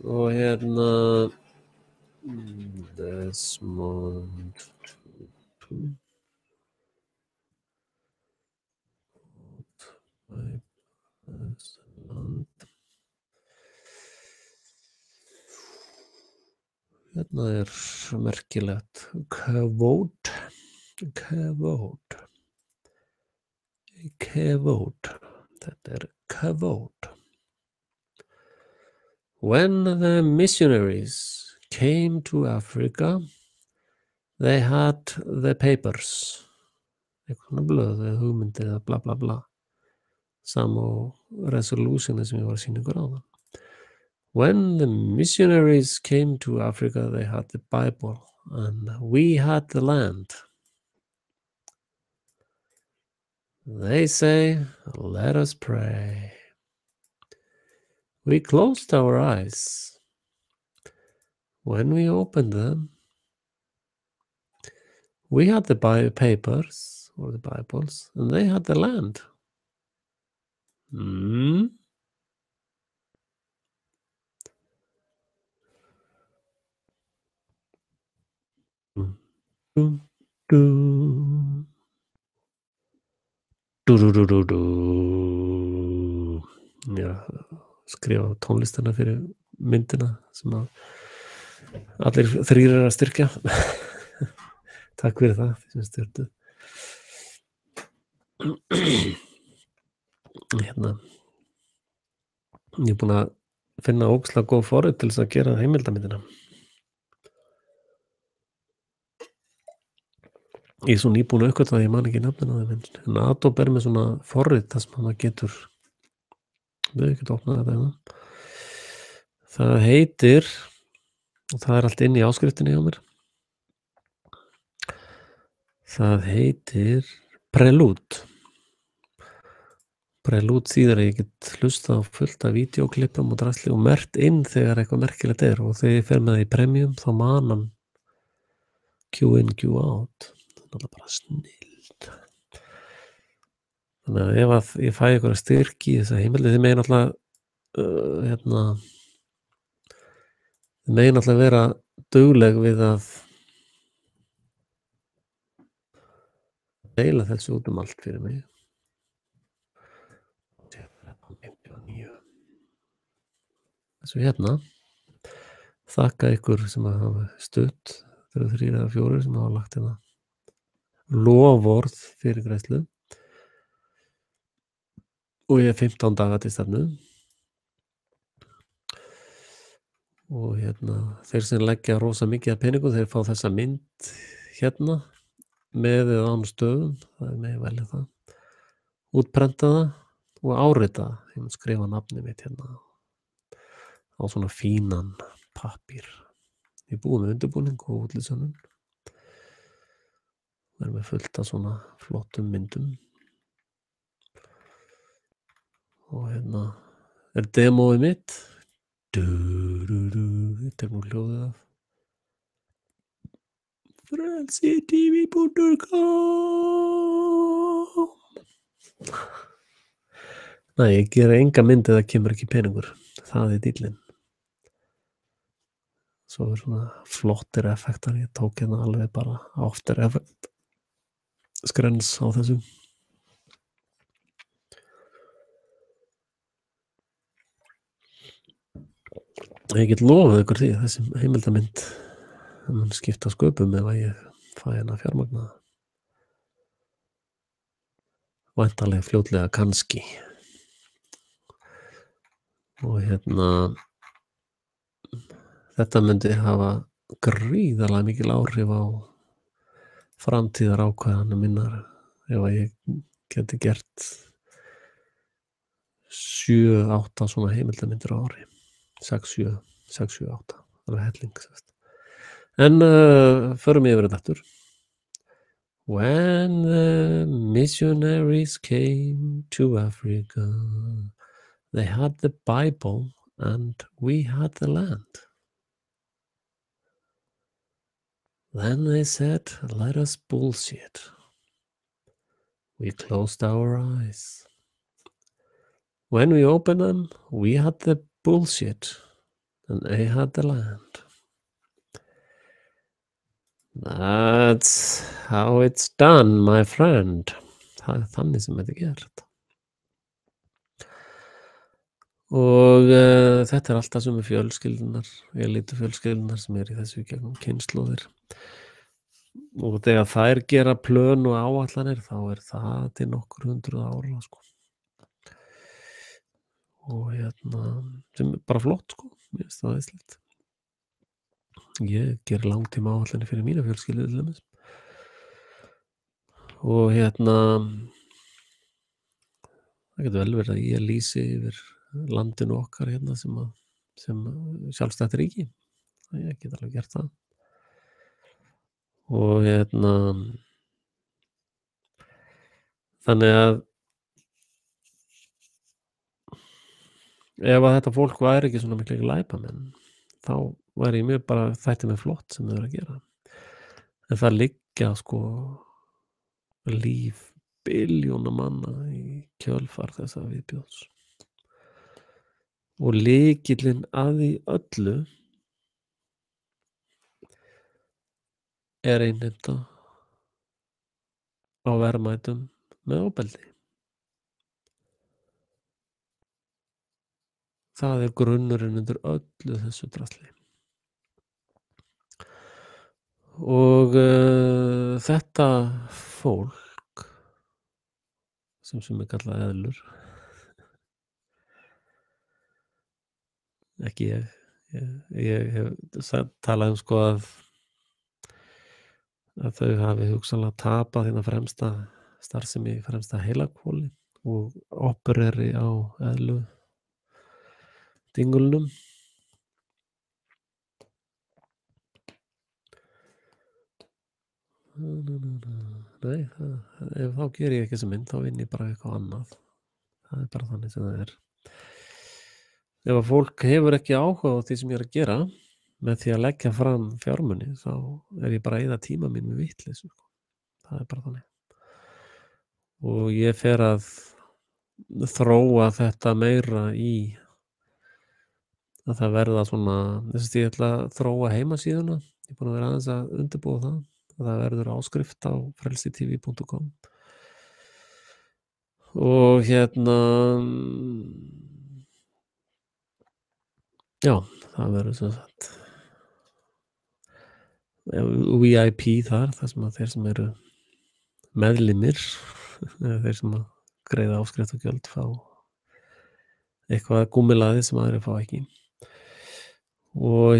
Og hérna Desmond hérna merkilegt quote. Þetta quote. When the missionaries came to Africa, they had the papers. Eitthvað blöð eða hugmyndir eða bla bla bla. Sama resolution sem ég var að sýna ykkur á það. When the missionaries came to Africa, they had the Bible, and we had the land. They say, let us pray. We closed our eyes. When we opened them, we had the papers, or the Bibles, and they had the land. Já, skrifa tónlistina fyrir myndina sem að Allir þrír að styrkja. Takk fyrir það, þið sem styrktu. Hérna, ég búin að finna ógeðslega góð forrit til þess að gera heimildamyndina. Ég er svo nýbúin að uppgötva að ég man ekki nafninu á þeim, en Adobe með svona forrit þar sem maður getur, við getum opnað þetta hérna. Það heitir, og það allt inn í áskriftinni hjá mér, það heitir Prelude. Prelude þýðir að ég get hlusta á fullt af vídeóklippum og drasli og merkt inn þegar eitthvað merkilegt og þegar ég fer með það í premium þá man hann Q in, Q out. Það er bara snild. Þannig að ef að ég fæ eitthvað styrki í þessa heimildi, þið megin alltaf þið megin alltaf vera dugleg við að deila þessu út allt fyrir mig. Þessu hérna. Þakka ykkur sem að hafa stutt. Það eru 3 eða 4 sem hafa lagt hérna lofvörð fyrir greiðslu. Og ég 15 daga til stefnu. Og hérna, þeir sem leggja rosa mikið af peningum, þeir fá þessa mynd hérna með eða án stöðum. Það með velja það. Útprenta það og árita það. Ég mun skrifa nafnið mitt hérna á svona fínan pappír. Ég búið með undirbúning og útlýsönnun. Það með fullt af svona flottum myndum. Og hérna er demóið mitt. Þetta er nú hljóðið af frelsitv.com. Nei, ég gera enga mynd eða kemur ekki peningur. Það er dýllinn. Svo er svona flottir effektar. Ég tók hérna alveg bara After Effects skrens á þessu. Ég get lofað ykkur því að þessi heimildamynd mun skipta sköpum ef að ég fæ hérna fjármagna. Væntanlega fljótlega kannski. Og hérna þetta myndi hafa gríðarlega mikil áhrif á framtíðar ákvæðanir minnar ef að ég geti gert 7-8 svona heimildamyndir á ári. 6-7, 8. Alveg helling. En förum yfir þetta aftur. When the missionaries came to Africa, they had the Bible and we had the land. Then they said, let us bullshit. We closed our eyes. When we opened them, we had the bullshit and they had the land. That's how it's done, my friend. Það þannig sem þetta er gert. Og þetta alltaf sem fjölskyldunar, elitufjölskyldunar sem í þessu gegnum kynslóðir. Og þegar þær gera plön og áætlanir þá það til nokkur 100 ára sko. Og hérna sem bara flott sko. Mér finnst það æðislegt. Ég ger langtíma áætlanir fyrir mína fjölskyldu til dæmis. Og hérna það getur vel verið að ég lýsi yfir landinu okkar hérna sem sjálfstætt ríki. Ég get alveg gert það. Og hérna þannig að ef að þetta fólk væri ekki svona miklu glæpamenn þá væri ég mjög bara þætti með flott sem þau eru að gera. En það liggja sko líf billjóna manna í kjölfar þessa viðbjóðs. Og lykillinn að því öllu er innheimta á verðmætum með ofbeldi. Það er grunnurinn undir öllu þessu drasli. Og þetta fólk sem sumir kalla eðlur, ekki ég. Ég hef talað sko að þau hafi hugsanlega tapað hérna fremsta starfsemi í fremsta heilahvoli og opereri á eðlu dingulnum. Nei, ef þá geri ég ekki þessa mynd, þá vinn ég bara eitthvað annað. Það bara þannig sem það er. Ef að fólk hefur ekki áhuga á því sem ég að gera með því að leggja fram fjármuni, þá ég bara að eyða tíma mín með vitleysu, sko. Það bara þannig. Og ég fer að þróa þetta meira í að það verða svona, ég ætla að þróa heimasíðuna. Ég búin að vera aðeins að undirbúa það. Það verður áskrift á frelsitv.com og já, það verður sem sagt VIP þar sem að þeir sem eru meðlimir eða þeir sem að greiða áskrift og gjöld fá eitthvað gúmmelaði sem aðrir fá ekki. Og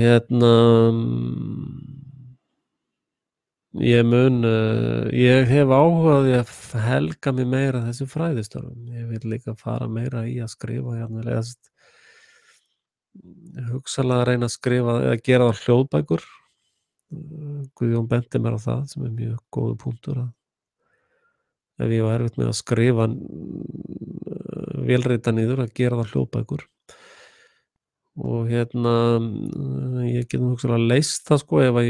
ég hef áhuga á því að helga mig meira þessum fræðistörfum. Ég vil líka fara meira í að skrifa eða hugsanlega reyna að skrifa eða gera það hljóðbækur. Guðjón benti mér á það sem er mjög góður punktur að ef ég var erfitt með að skrifa vélrita niður að gera það hljóðbækur. Og ég get hugsanlega leyst það sko ef að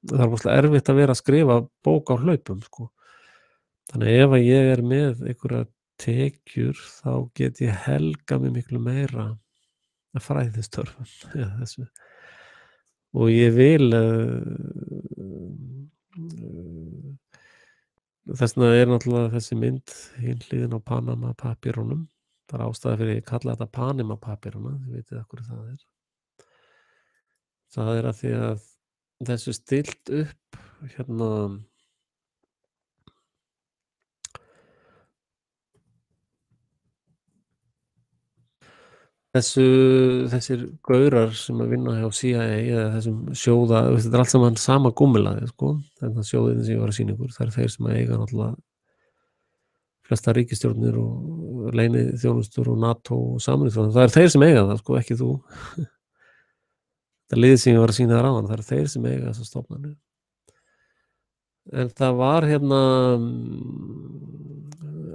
það er rosalega erfitt að vera að skrifa bók á hlaupum sko. Þannig ef að ég er með einhverjar tekjur þá get ég helga mig miklu meira að fræðistörfum eða þessu. Og ég vil þess vegna er náttúrulega þessi mynd hin hliðin á Panama papírunum. Það er ástæða fyrir ég kalla þetta Panama papíruna, þið vitið af hverju það er. Það er að því að þessu stillt upp þessir gaurar sem að vinna hjá CIA eða þessum sjóða, þetta er allt saman sama gúmmelaði sko, þetta sjóðin sem ég var að sýna ykkur, það þeir sem að eiga náttúrulega flesta ríkisstjórnir og leyniþjónustur og NATO og Sameinuðu þjóðirnar, það þeir sem eiga það sko, ekki þú. Þetta liðið sem ég var að sýna þar áðan, það þeir sem eiga þessar stofnanir. En það var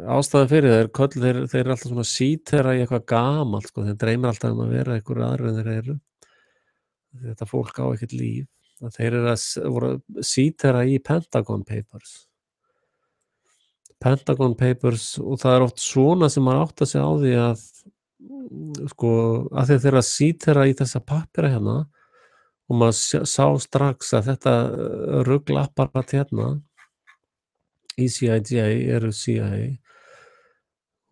ástæðan fyrir þeir eru alltaf svona sítera í eitthvað gamalt sko, þeir dreymir alltaf að vera einhverju aðrir en þeir eru. Þetta fólk á ekkert líf. Þeir voru sítera í Pentagon Papers. Pentagon Papers og það er oft svona sem maður átt að segja á því að sko, að þeir eru að sítera í þessa pappira hérna og maður sá strax að þetta ruglapparat hérna ECIJ eru CIA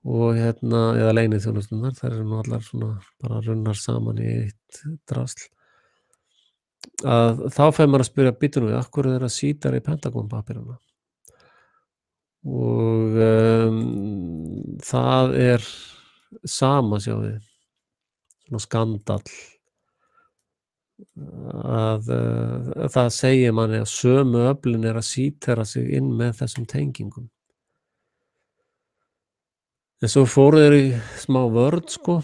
og eða leyniþjónusturnar, þær eru nú allar svona bara runnar saman í eitt drasl. Að þá fer maður að spyrja býtu nú við, af hverju þeir að sítera í Pentagon pappirana? Og það er sama sjáðu, svona skandall að það segir manni að sömu öflin er að sítera sig inn með þessum tengingum. En svo fóru þeir í smá vörn sko,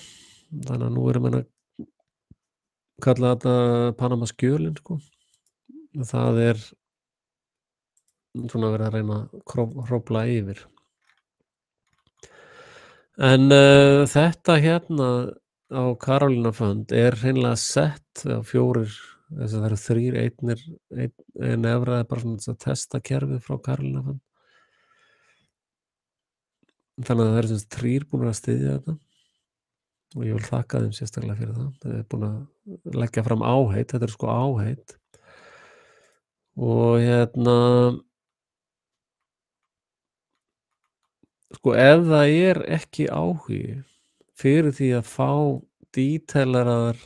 þannig að nú erum við að kalla þetta Panama skjölin sko. Það er svona verið að reyna að hrófla yfir. En þetta hérna á Carolina Fund er hreinlega sett á 4, þess að það eru 3 ein evra er bara svona þess að testa kerfið frá Carolina Fund. Þannig að það eru sem 3 búin að styðja þetta og ég vil þakka þeim sérstaklega fyrir það. Þeir eru búin að leggja fram áheit, þetta er sko áheit og sko ef það er ekki áhugi fyrir því að fá detaileraðar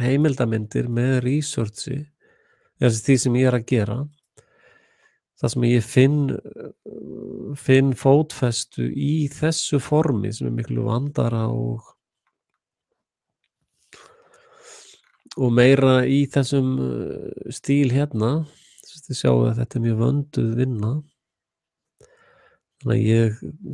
heimildamindir með researchi því sem ég að gera, þar sem ég finn fótfestu í þessu formi sem miklu vandaðra og meira í þessum stíl hérna. Þið sjáið að þetta mjög vönduð vinna. Þannig að ég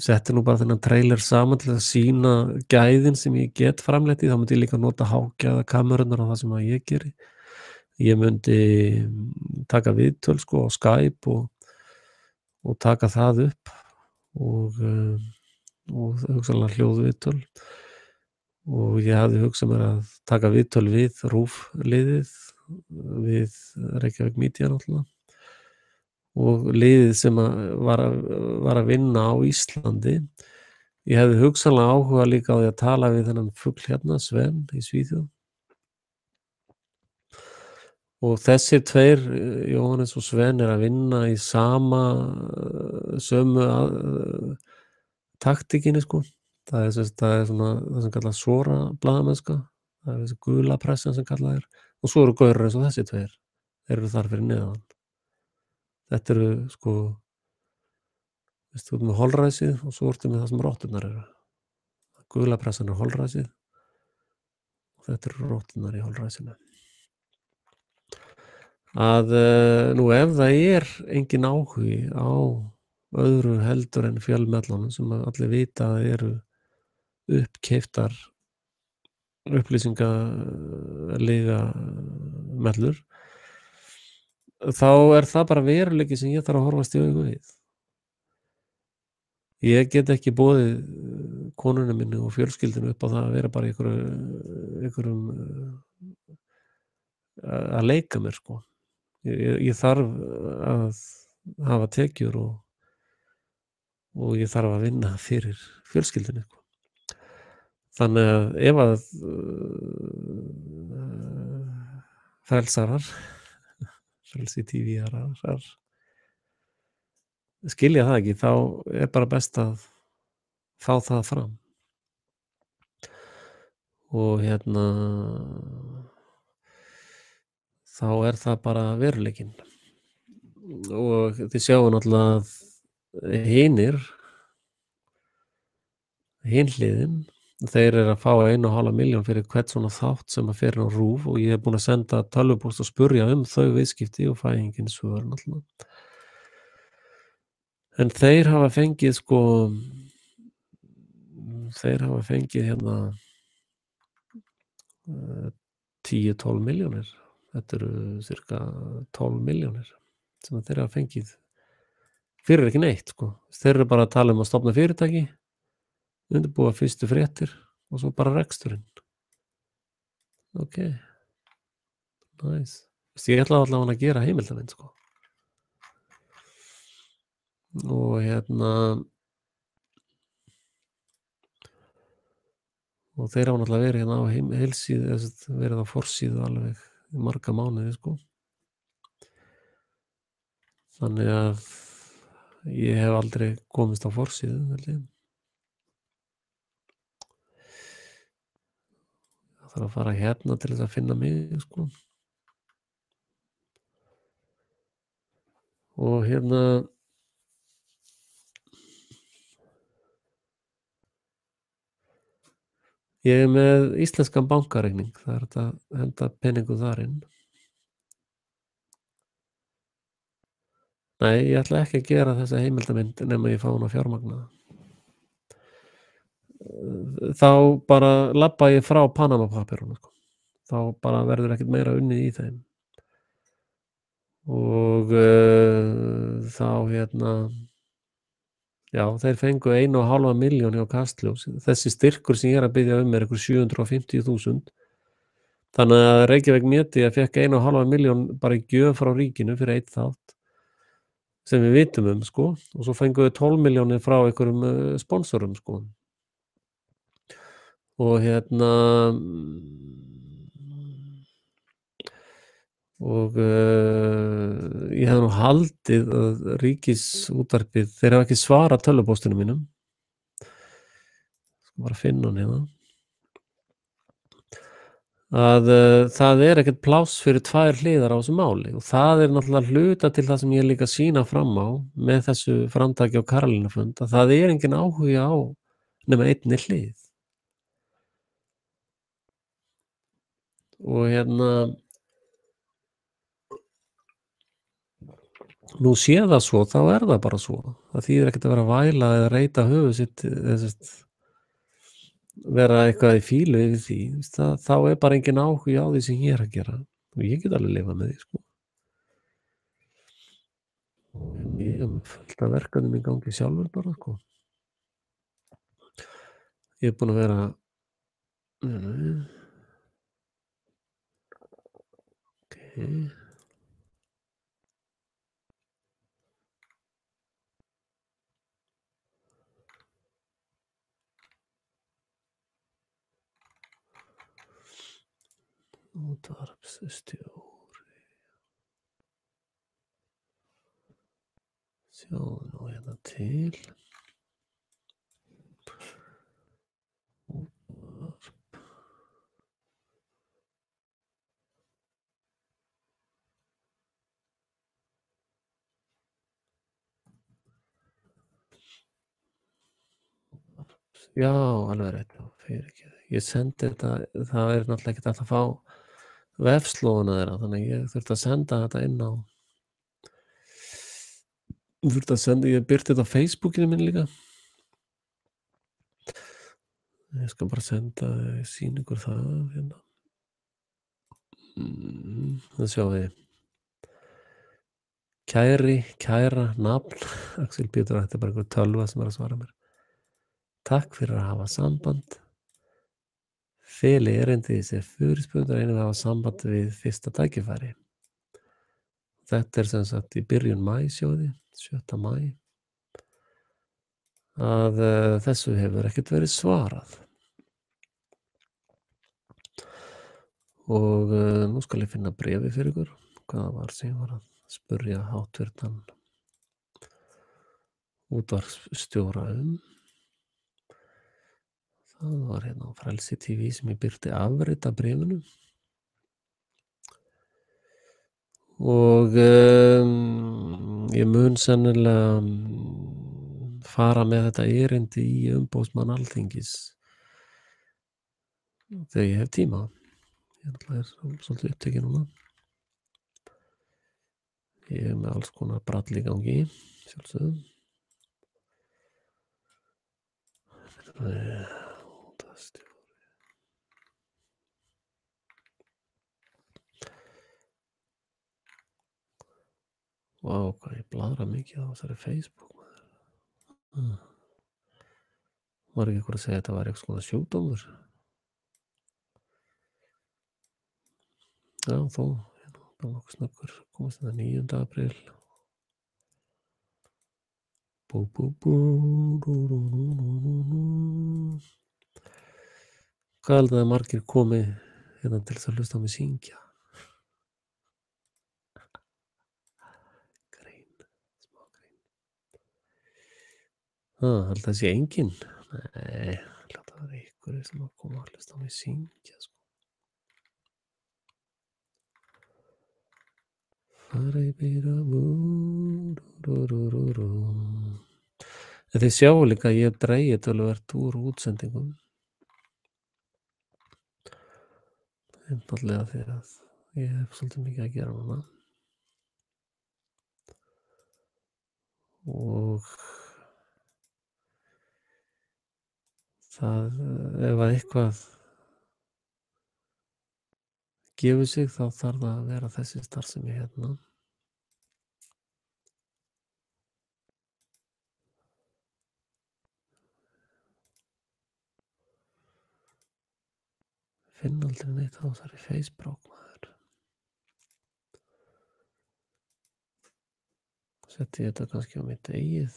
setti nú bara þennan trailer saman til að sýna gæðin sem ég get framleitt í. Þá myndi ég líka nota hágæða kamerurnar á það sem að ég geri. Ég myndi taka viðtöl sko á Skype og taka það upp og hugsanlega hljóðviðtöl. Og ég hafði hugsað mér að taka viðtöl við RÚV-liðið, við Reykjavík Media náttúrulega, og liðið sem var að vinna á Íslandi. Ég hefði hugsanlega áhuga líka á því að tala við þennan fugl hérna, Sven í Svíþjóð. Og þessir tveir, Jóhannes og Sven, að vinna í sömu taktíkinni sko. Það er svona það sem kallað SORA blaðamennska. Það er þessi gula pressan sem kallað er. Og svo eru gaurar eins og þessi tveir. Þeir eru þar fyrir neðan. Þetta eru sko, veistu, með holræsið og svo ertu með það sem rótturnar eru. Gula pressan er holræsið og þetta eru rótturnar í holræsinu. Nú ef það er engin áhugi á öðru heldur en fjölmiðlunum sem allir vita að eru uppkeyptar upplýsingalega mellur, þá er það bara veruleiki sem ég þarf að horfast í augu við. Ég get ekki boðið konunni minni og fjölskyldinu upp á það að vera bara einhverjum að leika mér sko. Ég þarf að hafa tekjur og ég þarf að vinna fyrir fjölskyldinu sko. Þannig að ef að frelsarar, frelsi TV-arar skilja það ekki, þá er bara best að fá það fram. Og þá er það bara veruleikinn. Og þið sjáum náttúrulega að hin hliðin, þeir eru að fá 1,5 milljón fyrir hvert svona þátt sem að fer á RÚV og ég er búin að senda tölvupóst og spurja þau viðskipti og fæ engin svör náttúrulega. En þeir hafa fengið sko, hérna 10-12 milljónir. Þetta eru cirka 12 milljónir sem þeir hafa fengið fyrir ekki neitt sko. Þeir eru bara að tala um að stofna fyrirtæki, undirbúa fyrstu fréttir og svo bara reksturinn. Ok, nice. Ég ætla allavega að gera heimildamind sko. Og og þeir hafa náttúrulega verið hérna á heilsíðu, verið á forsíðu alveg í marga mánuði sko. Þannig að ég hef aldrei komist á forsíðu, held ég. Það þarf að fara hérna til þess að finna mig sko. Og ég er með íslenskan bankareikning, það er hægt að henda peningu þar inn. Nei, ég ætla ekki að gera þessa heimildamind nema ég fá hana fjármagnaða. Þá bara labba ég frá Panama-papírunum sko. Þá bara verður ekkert meira unnið í þeim. Og þá já, þeir fengu 1,5 milljón hjá Kastljós. Þessi styrkur sem ég er að biðja um er einhver 750.000. Þannig að Reykjavík Media fékk 1,5 milljón bara í gjöf frá ríkinu fyrir eitt þátt sem við vitum um sko, og svo fengu við 12 milljónir frá einhverjum sponsorum sko. Og ég hef nú haldið að Ríkisútvarpið, þeir hafa ekki svarað tölvupóstunum mínum. Skal bara finna hann hérna. að það er ekkert pláss fyrir tvær hliðar á þessu máli og það er náttúrulega hluta til það sem ég er líka að sýna fram á með þessu framtaki á Karolínarfund að það er enginn áhugi á nema einni hlið og nú sé það svo, þá er það bara svo. Það þýðir ekkert að vera að væla eða reyta höfuð sitt eða sem sagt vera eitthvað í fílu yfir því, þá er bara enginn áhugi á því sem ég er að gera og ég get alveg lifað með því, sko. Ég er með fullt af verkefnum í gangi sjálfur bara, sko. Ég er búinn að vera ókei. Útvarpsstjóri. Sjáum nú hérna til. Útvarp. Já, alveg rétt. Fyrirgefðu. Ég sendi þetta, það er náttúrulega ekkert hægt að fá vefslóðina þeirra, þannig að ég þurfti að senda þetta inn á ég birti þetta á Facebookinu minni líka. Ég skal bara senda sýna ykkur það hérna. Það sjáum við. Kæra, nafn, Axel Pétur, þetta er bara einhver tölva sem er að svara mér. Takk fyrir að hafa samband. Feli erindi í sér fyrirspurningar einnig að hafa samband við fyrsta tækifæri. Þetta er sem sagt í byrjun maí, sjáðu, 7. maí. Að þessu hefur ekkert verið svarað. Og nú skal ég finna bréfi fyrir ykkur. Hvað var sem ég var að spurja háttvirtan útvarpsstjóra Það var hérna á Frelsi TV sem ég birti afrit af bréfinu. Og ég mun sennilega fara með þetta erindi í umboðsmann Alþingis þegar ég hef tíma. Ég er svolítið upptekinn núna. Ég er með alls konar brall í gangi, sjálfsögðu. Vá, hvað ég bladra mikið á þessari Facebook. Var ekki eitthvað að segja að þetta var eitthvað svona sjúkdómur? Já, þó, bara nokkuð snöggur, komast þetta 9. apríl. Hvað heldur að margir komi hérna til þess að hlusta á mig syngja? Smá grín. Held það sé enginn? Nei, held það var ykkur sem að koma að hlusta á mig syngja, sko. Fara í byrja En þið sjáu líka að ég hef dregið töluvert úr útsendingum. Einfaldlega því að ég hef svolítið mikið að gera núna. Og það, ef að eitthvað gefur sig, þá þarf það að vera þessi starfsemi hérna. Finn aldrei neitt á þessari Facebook, maður. Setti ég þetta kannski á mitt eigið.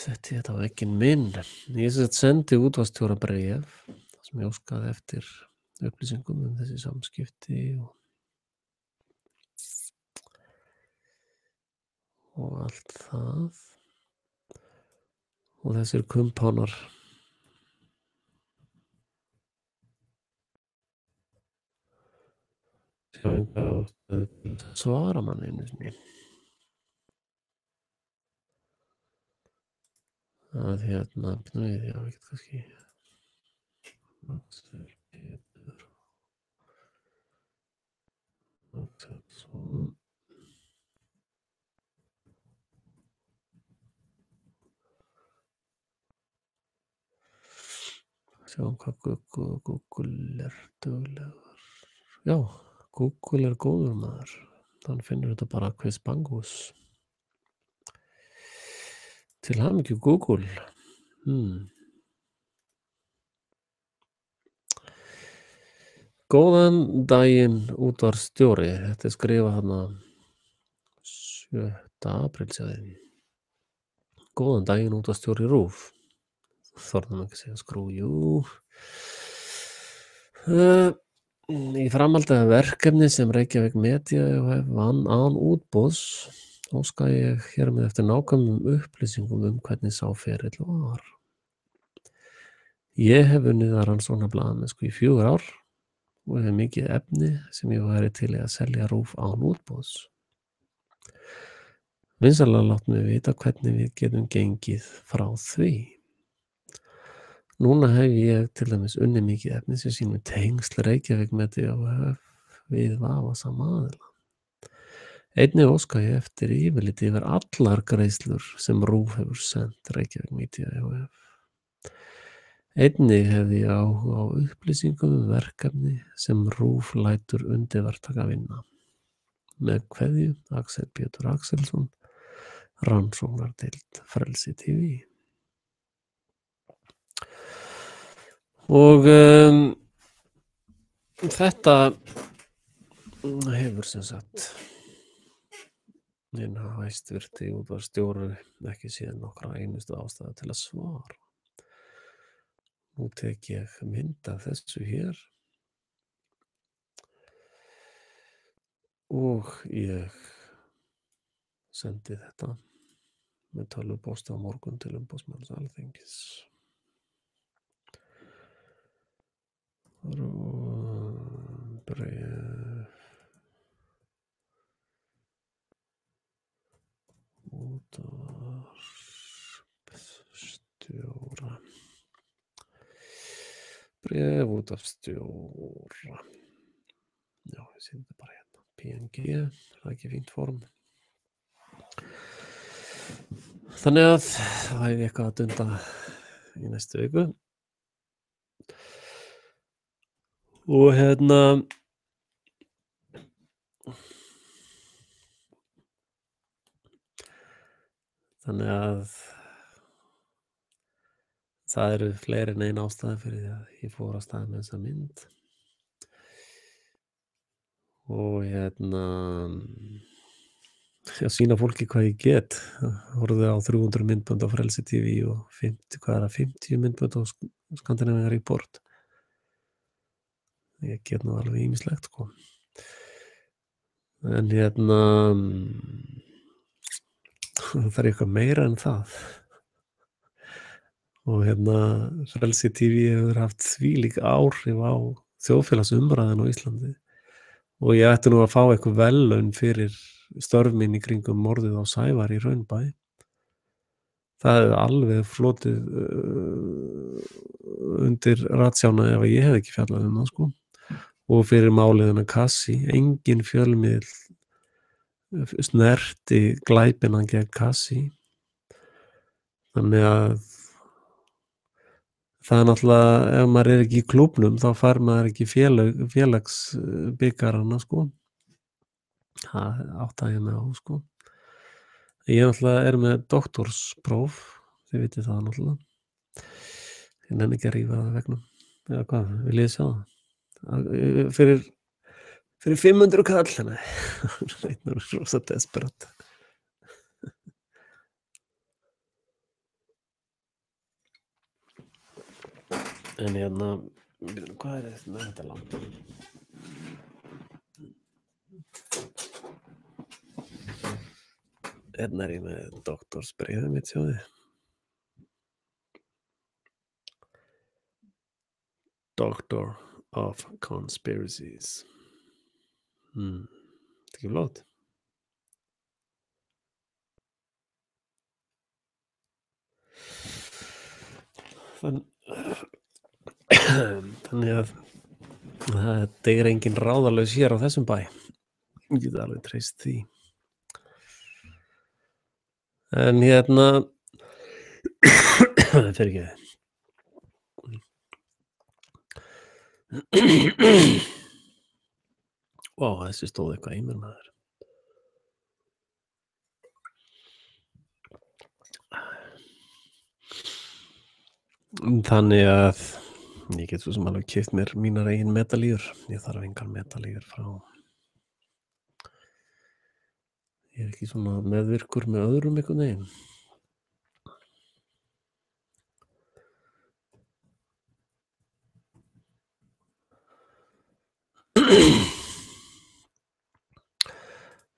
Setti ég þetta á vegginn minn. Ég sendi útvarpsstjóra bréf sem ég óskaði eftir upplýsingum þessi samskipti og allt það. Og þessir kumpánar enga ástæðu til að svara manni einu sinni. Að bíddu við, já, við getum kannski Axel Pétur Axelsson. Sjáum hvað Google er duglegur. Já, Google er góður maður. Hann finnur þetta bara quiz bangus. Til hamingju Google. Góðan daginn útvarpsstjóri. Þetta er skrifað þarna 7. apríl, sagði. Góðan daginn útvarpsstjóri RÚV. Þorðum ekki að segja skrújú. Í framhaldi af verkefni sem Reykjavík Media vann án útboðs óska ég hér með eftir nákvæmum upplýsingum hvernig sá ferill var. Ég hef unnið að rannsóknarblaðamennsku í 4 ár og hef mikið efni sem ég væri til í að selja RÚV án útboðs. Vinsamlega láttu mig vita hvernig við getum gengið frá því. Núna hef ég til dæmis unnið mikið efni sem sýnir tengsl Reykjavík Media við vafasama aðila. Einnig óska ég eftir yfirliti yfir allar greiðslur sem RÚV hefur sent Reykjavík Media Einnig hefði ég áhuga á upplýsingum verkefni sem RÚV lætur undirverktaka vinna. Með kveðju, Axel Pétur Axelsson, rannsóknardeild Frelsi TV. Og þetta hefur sem sagt hinn hæstvirti útvarpsstjóri ekki séð nokkra einustu ástæðu til að svara. Nú tek ég mynd af þessu hér og ég sendi þetta með tölvupósti á morgun til umboðsmanns Alþingis. Bréf útvarpsstjóra. Bréf útvarpsstjóra. Já, ég sé þetta bara hérna. PNG, það er ekki fínt form. Þannig að það er eitthvað að dunda í næstu viku. Og þannig að það eru fleiri en ein ástæða fyrir því að ég fór að staða með þessa mynd. Og sýna fólki hvað ég get. Horfðu á 300 myndbönd á Frelsi TV og 50 myndbönd á Scandinavian Report. Ég get nú alveg ýmislegt, sko. En það er eitthvað meira en það. Og Frelsi TV hefur haft þvílík áhrif á þjóðfélagsumræðuna á Íslandi. Og ég ætti nú að fá eitthvað verðlaun fyrir störf mín í kringum morðið á Sævari í Hraunbæ. Það hefði alveg flotið undir ratsjána ef ég hef ekki fjallað það, sko. Og fyrir máliðina Kassi, engin fjölmiðl snerti glæpina gegn Kassi. Þannig að það er náttúrulega, ef maður er ekki í klúbnum, þá fær maður ekki félagsbikarana, sko. Það áttaði ég mig á, sko. Ég náttúrulega er með doktorspróf, þið vitið það náttúrulega. Ég nenni ekki að rífa það vegnum. Eða hvað, viljið sjá það? Fyrir 500 kall, þannig. Það er rosa desperat. En hvað er þetta langt? Er ég með doktorsbréfið mitt, sjáðu. Doctor of Conspiracies. Þetta er ekki flott. Þann þannig að það deyr enginn ráðalaus hér á þessum bæ. Ég get alveg treyst því. En fyrirgefðu. Vá, þessi stóð eitthvað í mér, maður. Þannig að ég get svo sem alveg keypt mér mínar eigin medalíur. Ég þarf engar medalíur frá Ég er ekki svona meðvirkur með öðrum einhvern veginn.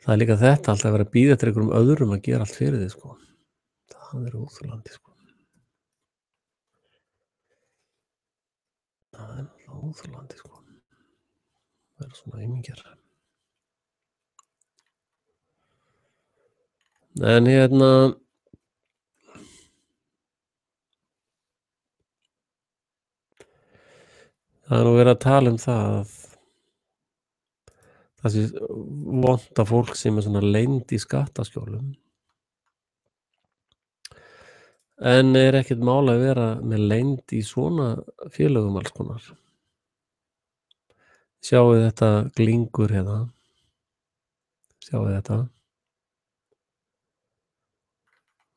Það er líka þetta, alltaf að vera að bíða eftir einhverjum öðrum að gera allt fyrir þig, sko. Það er óþolandi, sko. Það er náttúrulega óþolandi, sko. Það er svona aumingjar. En það er nú verið að tala um það sé vont að fólk sem er svona leynd í skattaskjólum. En er ekkert mál að vera með leynd í svona félögum alls konar. Sjáið þetta glingur hérna. Sjáið þetta.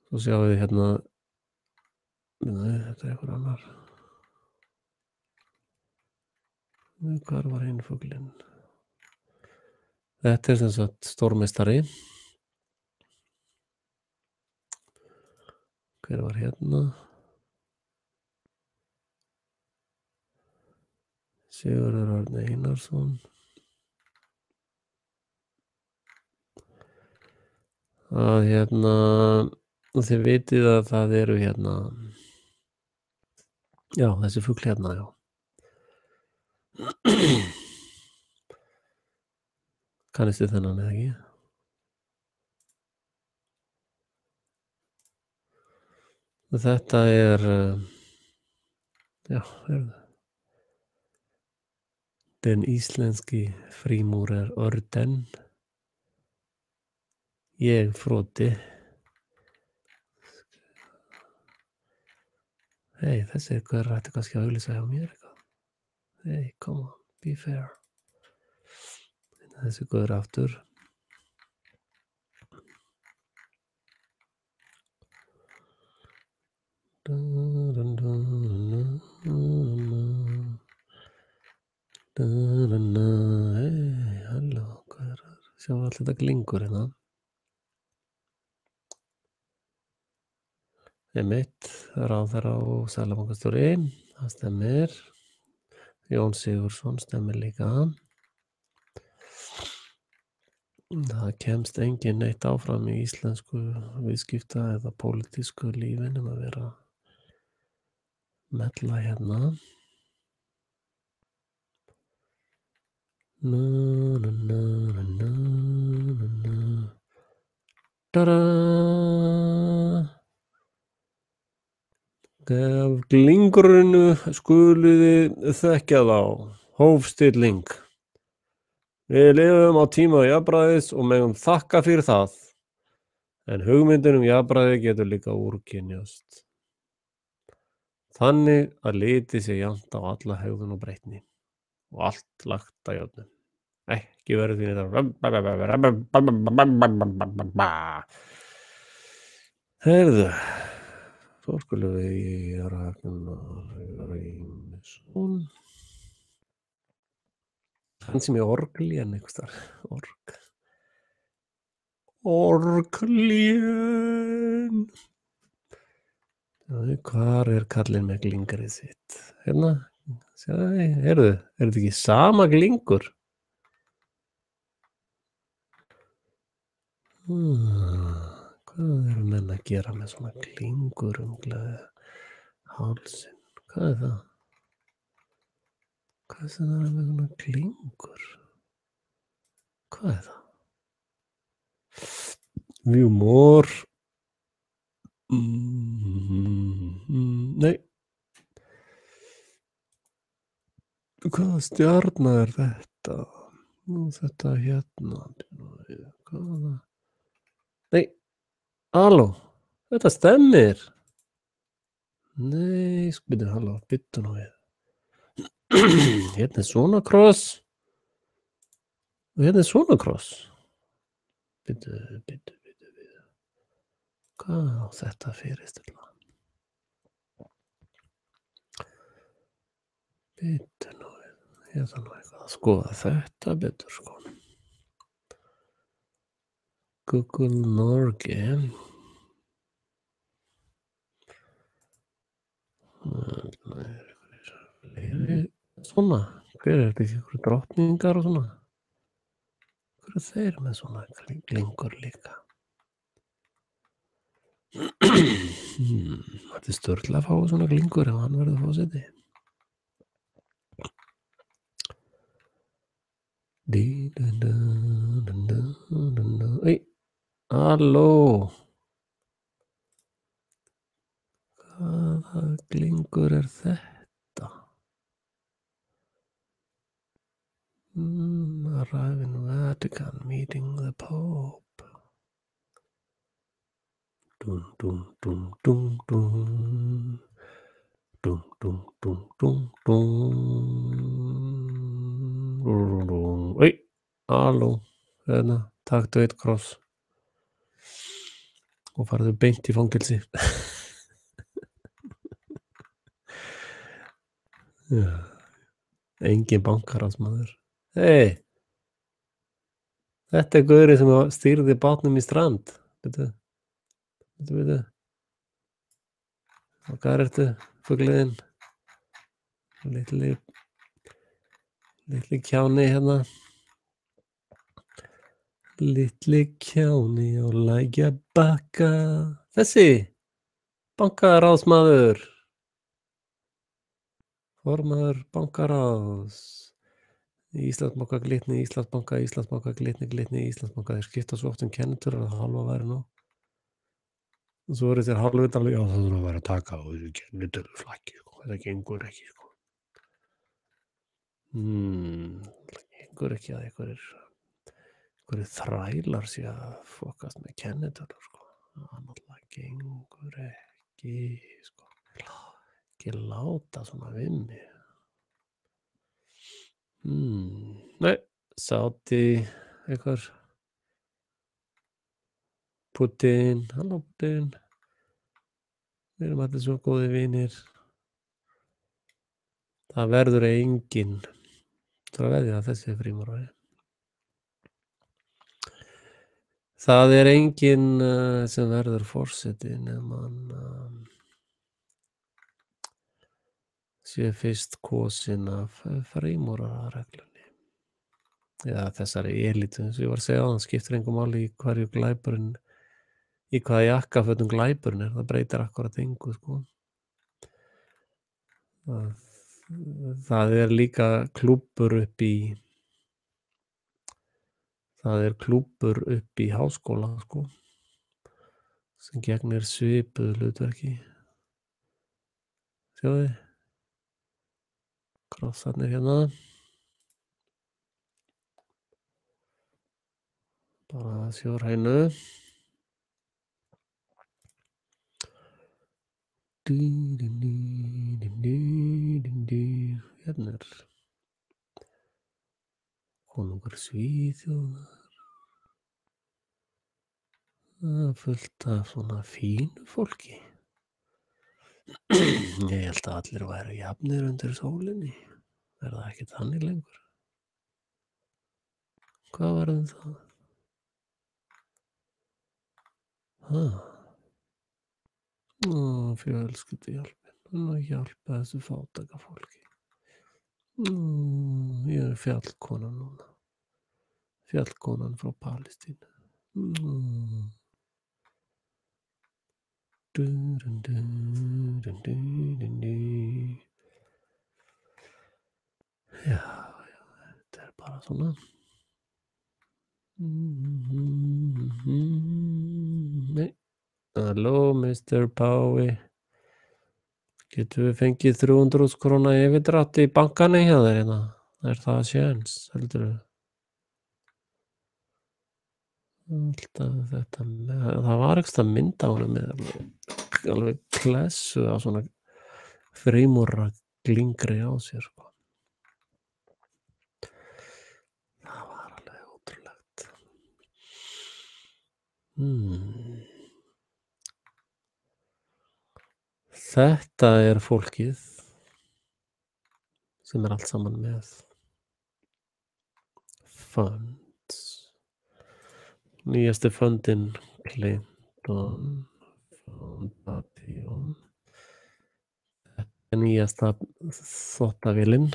Svo sjáið þið hérna. Nei, þetta er einhver annar. Hvar var hinn fuglinn? Þetta er sem sagt stórmeistari. Hver var hérna? Sigurður Árni Einarsson. Að þið vitið að það eru já, þessi fugl hérna, já. Kannist þið þennan eða ekki? Þetta er já, den íslenski frímúrer Orden. Ég Froti. Hey, þessi gaur ætti kannski að auglýsa hjá mér eitthvað. Hey, come on, be fair. Þessi gaur aftur. Hey, halló, hvað er það? Sjá allir þetta glingur hérna. Einmitt, ráðherra og seðlabankastjóri, það stemmir. Jón Sigurðsson stemmir líka. Það kemst enginn neitt áfram í íslensku viðskipta eða pólitísku lífi nema að vera mella hérna. Ta-da! Af glingurinu skuluði þekkja þá. Hófstilling. Við lifum á tíma jafnræðis og megum þakka fyrir það. En hugmyndin jafnræði getur líka úrkynjast. Þannig að litið sé jafnt á alla hegðun og breytni. Og allt lagt að jöfnu. Ekki verið því þetta. Heyrðu. Svo skulum við í Ragnar Reynisson. Hann sem er orglíðan einhvers þar. Orglíðan. Hvar er kallinn með glingarið sitt? Hérna. Heyrðu, er þetta ekki sama glingur? Hvað eru menn að gera með svona glingur hálsinn? Hvað er það? Hvað er það með svona glingur? Hvað er það? View more. Nei. Hvaða stjarna er þetta? Þetta hérna. Hvaða? Nei. Halló. Þetta stemmir. Nei, byrju, halló, byttu nú við. Hérna er svona kross. Og hérna er svona kross. Byttu. Hvað á þetta fyrirstilla? Byttu nú við. Ég þarf nú eitthvað að skoða þetta betur, sko. Google Norge. Svona, hver er þetta ekki ykkur drottningar og svona? Hver er þeir með svona glingur líka? Þetta er störla að fá svona glingur ef hann verður fósiti. Ei, halló. Hvaða glingur er þetta? Arrive in Vatican, meeting the Pope. Dun. Ei, halló, hérna, taktu eitt kross og farðu beint í fangelsi. Já. Engin bankaráðsmaður. Hei, þetta er gaurið sem stýrði bátnum í strand. Veitu. Og hvað er þetta, fugliðinn? Litli kjáni hérna. Litli kjáni á Lækjarbakka. Þessi, bankaráðsmaður. Formaður bankaráðs. Íslandsbanka glitni, Íslandsbanka glitni, Íslandsbanka. Þeir skipta svo oft kennitölur að halva væri nú. Og svo eru þeir halvvitanlega, já, það þurfa að vera að taka á þessu kennitöluflakki, sko. Þetta gengur ekki, sko. Það gengur ekki að einhverjir þrælar sé að fokast með kennitölur, sko. Það náttúrulega gengur ekki, sko. Ekki láta svona við mig. Nei, Sáti eitthvað. Putin, halló Putin. Við erum allir svo góði vinir. Það verður enginn. Það er veðja að þessi frímúrari. Það er enginn sem verður forseti nema hann sé fyrst kosin af frímúrarareglunni. Eða þessari elítu, eins og ég var að segja á, hann skiptir engum máli í hverju glæpurinn, í hvaða jakkafötum glæpurinn er, það breytir akkurat engu, sko. Það er líka klúbbur upp í háskóla, sko, sem gegnir svipuðu hlutverki. Sjáðu, krossarnir hérna. Bara sjórhænu. Hérna er konungur Svíþjóðar. Fullt af svona fínu fólki. Ég held að allir væru jafnir undir sólinni. Er það ekki þannig lengur? Hvað var það? Fjölskylduhjálpin. Hún að hjálpa þessu fátæka fólki. Ég er fjallkonan núna. Fjallkonan frá Palestínu. Já, þetta er bara svona. Nei. Halló, Mr. Bowie. Getum við fengið 300.000 króna yfirdrátt í bankanum hjá þér hérna? Er það séns, heldurðu? Alltaf þetta með, það var einhvers mynd á honum með alveg klessu á svona frímúrra glingri á sér, sko. Það var alveg ótrúlegt. Þetta er fólkið sem er allt saman með funds. Nýjasti fundin Clinton Foundation. Þetta er nýjasta þvottavélin.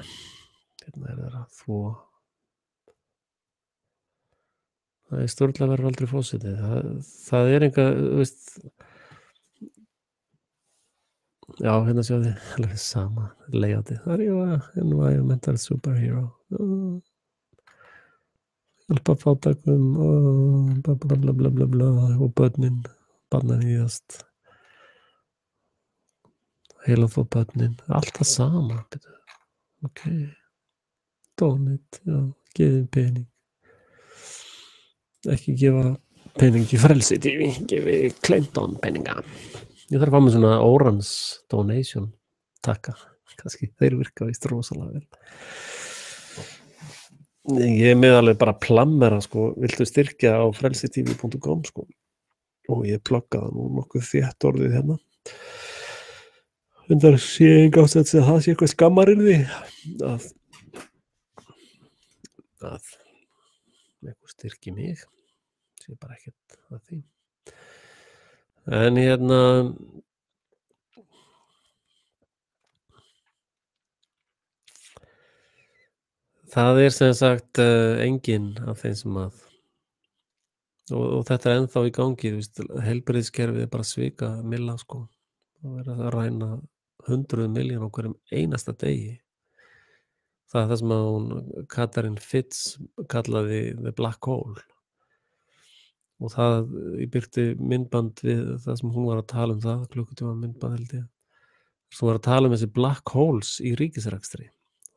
Hérna er þeirra þvo. Það er stórlega verður aldrei fósitið. Það er enga, veist, já, hérna sjáðu þið, alveg sama layoutið. Það er environmental superhero. Hjálpa fátækum og blablabla og börnin, barnan íðast. Heila þó börnin, allt það sama, betur. Ok. Donate, já, gefið pening. Ekki gefa pening í Frelsi TV, gefi Clinton peninga. Ég þarf að fá með svona Orange donation takka, kannski þeir virka víst rosalega vel. Ég er með alveg bara plammera, sko, viltu styrkja á frelsitv.com, sko, og ég plugga það nú nokkuð þétt orðið hérna. Undar sé enga ástætt að það sé eitthvað skammarinði að eitthvað styrki mig, sé bara ekkert að því. En hérna það er sem sagt enginn af þeim sem að og þetta er ennþá í gangi, þú veist, heilbrigðiskerfið er bara svika milla, sko. Það er að ræna 100 milljón á hverjum einasta degi. Það er það sem að hún Catherine Fitz kallaði the black hole. Og það, ég birti myndband við það sem hún var að tala um það, klukkutíma myndband held ég. Svo var að tala um þessi black holes í ríkisrekstri.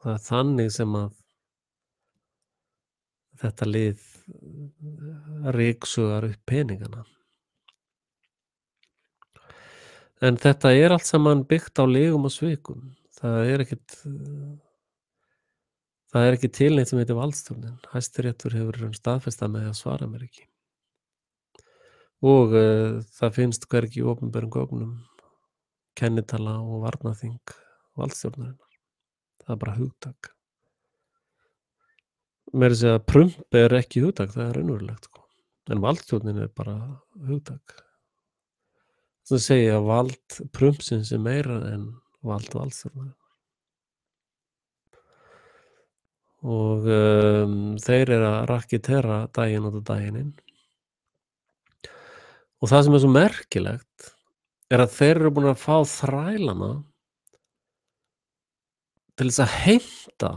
Það er þannig sem að þetta lið ryksugar upp peningana. En þetta er allt saman byggt á lygum og svikum. Það er ekki til neitt sem heitir valdstjórnin. Hæstiréttur hefur staðfestað með að svara mér ekki. Og það finnst hvergi í opinberum gögnum kennitala og varnarþing valdstjórnarinnar. Það er bara hugtak. Meira að segja að prump er ekki hugtak, það er raunverulegt, sko. En valdstjórnin er bara hugtak. Það segja að vald prumpsins er meira en vald valdstjórnarinnar. Og þeir eru að rakitera daginn út af daginn inn. Og það sem er svo merkilegt er að þeir eru búin að fá þrælana til þess að heimta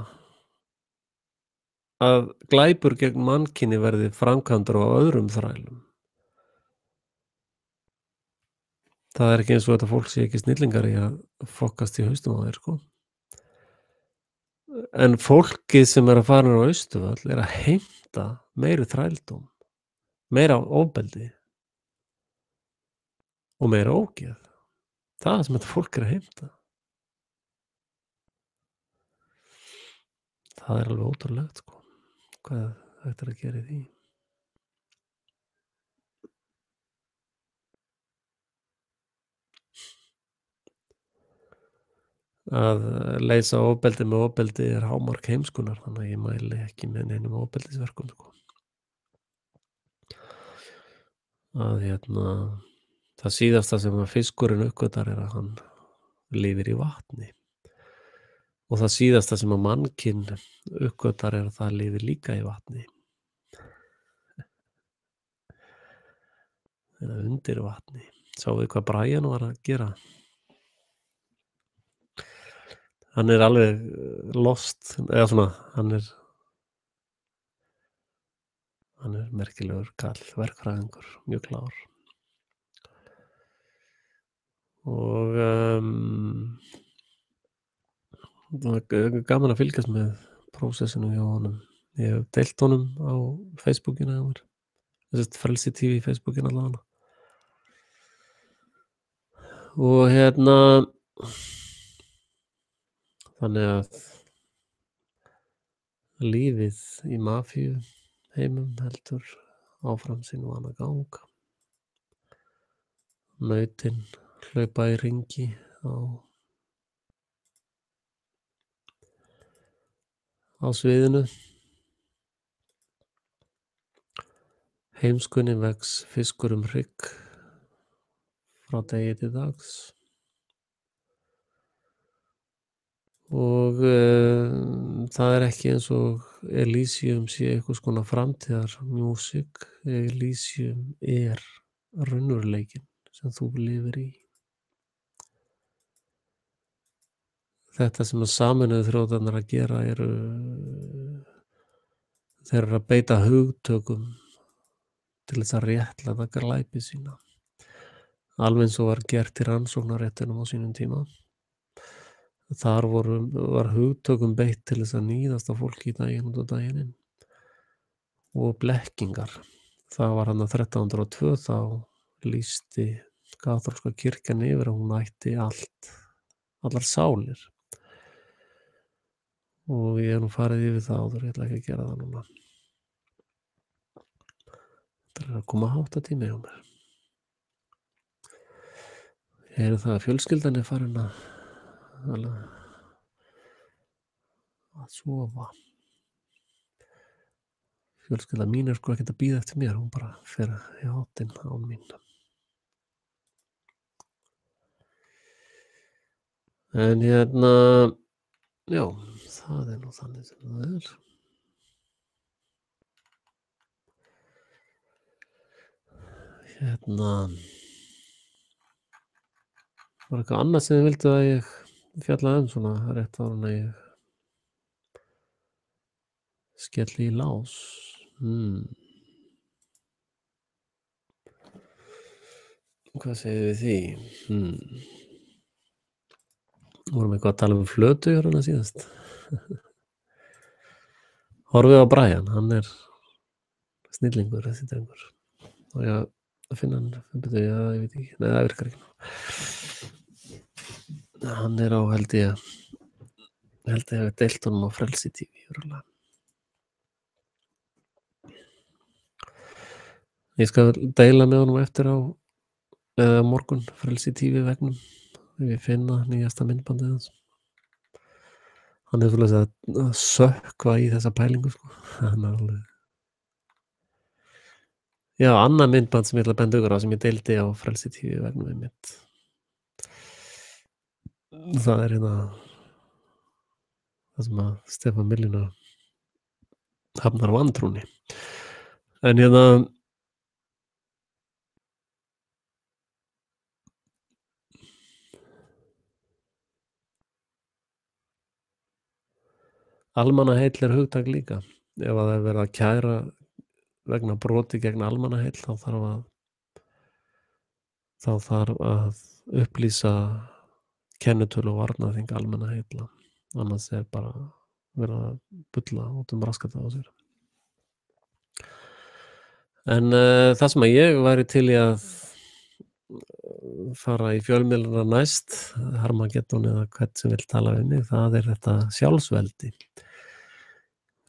að glæpur gegn mannkyni verði framkvæmdur á öðrum þrælum. Það er ekki eins og þetta fólk sé ekki snillingar í að fokkast í haustum á þeir, sko. En fólkið sem er að fara á Austurvöll er að heimta meiri þrældóm, meira ofbeldi og meira ógeð. Það sem þetta fólk er að heimta. Það er alveg ótrúlegt, sko. Hvað þetta er að gera í því. Að leysa ofbeldi með ofbeldi er hámark heimskunar, þannig að ég mæli ekki með neinum ofbeldisverkum, sko. Að það síðasta sem að fiskurinn uppgötar er að hann lifir í vatni. Og það síðasta sem að mannkyn uppgötar er að það lifir líka í vatni. Eða undir vatni. Sjáum við hvað Brian var að gera. Hann er alveg lost, eða svona, hann er Hann er merkilegur kall, verkfræðingur, mjög klár. Og það er gaman að fylgjast með prósessinu hjá honum. Ég hef deilt honum á Facebookinu hjá mér. Frelsi TV Facebookinu allavega. Og þannig að lífið í mafíu heimum heldur áfram sinn vanagang. Nautin hlaupa í hringi á sviðinu. Heimskunni vex fiskur hrygg frá degi til dags. Og það er ekki eins og Elysium sé einhvers konar framtíðar músík. Elysium er raunveruleikinn sem þú lifir í. Þetta sem að Sameinuðu þjóðirnar að gera þeir eru að beita hugtökum til þess að réttlæta glæpi sína. Alveg eins og var gert í rannsóknarréttinum á sínum tíma. Þar var hugtökum beitt til þess að níðast á fólki daginn út og daginn inn. Og blekkingar. Það var hann að 1302 þá lýsti kaþólska kirkjan yfir að hún ætti allar sálir. Og ég hef nú farið yfir það áður, ég ætla ekki að gera það núna. Þetta er að koma háttatími hjá mér. Ég heyri það að fjölskyldan er farin að sofa. Fjölskylda mín er sko ekkert að bíða eftir mér, hún bara fer í háttinn án mín. En já, það er nú þannig sem það er. Var eitthvað annað sem þið vildu að ég fjallaði svona rétt áður en ég skelli í lás? Hvað segir við því? Vorum eitthvað að tala um flötu hérna síðast. Horfið á Brian, hann er snillingur þessi drengur. Og ég að finna hann, ég veit ekki, nei það virkar ekki. Hann er á held ég hef deilt honum á Frelsi TV. Ég skal deila með honum eftir á morgun Frelsi TV vegnum. Við finna nýjasta myndbandið hans. Hann er svolítið að sökkva í þessa pælingu sko. Hann er alveg. Já, annað myndband sem ég ætla að benda ykkur á sem ég deildi á Frelsi TV vegnum mitt. Það er það sem að Stefán Millina hafnar vantrúni. En almannaheill er hugtak líka. Ef það er verið að kæra vegna broti gegn almannaheill þá þarf að upplýsa kennitölu og varnarþing almannaheilla. Annars er bara verið að bulla út raskata á sér. En það sem að ég væri til í að fara í fjölmiðlana næst, Harmageddon eða hvern sem vil tala við mig, það er þetta sjálfsveldi.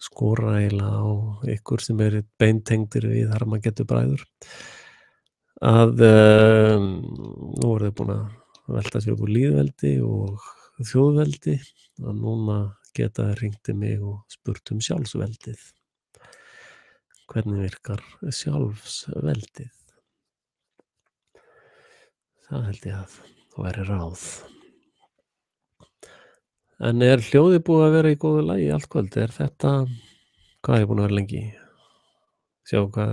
Skora eiginlega á ykkur sem eru beintengdir við Harmageddon bræður að nú eru þau búin að velta sér upp úr lýðveldi og þjóðveldi og núna geta þeir hringt í mig og spurt sjálfsveldið. Hvernig virkar sjálfsveldið? Það held ég að væri ráð. En er hljóðið búið að vera í góðu lagi allt kvöld? Er þetta, hvað er ég búin að vera lengi? Sjá hvað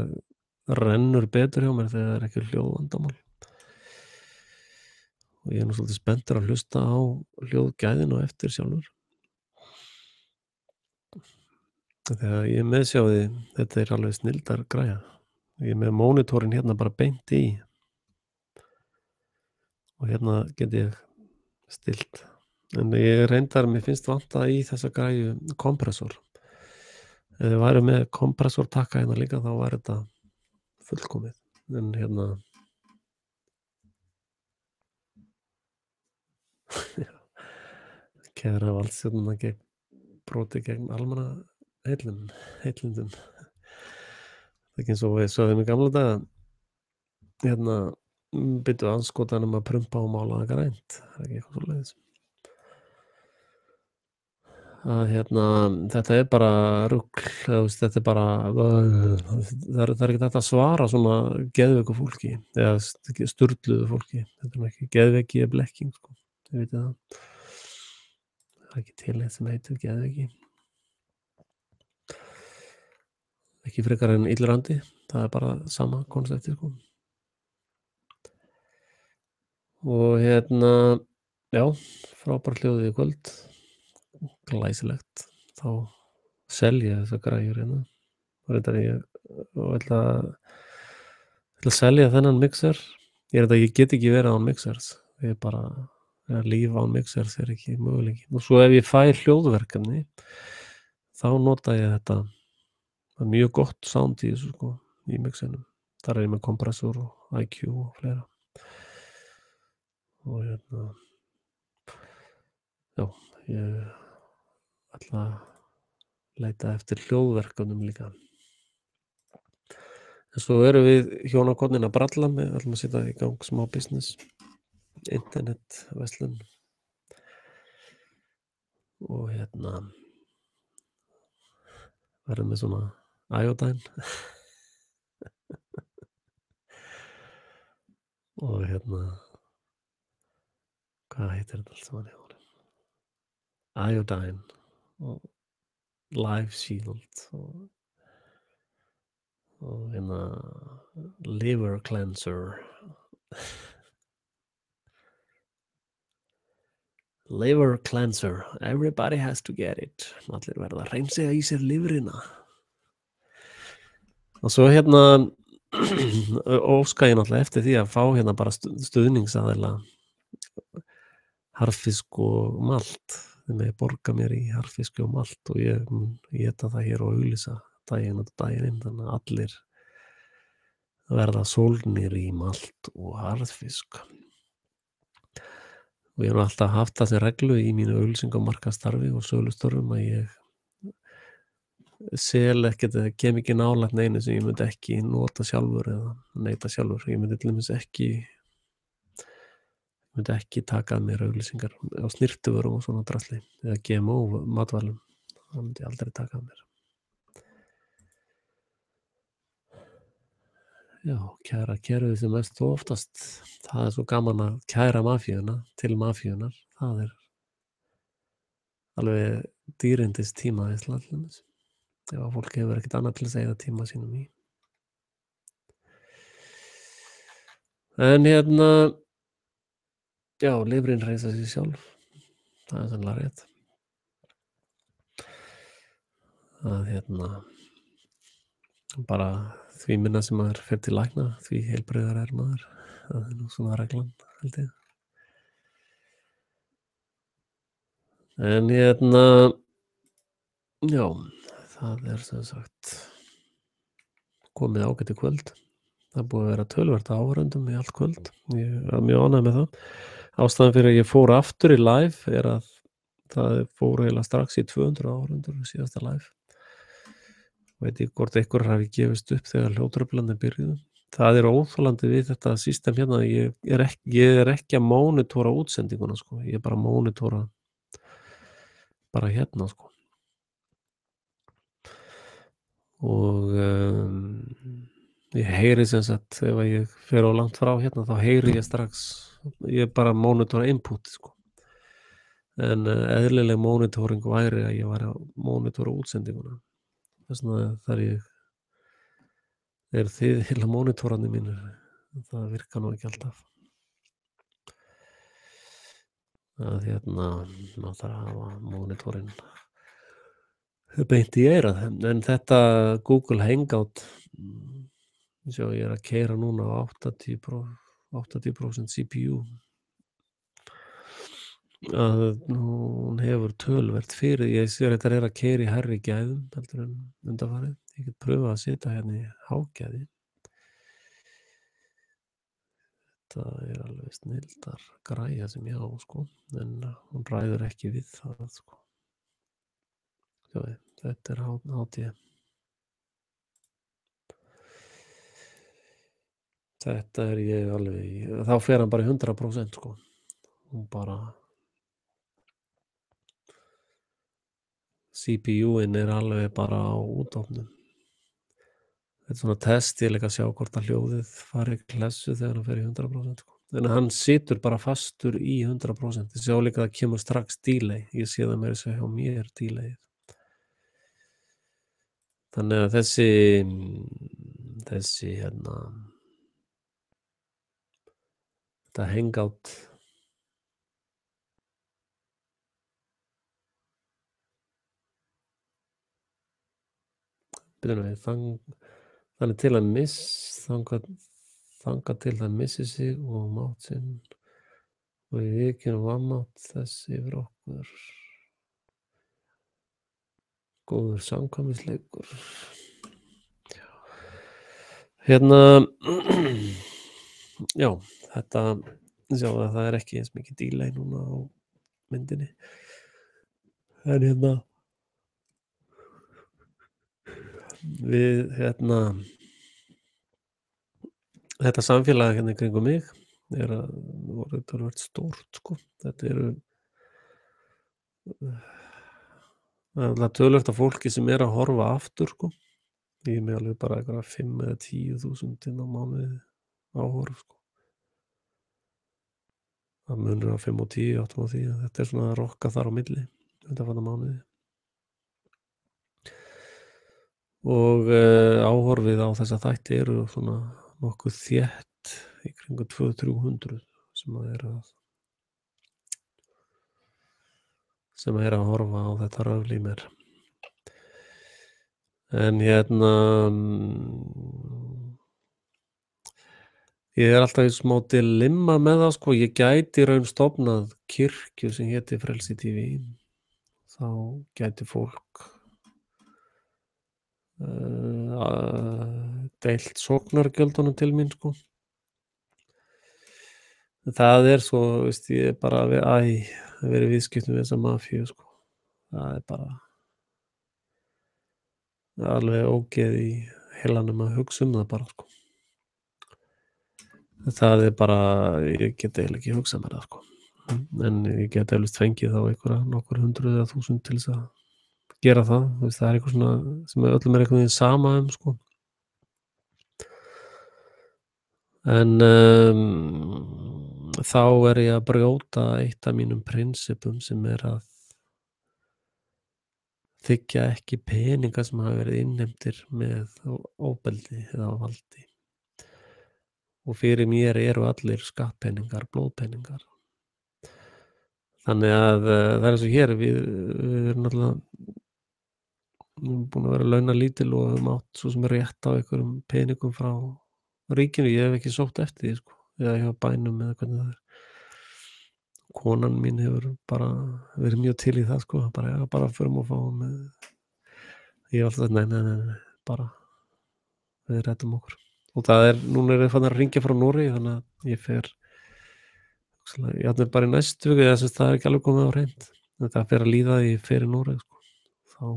rennur betur hjá mér þegar það er ekki hljóðvandamál. Og ég er nú svolítið spenntur að hlusta á hljóðgæðin og eftir sjálfur. Þegar ég meðsjáði, þetta er alveg snilldar græja. Ég er með mónitorinn hérna bara beint í og hérna get ég stillt. En ég reyndar, mér finnst vanta í þessa græju kompressor. Ef þið væru með kompressortakka hérna líka þá væri þetta fullkomið. En hérna kæra valdstjórnina gegn broti gegn heillindum. Það er ekki eins og við sögðum í gamla daga, hérna, byttu andskotanum að prumpa og mála það grænt. Það er ekki eitthvað svoleiðis. Að hérna, þetta er bara rugl, þetta er bara, það er ekki hægt að svara svona geðveiku fólki, eða sturluðu fólki. Þetta er ekki geðveiki eða blekking, sko. Þið vitið það. Það er ekki til eitt sem heitir geðveiki. Ekki frekar en illrandi, það er bara sama konsepti, sko. Og hérna, já, frábær hljóðið í kvöld, glæsilegt. Þá sel ég þessa græjur hérna. Reyndar ég ætla að selja þennan mixer. Ég get ekki verið án mixers. Ég er bara, líf án mixers er ekki möguleiki. Og svo ef ég fæ hljóðverkefni, þá nota ég þetta. Það er mjög gott sound í þessu, sko, í mixernum. Þar er ég með kompressor og IQ og fleira. Og hérna, já, ég ætla að leita eftir hljóðverkefnum líka. En svo erum við hjónakonnin að bralla með, ætlum að setja í gang smá business, internetverslun. Og hérna, verðum með svona iodine. Og hérna, hvað heitir þetta allt saman hjá honum? Iodine og Live Shield og hérna Liver Cleanser. Liver Cleanser, everybody has to get it. Allir verða að hreinsiga í sér lifrina. Og svo hérna óska ég náttúrulega eftir því að fá hérna bara stuðningsaðila, harðfisk og malt. Þeim með borga mér í harðfiski og malt og ég geta það hér og auglýsa daginn og daginn inn, þannig að allir verða sólgnir í malt og harðfisk. Og ég hef alltaf haft það sem reglu í mínu auglýsingamarkaðsstarfi og sölustörfum að ég sel ekkert eða kem ekki nálægt neinu sem ég myndi ekki nota sjálfur eða neyta sjálfur. Ég myndi til dæmis ekki taka að mér auglýsingar á snyrtivörum og svona drasli eða GMO matvælum. Það myndi ég aldrei taka að mér. Já, kæra kerfið sem mest og oftast. Það er svo gaman að kæra mafíuna til mafíunar. Það er alveg dýrindis tíma í Íslands. Ef að fólk hefur ekkert annað til að segja tíma sínum í. En hérna, já, lifrin reisa sig sjálf. Það er sannlega rétt. Að hérna, bara því minna sem maður fer til lækna, því heilbrigðar er maður. Það er nú svona reglan, held ég. En hérna, já, það er sem sagt komið ágætt í kvöld. Það er búið að vera töluvert áhorfendum í allt kvöld. Ég er mjög ánægð með það. Ástæðan fyrir að ég fór aftur í live er að það fór eiginlega strax í 200 áhorfendur í síðasta live. Veit ég hvort einhver hafi gefist upp þegar hljóðtruflanir byrjuðu. Það er óþolandi við þetta system hérna. Ég er ekki að mónitora útsendinguna, sko. Ég er bara að mónitora bara hérna, sko. Og ég heyri sem sagt ef ég fer á langt frá hérna þá heyri ég strax, ég er bara að mónitora input, sko. En eðlileg mónitoring væri að ég væri að mónitora útsendinguna. Þess vegna þið heila mónitorandi mínir, það virkar nú ekki alltaf. Að hérna, maður þarf að hafa mónitorinn beint í eyrað, en þetta Google Hangout, sjá ég er að keyra núna á 80% CPU, að hún hefur töluvert fyrir, ég sé að þetta er að keyra í hærri gæðum heldur en undanfarið. Ég get pröfað að setja hérna í hágæði. Þetta er alveg snilldar græja sem ég á, sko, en hún ræður ekki við það, sko. Sjáðu, þetta er HD. Þetta er ég alveg í, þá fer hann bara í 100%, sko. Hún bara, CPU-in er alveg bara á útofnum. Þetta er svona test, ég líka að sjá hvort að hljóðið fari í klessu þegar hann fer í 100%, sko. En hann situr bara fastur í 100%. Ég sjá líka að það kemur strax delay. Ég sé það meira að segja hjá mér delayið. Þannig að þessi hérna, þetta Hangout, byrjum við, þannig til að þangað til það missi sig og mátt sinn og í vikinu vanmátt þess yfir okkur. Góður samkvæmisleikur. Hérna, já, þetta, sjá að það er ekki eins mikið delay núna á myndinni. En hérna, við, þetta samfélag hérna í kringum mig er að voru töluvert stórt, sko. Þetta eru töluvert af fólki sem er að horfa aftur, sko. Ég er með alveg bara einhverja 5 eða 10.000 inn á mánuði áhorf, sko. Það munur á 5 og 10, 8 og 10. Þetta er svona að rokka þar á milli undanfarna mánuði. Og áhorfið á þessa þætti eru svona nokkuð þétt í kringu 200-300 sem er að horfa á þetta röfl í mér. En hérna, ég er alltaf í smá dilemma með það, sko. Ég gæti raun stofnað kirkju sem héti Frelsi TV. Þá gæti fólk deilt sóknargjöldunum til mín, sko. Það er svo, veist, ég er bara verið viðskiptum við þessa mafíu, sko. Það er bara alveg ógeð í heilanum að hugsa það bara, sko. Það er bara, ég get eiginlega ekki hugsað mér það, sko. En ég get eflust fengið þá einhverja nokkur 100 eða 1000 til þess að gera það. Veist, það er eitthvað svona sem öllum er einhvern veginn sama sko. En þá er ég að brjóta eitt af mínum prinsipum sem er að þiggja ekki peninga sem hafa verið innheimtir með ofbeldi eða valdi. Og fyrir mér eru allir skattpeningar, blóðpeningar. Þannig að það er eins og hér, við erum náttúrulega búin að vera launalítil og höfum átt svo sem er rétt á einhverjum peningum frá ríkinu. Ég hef ekki sótt eftir því, sko, eða hjá bænum eða hvernig það er. Konan mín hefur bara verið mjög til í það, sko, bara förum og fáum með. Ég hef alltaf, nei, bara við rettum okkur. Og það er, núna er það að ringja frá Noregi, þannig að ég fer, ég ætlum bara í næstu viku, þess að það er ekki alveg komið á hreint. Það fer að líða því ég fer í Noregi, sko.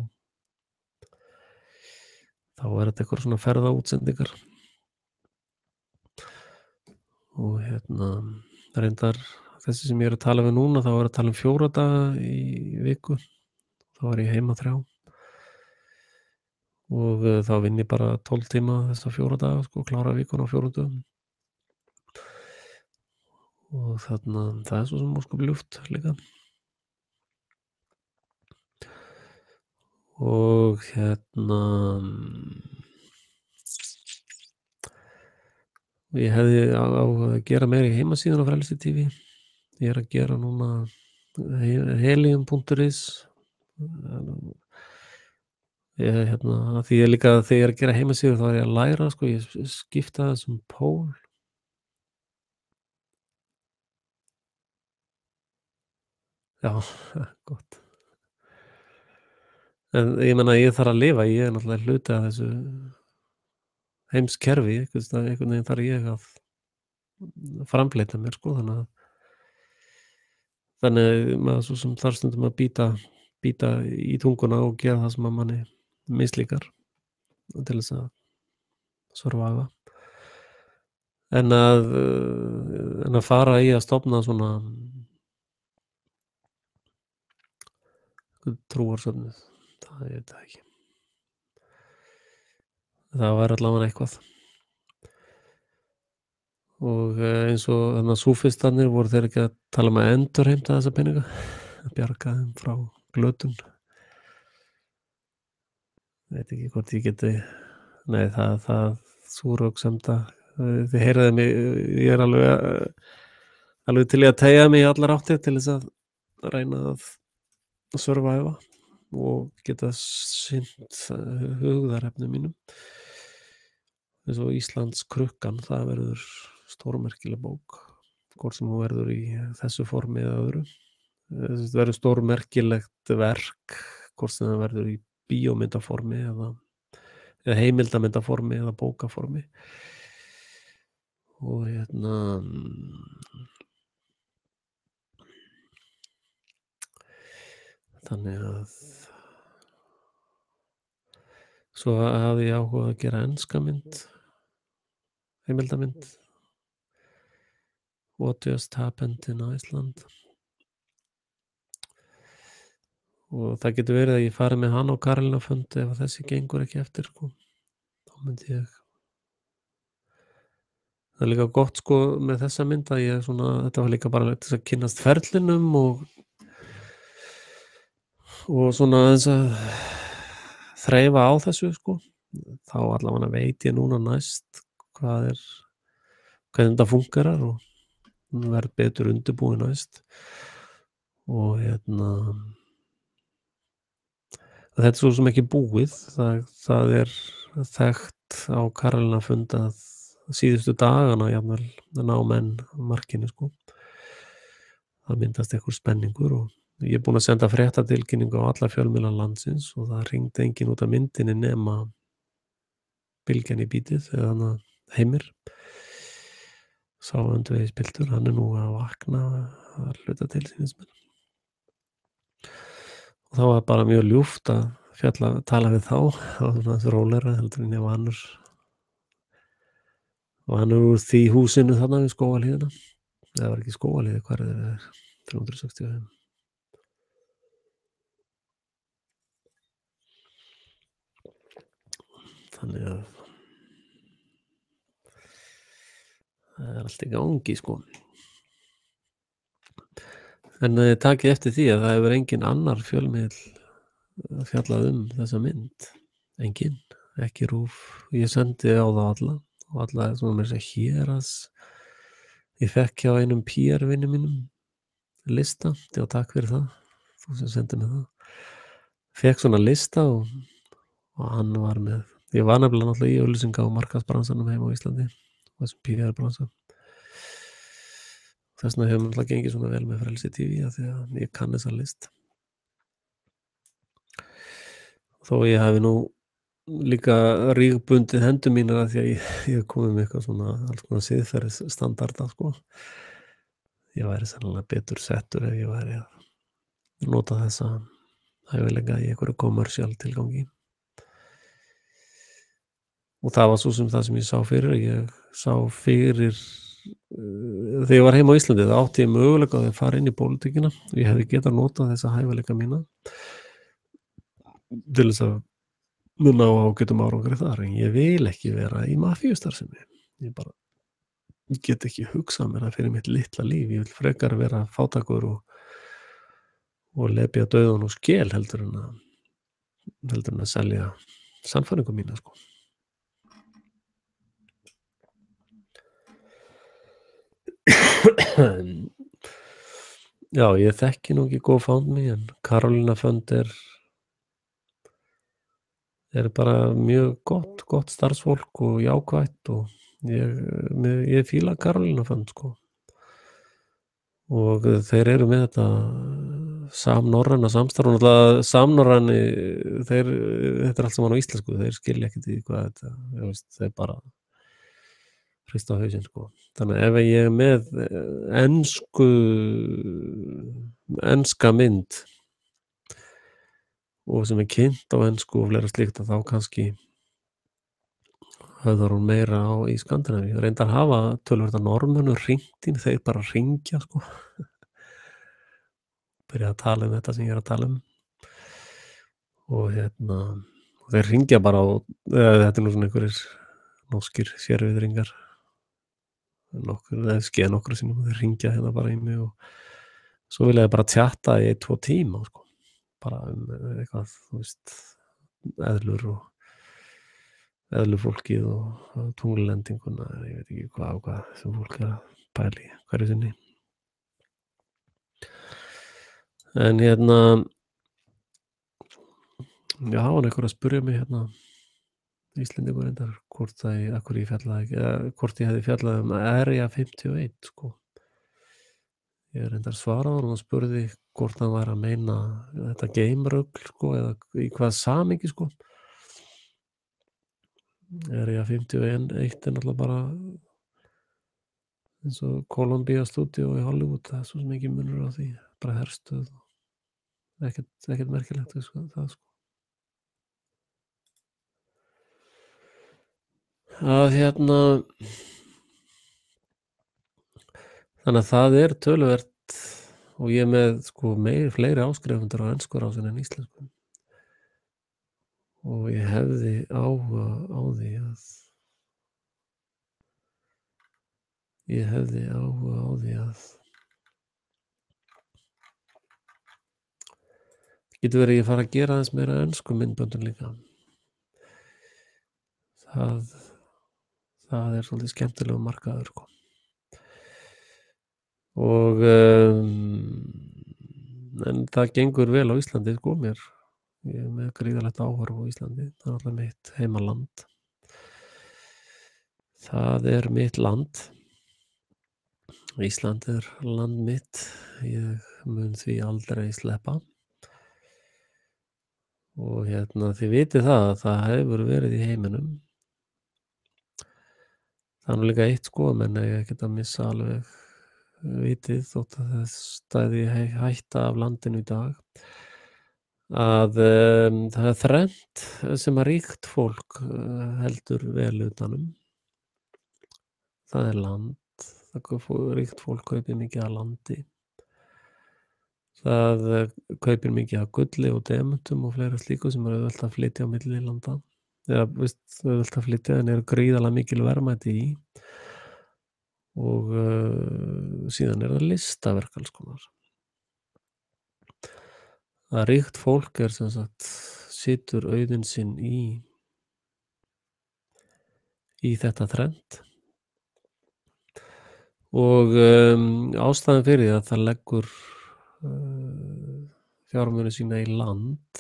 Þá er þetta eitthvað svona ferðaútsendingar. Og reyndar þessi sem ég er að tala við núna, þá er að tala 4 daga í viku. Þá er ég heima 3. Og þá vinn ég bara 12 tíma þessa 4 daga, sko, klára vikuna á 4 dögum. Og það er svo sem ósköp ljúft líka. Og ég hefði á að gera meira í heimasíðan á Frelsi TV. Ég er að gera núna helium.is. Því ég líka þegar ég er að gera heimasíður þá er ég að læra, sko, ég skipta þessum pól. Já, gott. En ég meina, ég þarf að lifa, ég er náttúrulega hluti af þessu heimskerfi, einhvern veginn þarf ég að framfleyta mér, sko, þannig maður svo sem þarf stundum að bíta í tunguna og gera það sem að manni mislíkar til þess að surviva. En að fara í að stofna svona trúarsöfnuð, það ég veit það ekki. Það væri allavega eitthvað. Og eins og þannig að súfistarnir voru þeir ekki að tala um að endurheimta þessa peninga, að bjarga þeim frá glötun. Veit ekki hvort ég geti, nei það sú röksemda, þið heyriði mig, ég er alveg til í að teygja mig í allar áttir til þess að reyna að surviva og geta sinnt hugðarefnum mínum. Eins og Íslands krukkan, það verður stórmerkileg bók, hvort sem hún verður í þessu formi eða öðru. Það verður stórmerkilegt verk, hvort sem það verður í bíómyndaformi eða heimildamyndaformi eða bókaformi. Og þannig að svo hafði ég áhuga að gera enska mynd, heimildamynd, What Just Happened in Iceland, og það getur verið að ég fari með hann á Karolínarfund ef þessi gengur ekki eftir, sko. Þá myndi ég, það er líka gott, sko, með þessa mynd að ég svona, þetta var líka bara til að kynnast ferlinum og svona aðeins að þreifa á þessu, sko. Þá allavega veit ég núna næst hvernig þetta fungerar og verð betur undirbúin næst. Og þetta er svo sem ekki búið, það er þekkt á Karolínarfund að síðustu dagana jafnvel ná menn markinu, sko. Það myndast einhver spenningur og ég er búinn að senda fréttatilkynningu á alla fjölmiðla landsins og það hringdi enginn út af myndinni nema Bylgjan í bítið eða hann Heimir. Sá öndvegis-piltur, hann er nú að vakna að hluta til, sýnist mér. Og þá var bara mjög ljúft að tala við þá, það var svona þessu rólegra heldur en ég var annars. Og hann er úr því húsinu þarna við Skógarhlíðina. Það var ekki Skógarhlíði, hvað er það? 365. Þannig að það er allt í gangi, sko. En takið eftir því að það hefur engin annar fjölmiðl fjallað þessa mynd. Engin, ekki RÚV. Ég sendi á það alla og alla er svona með þess að héras. Ég fekk hjá einum PR-vinni mínum lista, já takk fyrir það, þú sem sendið mér það. Fekk svona lista og hann var með, ég var nefnilega náttúrulega í auglýsinga á markaðsbransanum heima á Íslandi, þessum PR-bransa. Þess vegna hefur náttúrulega gengið svona vel með Frelsi TV að því að ég kann þessa list. Þó ég hafi nú líka rígbundið hendur mínar að því að ég komið með eitthvað svona alls konar siðferðisstandarda, sko. Ég væri sannlega betur settur ef ég væri að nota þessa hæfileika í einhverju kommersial tilgangi. Og það var svo sem það sem ég sá fyrir. Ég sá fyrir þegar ég var heima á Íslandi, þá átti ég möguleika að fara inn í pólitíkina og ég hefði getað notað þessa hæfileika mína til þess að ná ágætum árangri þar, en ég vil ekki vera í mafíustarfsemi. Ég get ekki hugsað mér það fyrir mitt litla líf. Ég vil frekar vera fátækur og lepja dauðan og skel heldur en að selja sannfæringu mína, sko. Já, ég þekki nú ekki GoFundMe, en Karolínarfund er er bara mjög gott starfsfólk og jákvætt og ég fíla Karolínufund, sko. Og þeir eru með þetta samnorræna samstarf og náttúrulega samnorræni þetta er allt saman á íslensku, þeir skilja ekkert í hvað þetta þeir bara hrista hausinn, sko. Þannig að ef ég er með enska mynd og sem er kynnt á ensku og fleira slíkt, að þá kannski höfðar hún meira á í Skandinavíu. Reyndar hafa töluvert af Norðmönnum hringt inn, þeir bara hringja, sko. Byrja að tala um þetta sem ég er að tala um. Og og þeir hringja bara þetta er nú svona einhverjir norskir sérviðringar. Skeið nokkru sinnum og þeir hringja hérna bara í mig og svo vilja þeir bara tjatta í 1-2 tíma, sko. Bara eitthvað, eðlur og eðlufólkið og tunglendinguna, ég veit ekki hvað sem fólk er að pæla í hverju sinni. En já, það var einhver að spurja mig Íslendingur reyndar hvort ég hefði fjallað um Area 51, sko. Ég reyndar svaraði honum og spurði hvort hann væri að meina þetta geimrugl, sko, eða í hvað samhengi, sko. Area 51 er náttúrulega bara eins og Columbia Studio í Hollywood, það er svo sem ekki munur á því, bara herstöð og ekkert merkilegt, sko, það, sko. Þannig að það er töluvert og ég er með, sko, fleiri áskrifundur á ensku rásinni en íslensku. Og ég hefði áhuga á því getur verið ég fara að gera aðeins meira ensku myndböndum líka. Það er svolítið skemmtilegu markaður, sko. Og en það gengur vel á Íslandi, sko, ég er með gríðarlegt áhorf á Íslandi, það er alltaf mitt heimaland. Það er mitt land. Ísland er land mitt, ég mun því aldrei sleppa. Og þið vitið að það hefur verið í heiminum. Það er nú líka eitt, sko, menn ég get að missa alveg vitið þótt að það stæði hætta af landinu í dag. Að það er þrennt sem að ríkt fólk heldur vel utanum. Það er land, ríkt fólk kaupir mikið af landi. Það kaupir mikið af gulli og demantum og fleira slíku sem er auðvelt að flytja á milli landa. Eða auðvelt að flytja en eru gríðarlega mikil verðmæti í. Og síðan er það listaverk alls konar. Að ríkt fólk er sem sagt situr auðinn sinn í þetta þrennt og ástæðan fyrir því að það leggur fjármuni sína í land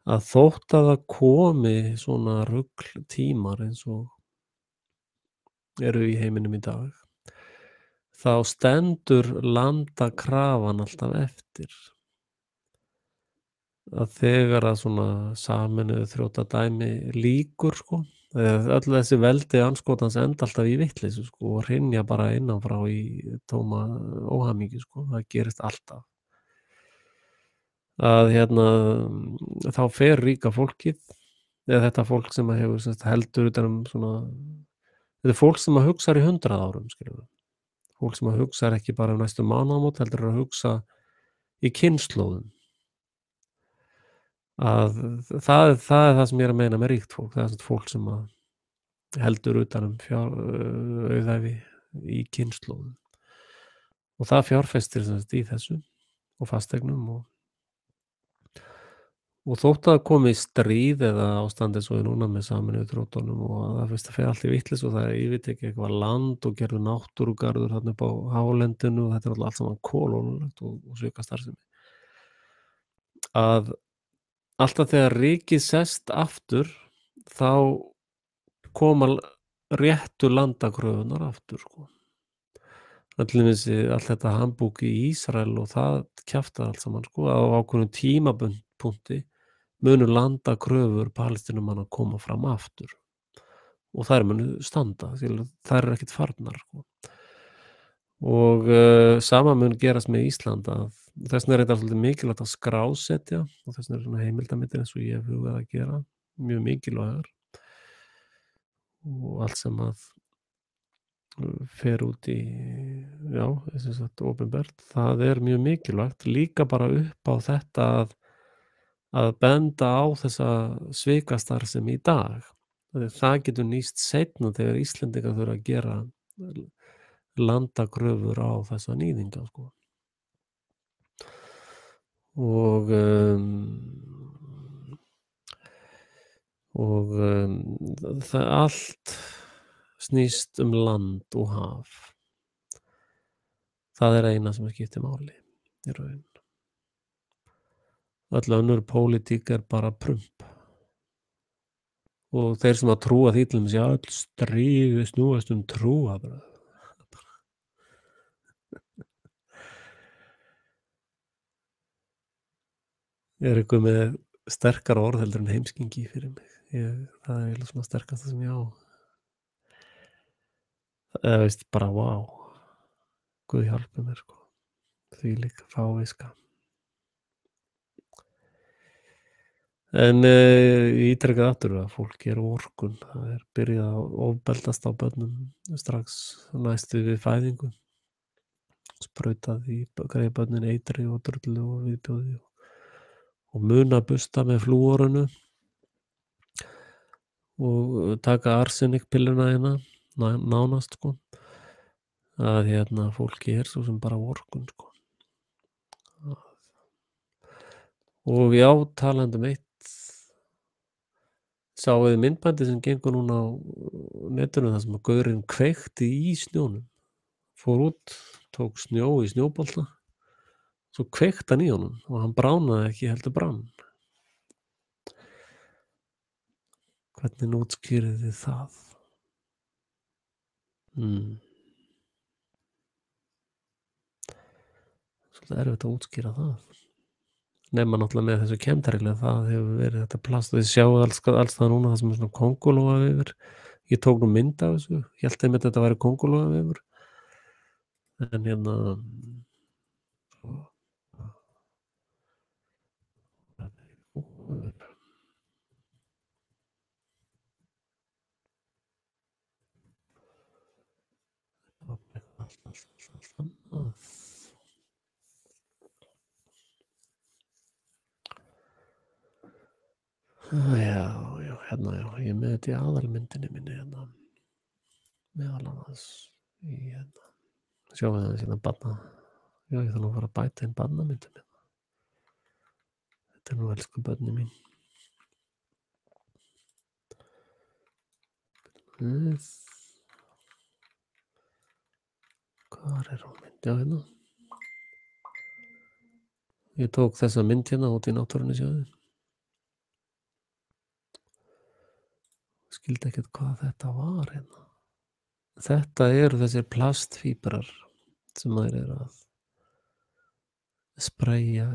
að þótt að það komi svona rugltímar eins og eru í heiminum í dag þá stendur landakrafan alltaf eftir að þegar að svona sameinuðu þrjótadæmi lýkur, sko, öll þessi veldi andskotans enda alltaf í vitleysu, sko, og hrynja bara innanfrá í tóma óhamingju, sko, það gerist alltaf. Að þá fer ríka fólkið, eða þetta fólk sem hefur heldur utan svona, þetta er fólk sem að hugsa í 100 árum, skiljum við. Fólk sem að hugsa ekki bara næstu mánaðamót, heldur að hugsa í kynslóðum. Að það er það sem ég er að meina með ríkt fólk, það er svona fólk sem að heldur utan auðæfi í kynslóðum og það fjárfestir í þessu og fasteignum og þótt að komi stríð eða ástand eins og er núna með Sameinuðu þjóðunum og það fyrst að fer allt í vitleys og það er yfirtekið eitthvað land og gerðu náttúrugarður þarna upp á hálendinu og þetta er allt saman kolónulegt og svika starfsemi að alltaf þegar ríkið sest aftur, þá koma réttu landakröfurnar aftur, sko. Til dæmis allt þetta hambúk í Ísrael og það kjaftaði allt saman, sko, á ákveðnum tímapunkti munu landakröfur Palestínumanna koma fram aftur og þær munu standa, skilurðu, þær eru ekkert farnar, sko. Og sama mun gerast með Ísland, að þess vegna er þetta svolítið mikilvægt að skrásetja og þess vegna eru svona heimildarmyndir eins og ég hef hugað að gera mjög mikilvægar og allt sem að fer út í, já, sem sagt, opinbert, það er mjög mikilvægt, líka bara upp á þetta að benda á þessa svikastarfsemi í dag. Það getur nýst seinna þegar Íslendingar þurfa að gera landakröfur á þessa nýðinga, sko. Og það allt snýst um land og haf. Það er eina sem skiptir máli í raun. Öll önnur pólitík er bara prump. Og þeir sem að trúa því til dæmis, já, öll stríð snúast um trúarbrögð. Er eitthvað með sterkara orð heldur en heimskingi fyrir mig. Það er eiginlega svona sterkasta sem ég á. Eða veist, bara vá. Guð hjálpi mér, sko. Þvílík fáviska. En ég ítrekað aftur að fólk er vorkunn. Það er byrjað að ofbeldast á börnum strax næstu við fæðingu. Sprautað í greið börnin eitri og drullu og viðbjóði og munabusta með flúorinu og taka arsenikpilluna hérna, nánast, sko. Að fólki er svo sem bara vorkunn, sko. Og já, talandi um eitt, sáuð þið myndbandið sem gengur núna á netinu þar sem að gaurinn kveikti í snjónum, fór út, tók snjó í snjóbolta, svo kveikti hann í honum og hann bránaði ekki, heldur brann. Hvernig útskýrið þið það? Svolítið erfitt að útskýra það. Nema náttúrulega með þessu kemtærilega, það hefur verið þetta plast og þið sjáu alls það núna það sem er svona kóngulóarvefur. Ég tók nú mynd af þessu, hélt einmitt að þetta væri kóngulóarvefur. En já, já, ég er með þetta í aðalmyndinni minni meðal annars í sjáum við það barna. Já, ég þarf nú að fara að bæta inn barnamyndum hérna. Þetta er nú elsku börnin mín. Hvar er hún mynd? Já, hérna. Ég tók þessa mynd hérna út í náttúrunni, sjáðu. Skildi ekkert hvað þetta var hérna. Þetta eru þessir plastfíbrar sem þeir eru að spreyja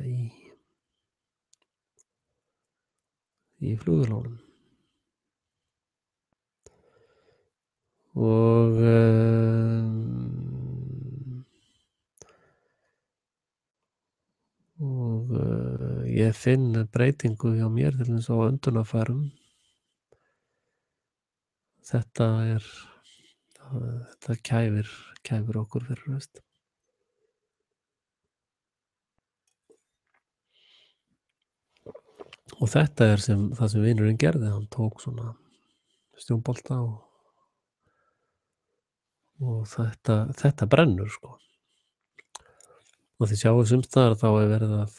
í flugvélunum. Og ég finn breytingu hjá mér til þess á öndunarfærum. Þetta kæfir okkur fyrir rest. Og þetta er það sem vinurinn gerði, hann tók svona snjóbolta og þetta brennur, sko. Og þið sjáu sums staðar þá er verið að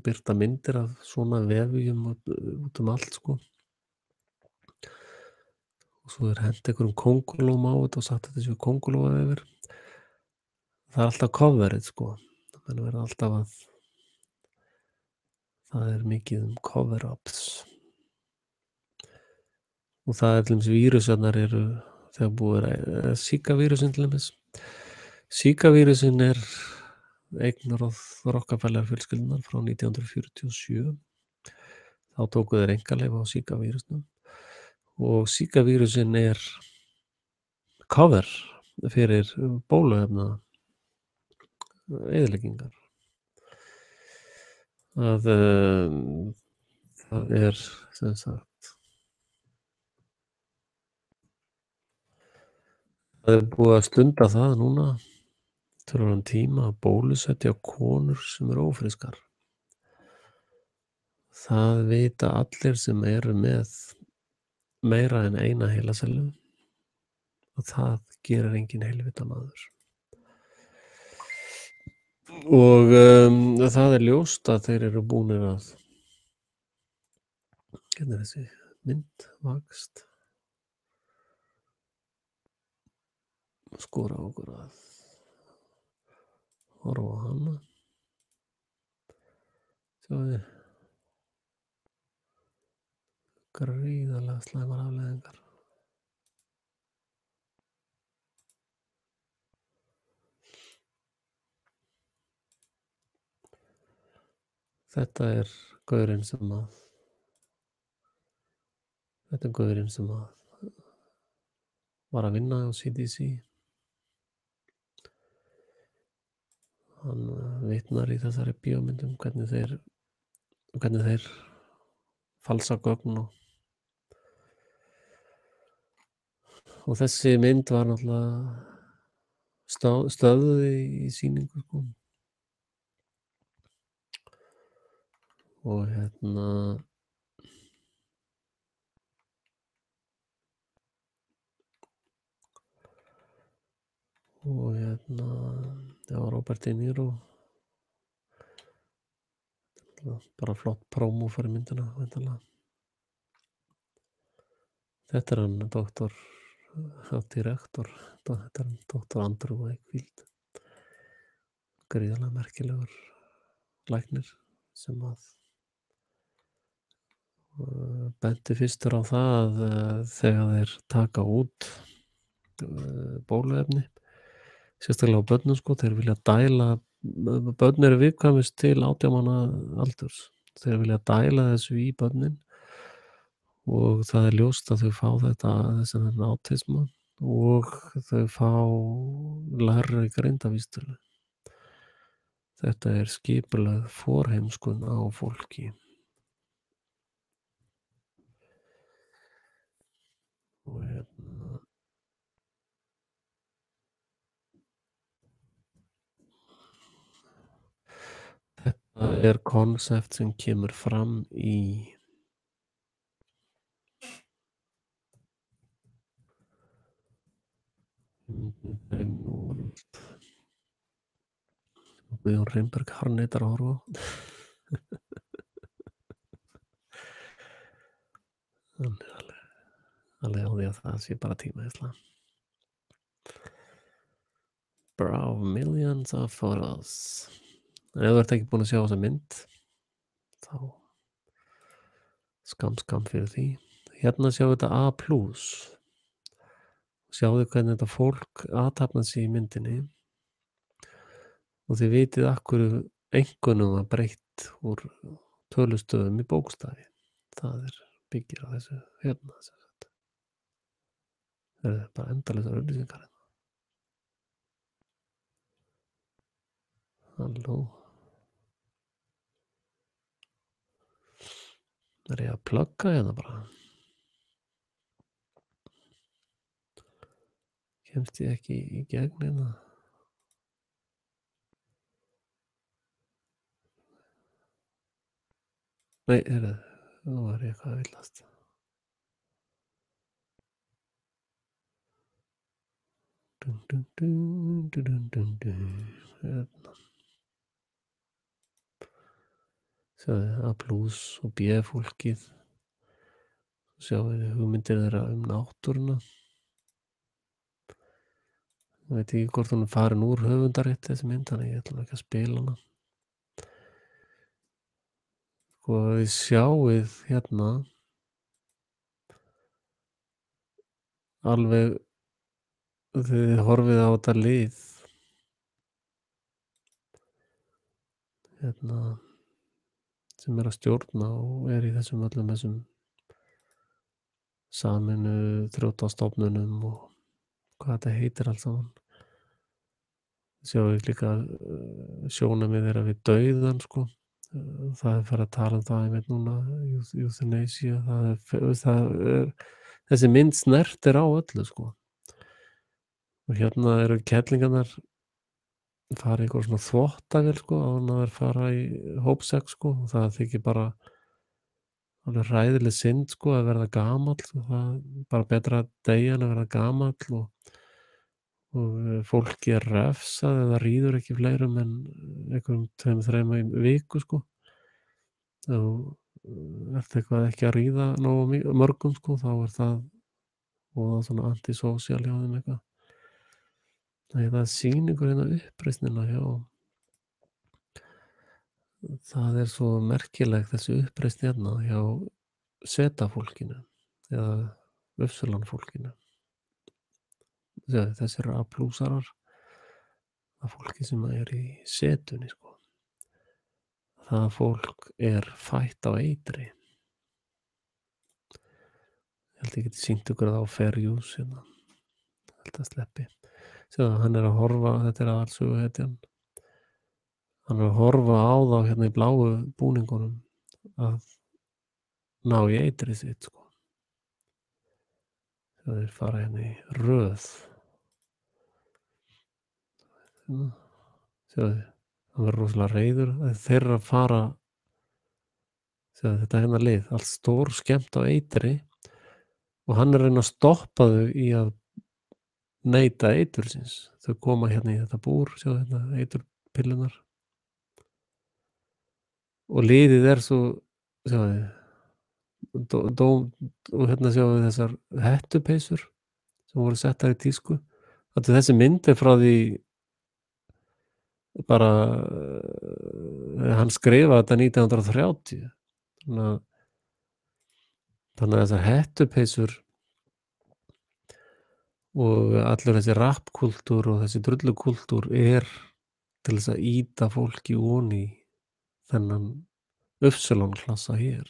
birta myndir af svona vefjum út allt, sko. Og svo er hent einhverjum kóngulóm á þetta og sagt að þetta séu kóngulóarvefur. Það er alltaf coverið, sko. Það verður alltaf að Það er mikið cover-ups. Og það er til dæmis vírusarnar eru þegar búið er Zika-vírusinn til dæmis. Zika-vírusinn er eignarráð Rockefeller fjölskyldunnar frá 1947. Þá tóku þeir einkaleyfi á Zika-vírusnum og Zika-vírusinn er cover fyrir bóluefna eyðileggingar. Það er sem sagt það er búið að stunda það núna töluverðan tíma að bólusetja konur sem eru ófrískar. Það vita allir sem eru með meira en eina heilasellu og það gerir engin heilvita maður. Og það er ljóst að þeir eru búnir að hérna er þessi mynd vakst skora okkur að horfa á hana. Sjáðu gríðarlega slæmar afleiðingar. Þetta er gaurinn sem var að vinna á CDC. Hann vitnar í þessari bíómyndum hvernig þeir falsa gögn og þessi mynd var náttúrulega stöðuð í sýningu sko. Og það var Robert De Niro bara flott prómó fyrir myndina væntanlega. Þetta er hann direktor, þetta er hann doktor Andrew Wakefield, gríðarlega merkilegur læknir sem að benti fyrstur á það að þegar þeir taka út bóluefni sérstaklega á börnum sko, þeir vilja dæla börn eru viðkvæmust til 18 mánaða aldurs, þeir vilja dæla þessu í börnin og það er ljóst að þau fá þessan autisma og þau fá lægri greindarvísitölu. Þetta er skipulögð forheimskun á fólki. Og þetta er konsept sem kemur fram í Guðjón Reynberg harneitar að horfa á. Hann er alveg á því að það sé bara tímaeyðsla. Bravo, millions of photos. En ef þú ert ekki búin að sjá þessa mynd þá skam fyrir því. Hérna sjáum við þetta A+. Sjáðu hvernig þetta fólk athafnar sig í myndinni og þið vitið af hverju einkunnum var breytt úr tölustöfum í bókstafi. Það byggir á þessu hérna. Það er bara endalausar auglýsingar. Halló. Er ég að plugga hérna bara? Kemst ég ekki í gegn hérna? Nei, nú er ég eitthvað að villast. Hérna. Sjáðu A+ og B fólkið. Sjáðu hugmyndir þeirra náttúruna. Ég veit ekki hvort hún er farin úr höfundarrétti þessi mynd, þannig ég ætla ekki að spila hana. sko þið sjáið hérna alveg þið horfið á þetta lið hérna sem að stjórna og í þessum öllum þessum Sameinuðu þrjótastofnunum og hvað þetta heitir allt saman. Sjáum við líka sjónarmið þeirra við dauðann sko. Það er farið að tala um það einmitt núna, euthanasia, þessi mynd snertir á öllu sko. Og hérna eru kettlingarnar fara í eitthvað svona þvottavél sko, áður en þær fara í hópsex sko, og það þykir bara alveg hræðileg synd sko að verða gamall, og það er bara betra að deyja en að verða gamall, og fólki er refsað ef það ríður ekki fleirum en einhverjum 2-3 í viku sko. Ef þú ert eitthvað ekki að ríða nógu mörgum sko, þá er það voða svona antisocial hjá þeim eitthvað. Það er sýningur hérna uppreisnina hjá. Það er svo merkileg þessi uppreisn hérna hjá Z-fólkinu eða Y-fólkinu. Þessir A+-arar, það fólki sem er í setunni sko. Það fólk er fætt á eitri. Ég held ég geti sýnt ykkur það á Fair Use hérna. Ég held að sleppi. Sjáðu, hann er að horfa, þetta er aðalsöguhetjan. Hann er að horfa á þá hérna í bláu búningunum að ná í eitrið sitt sko. Þeir fara hérna í röð. Sjáðu, hann verður rosalega reiður. Þeir eru að fara, sjáðu, þetta hérna lið, allt stór skemmt á eitri, og hann er að reyna að stoppa þau í að neita eitursins. Þau koma hérna í þetta búr, sjáðu hérna eiturpillunar. Og liðið er svo, sjáðu, og hérna sjáum við þessar hettupeysur sem voru settar í tísku. Þessi mynd er frá því bara hann skrifaði þetta 1930. Þannig að þessar hettupeysur og allur þessi rappkúltúr og þessi drullukúltúr er til þess að ýta fólki ofan í þennan Y-klassa hér.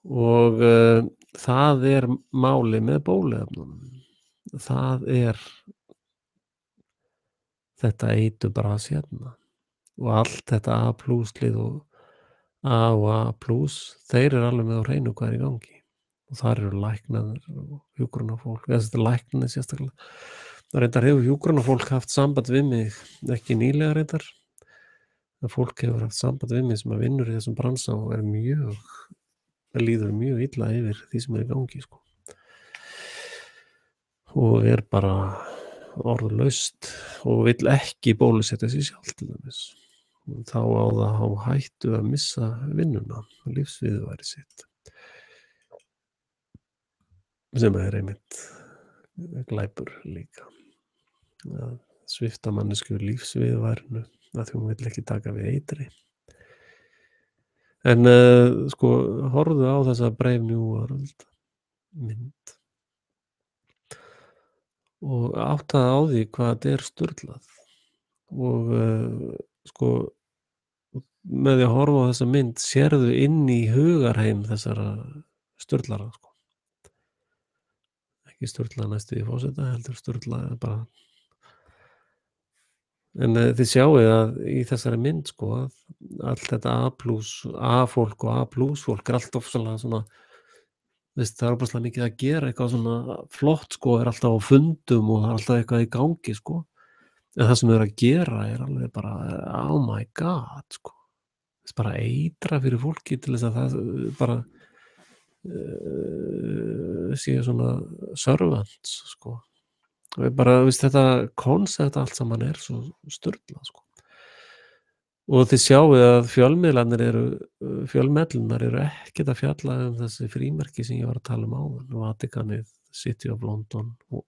Og það er máli með bóluefnunum. Það er þetta eitubras hérna, og allt þetta A+-lið og A og A+, þeir eru alveg með á hreinu hvað er í gangi, og þar eru læknaðir og hjúkrunarfólk, eða þetta læknanir sérstaklega. Reyndar hefur hjúkrunarfólk haft samband við mig, ekki nýlega reyndar, en fólk hefur haft samband við mig sem að vinnur í þessum bransa og líður mjög illa yfir því sem er í gangi sko. Og er bara orðlaust og vill ekki bólusetja sig sjálf til dæmis. Þá á það á hættu að missa vinnuna og lífsviðurværi sitt, sem er einmitt glæpur líka, að svipta mannesku lífsviðurværinu að því hún vill ekki taka við eitri. En sko, horfðu á þessa Brave New World mynd og áttaðu á því hvað þetta er sturlað, og sko með því að horfa á þessa mynd sérðu inn í hugarheim þessara sturlara sko. Ekki sturla næstu í fóseta, heldur sturla bara. En þið sjáið að í þessari mynd sko, að allt þetta A-fólk og A+-fólk er allt ofsalega svona, það er ofsalega mikið að gera eitthvað svona flott sko, er alltaf á fundum og það er alltaf eitthvað í gangi sko, en það sem þau eru að gera er alveg bara oh my god sko, það er bara eitra fyrir fólki til þess að það bara sé svona servants sko. Bara, þetta konsept allt saman er svo sturlað sko. Og þið sjáið að fjölmiðlarnir eru ekkert að fjalla um þessi frímerki sem ég var að tala um áðan, Vatikanið, City of London og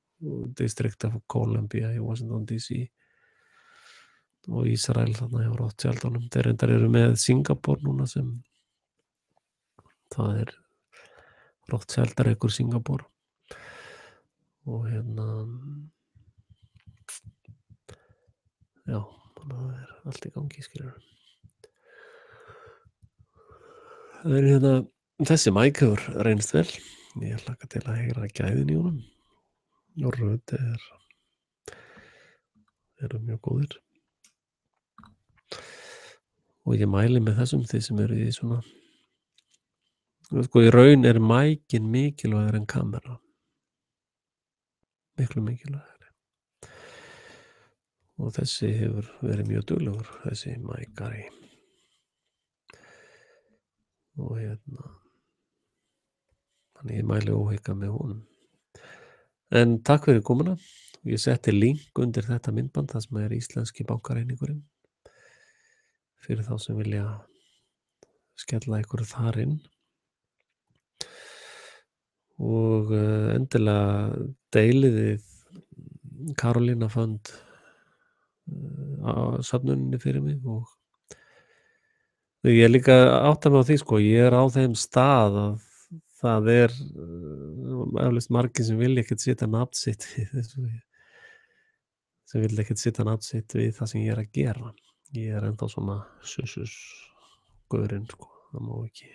District of Columbia í Washington DC og Ísrael þarna hjá Rothschildunum. Þeir reyndar eru með Singapore núna sem Það er Rothschild-rekur Singapúr og já, þannig að það er allt í gangi, skilurðu. Það er þessi mic hefur reynst vel. Ég hlakka til að heyra gæðin í honum. Og rödd eru mjög góðir. Og ég mæli með þessum þið sem eru í svona. Sko, í raun er micin mikilvægur en kamera. Miklu mikilvægari. Og þessi hefur verið mjög duglegur, þessi micari. Og þannig ég mæli óhygga með honum. En takk fyrir komuna. Ég setti link undir þetta myndband þar sem er íslenski bankareiningurinn fyrir þá sem vilja skella ykkur þar inn. Og endilega deiliðið Karolína Fund á safnuninni fyrir mig og ég líka átta mig á því, sko, ég er á þeim stað að það er eflaust margir sem vilja ekkert setja nafn sitt við það sem ég er að gera. Ég er ennþá svona gaurinn, sko, það má ekki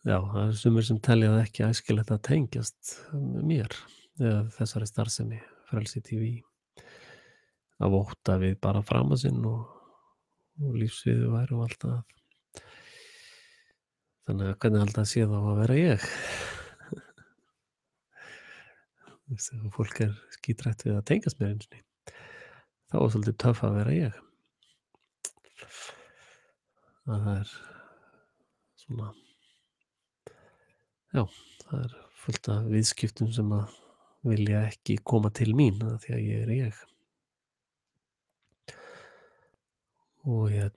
já, það er sumir sem telja það ekki æskilegt að tengjast mér eða þessari starfsemi Frelsi TV að votta við bara frama sinn og lífsviðu væri og allt það. Þannig að hvernig alltaf sé þá að vera ég? Ef fólk er skítrætt við að tengjast mér einsinni, þá er svolítið töff að vera ég. Það er svona, já, það er fullt af viðskiptum sem að vilja ekki koma til mín af því að ég er ég. Og já,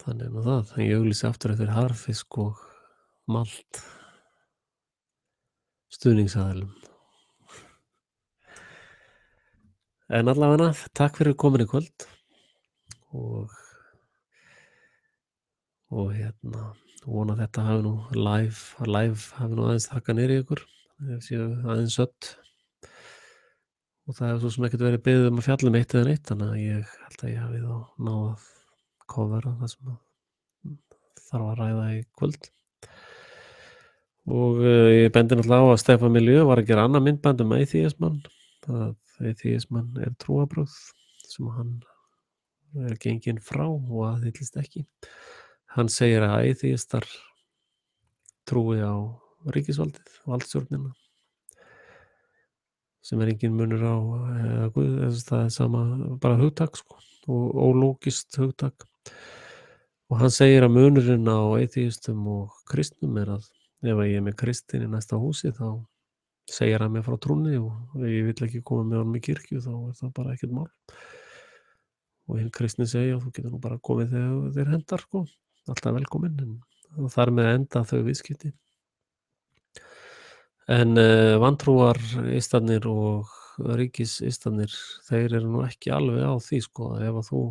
þannig nú það. Ég auglýsi aftur eftir harðfisk og malt stuðningsaðilum. En allavega, takk fyrir komin í kvöld og vona þetta hafi nú live hafi nú aðeins þakkað niður í ykkur, séu aðeins sött. Og það hefur svo sem ekkert verið beðið að fjalla eitt eða neitt, þannig að ég held að ég hafi þá náð að covera það sem þarf að ræða í kvöld. Og ég bendi náttúrulega á að Stefán Miljö var að gera annað myndband atheismann. Atheismann er trúarbrögð sem hann er genginn frá og aðhyllist ekki. Hann segir að atheistar trúi á ríkisvaldið, valdstjórnina, sem er engin munur á Guð, það er sama bara hugtak, sko, og ólógist hugtak. Og hann segir að munurinn á atheistum og kristnum er að ef ég er með kristinn í næsta húsi þá segir hann mér frá trúnni og ef ég vill ekki koma með honum í kirkju þá er það bara ekkert mál. Og hinn kristni segja þú getur nú bara komið þegar þér hendar, sko, alltaf velkominn, en þar með enda þau viðskipti. En vantrúaristannir og ríkisistannir, þeir eru nú ekki alveg á því, sko, ef að þú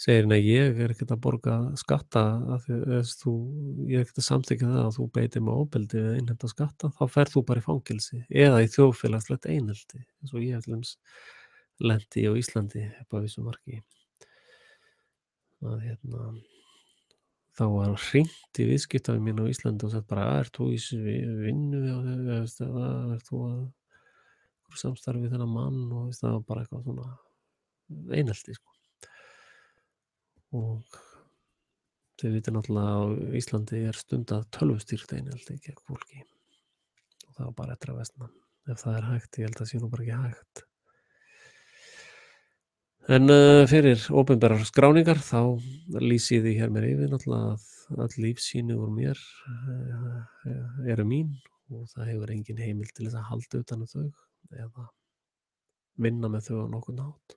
segir nei, ég er ekkert að borga skatta ég er ekkert að samþykkja það að þú beitir með ofbeldi við að innheimta skatta, þá ferð þú bara í fangelsi eða í þjóðfélagslegt einelti, eins og ég hef lenti á Íslandi upp á vissu marki. Að þá var hringt í viðskiptafi mín á Íslandi og sagt bara, ert þú í vinnu eða ert þú að samstarfi þennan mann, og það var bara eitthvað svona einelti, sko. Og þau viti náttúrulega að á Íslandi er stundað tölvustýrt einelti gegn fólki og það var bara eftir að versna. Ef það er hægt, ég held að sé nú bara ekki hægt. En fyrir opinberar skráningar þá lýsi ég því hér með yfir náttúrulega að öll lífsýni úr mér eru mín og það hefur engin heimild til þess að halda utan þau eða vinna með þau á nokkurn hátt.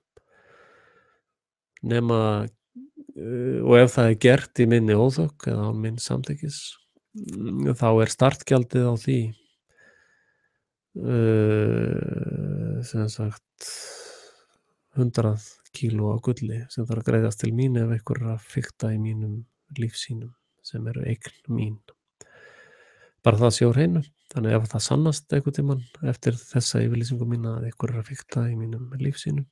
Nema og ef það er gert í minni óþökk eða án minn samþykkis, þá er startgjaldið á því sem sagt 100 kíló af gulli sem þarf að greiðast til mín ef einhver er að fikta í mínum lífsýnum sem eru eign mín. Bara það sé á hreinu. Þannig ef það sannast einhvern tímann eftir þessa yfirlýsingu mína að einhver er að fikta í mínum lífsýnum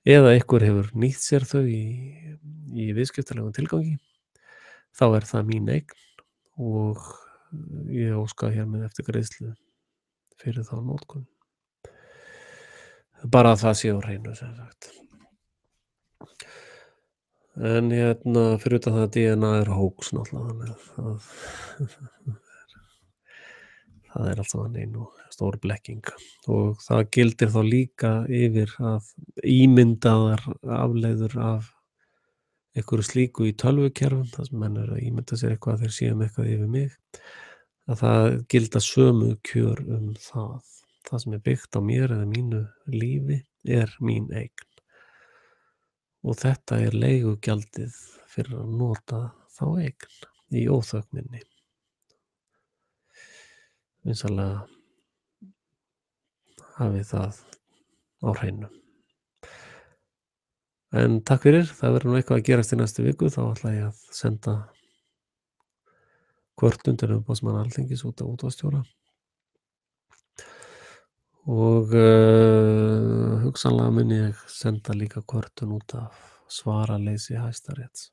eða einhver hefur nýtt sér þau í viðskiptalegum tilgangi, þá er það mín eign og ég óska hér með eftir greiðslu fyrir þá notkun. Bara að það sé á hreinu, sem sagt. En fyrir utan það að DNA er hoax náttúrulega, þannig að það er allt saman ein og stór blekking og það gildir þá líka yfir að ímyndaðar afleiður af einhverju slíku í tölvukerfum, þar sem menn eru að ímynda sér eitthvað að þeir séu með eitthvað yfir mig, að það gilda sömu kjör það. Það sem er byggt á mér eða mínu lífi er mín eign. Og þetta er leigugjaldið fyrir að nota þá eign í óþökk minni. Vinsamlega hafið það á hreinu. En takk fyrir, það verður nú eitthvað að gerast í næstu viku, þá ætla ég að senda kvörtun til umboðsmann Alþingis út af útvarpsstjóra og hugsanlega mun ég senda líka kvörtun út af svaraleysi Hæstarétts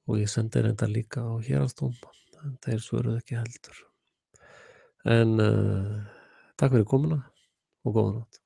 og ég sendi reyndar líka á héraðsdóm en þeir svöruðu ekki heldur. En takk fyrir komuna og góða nótt.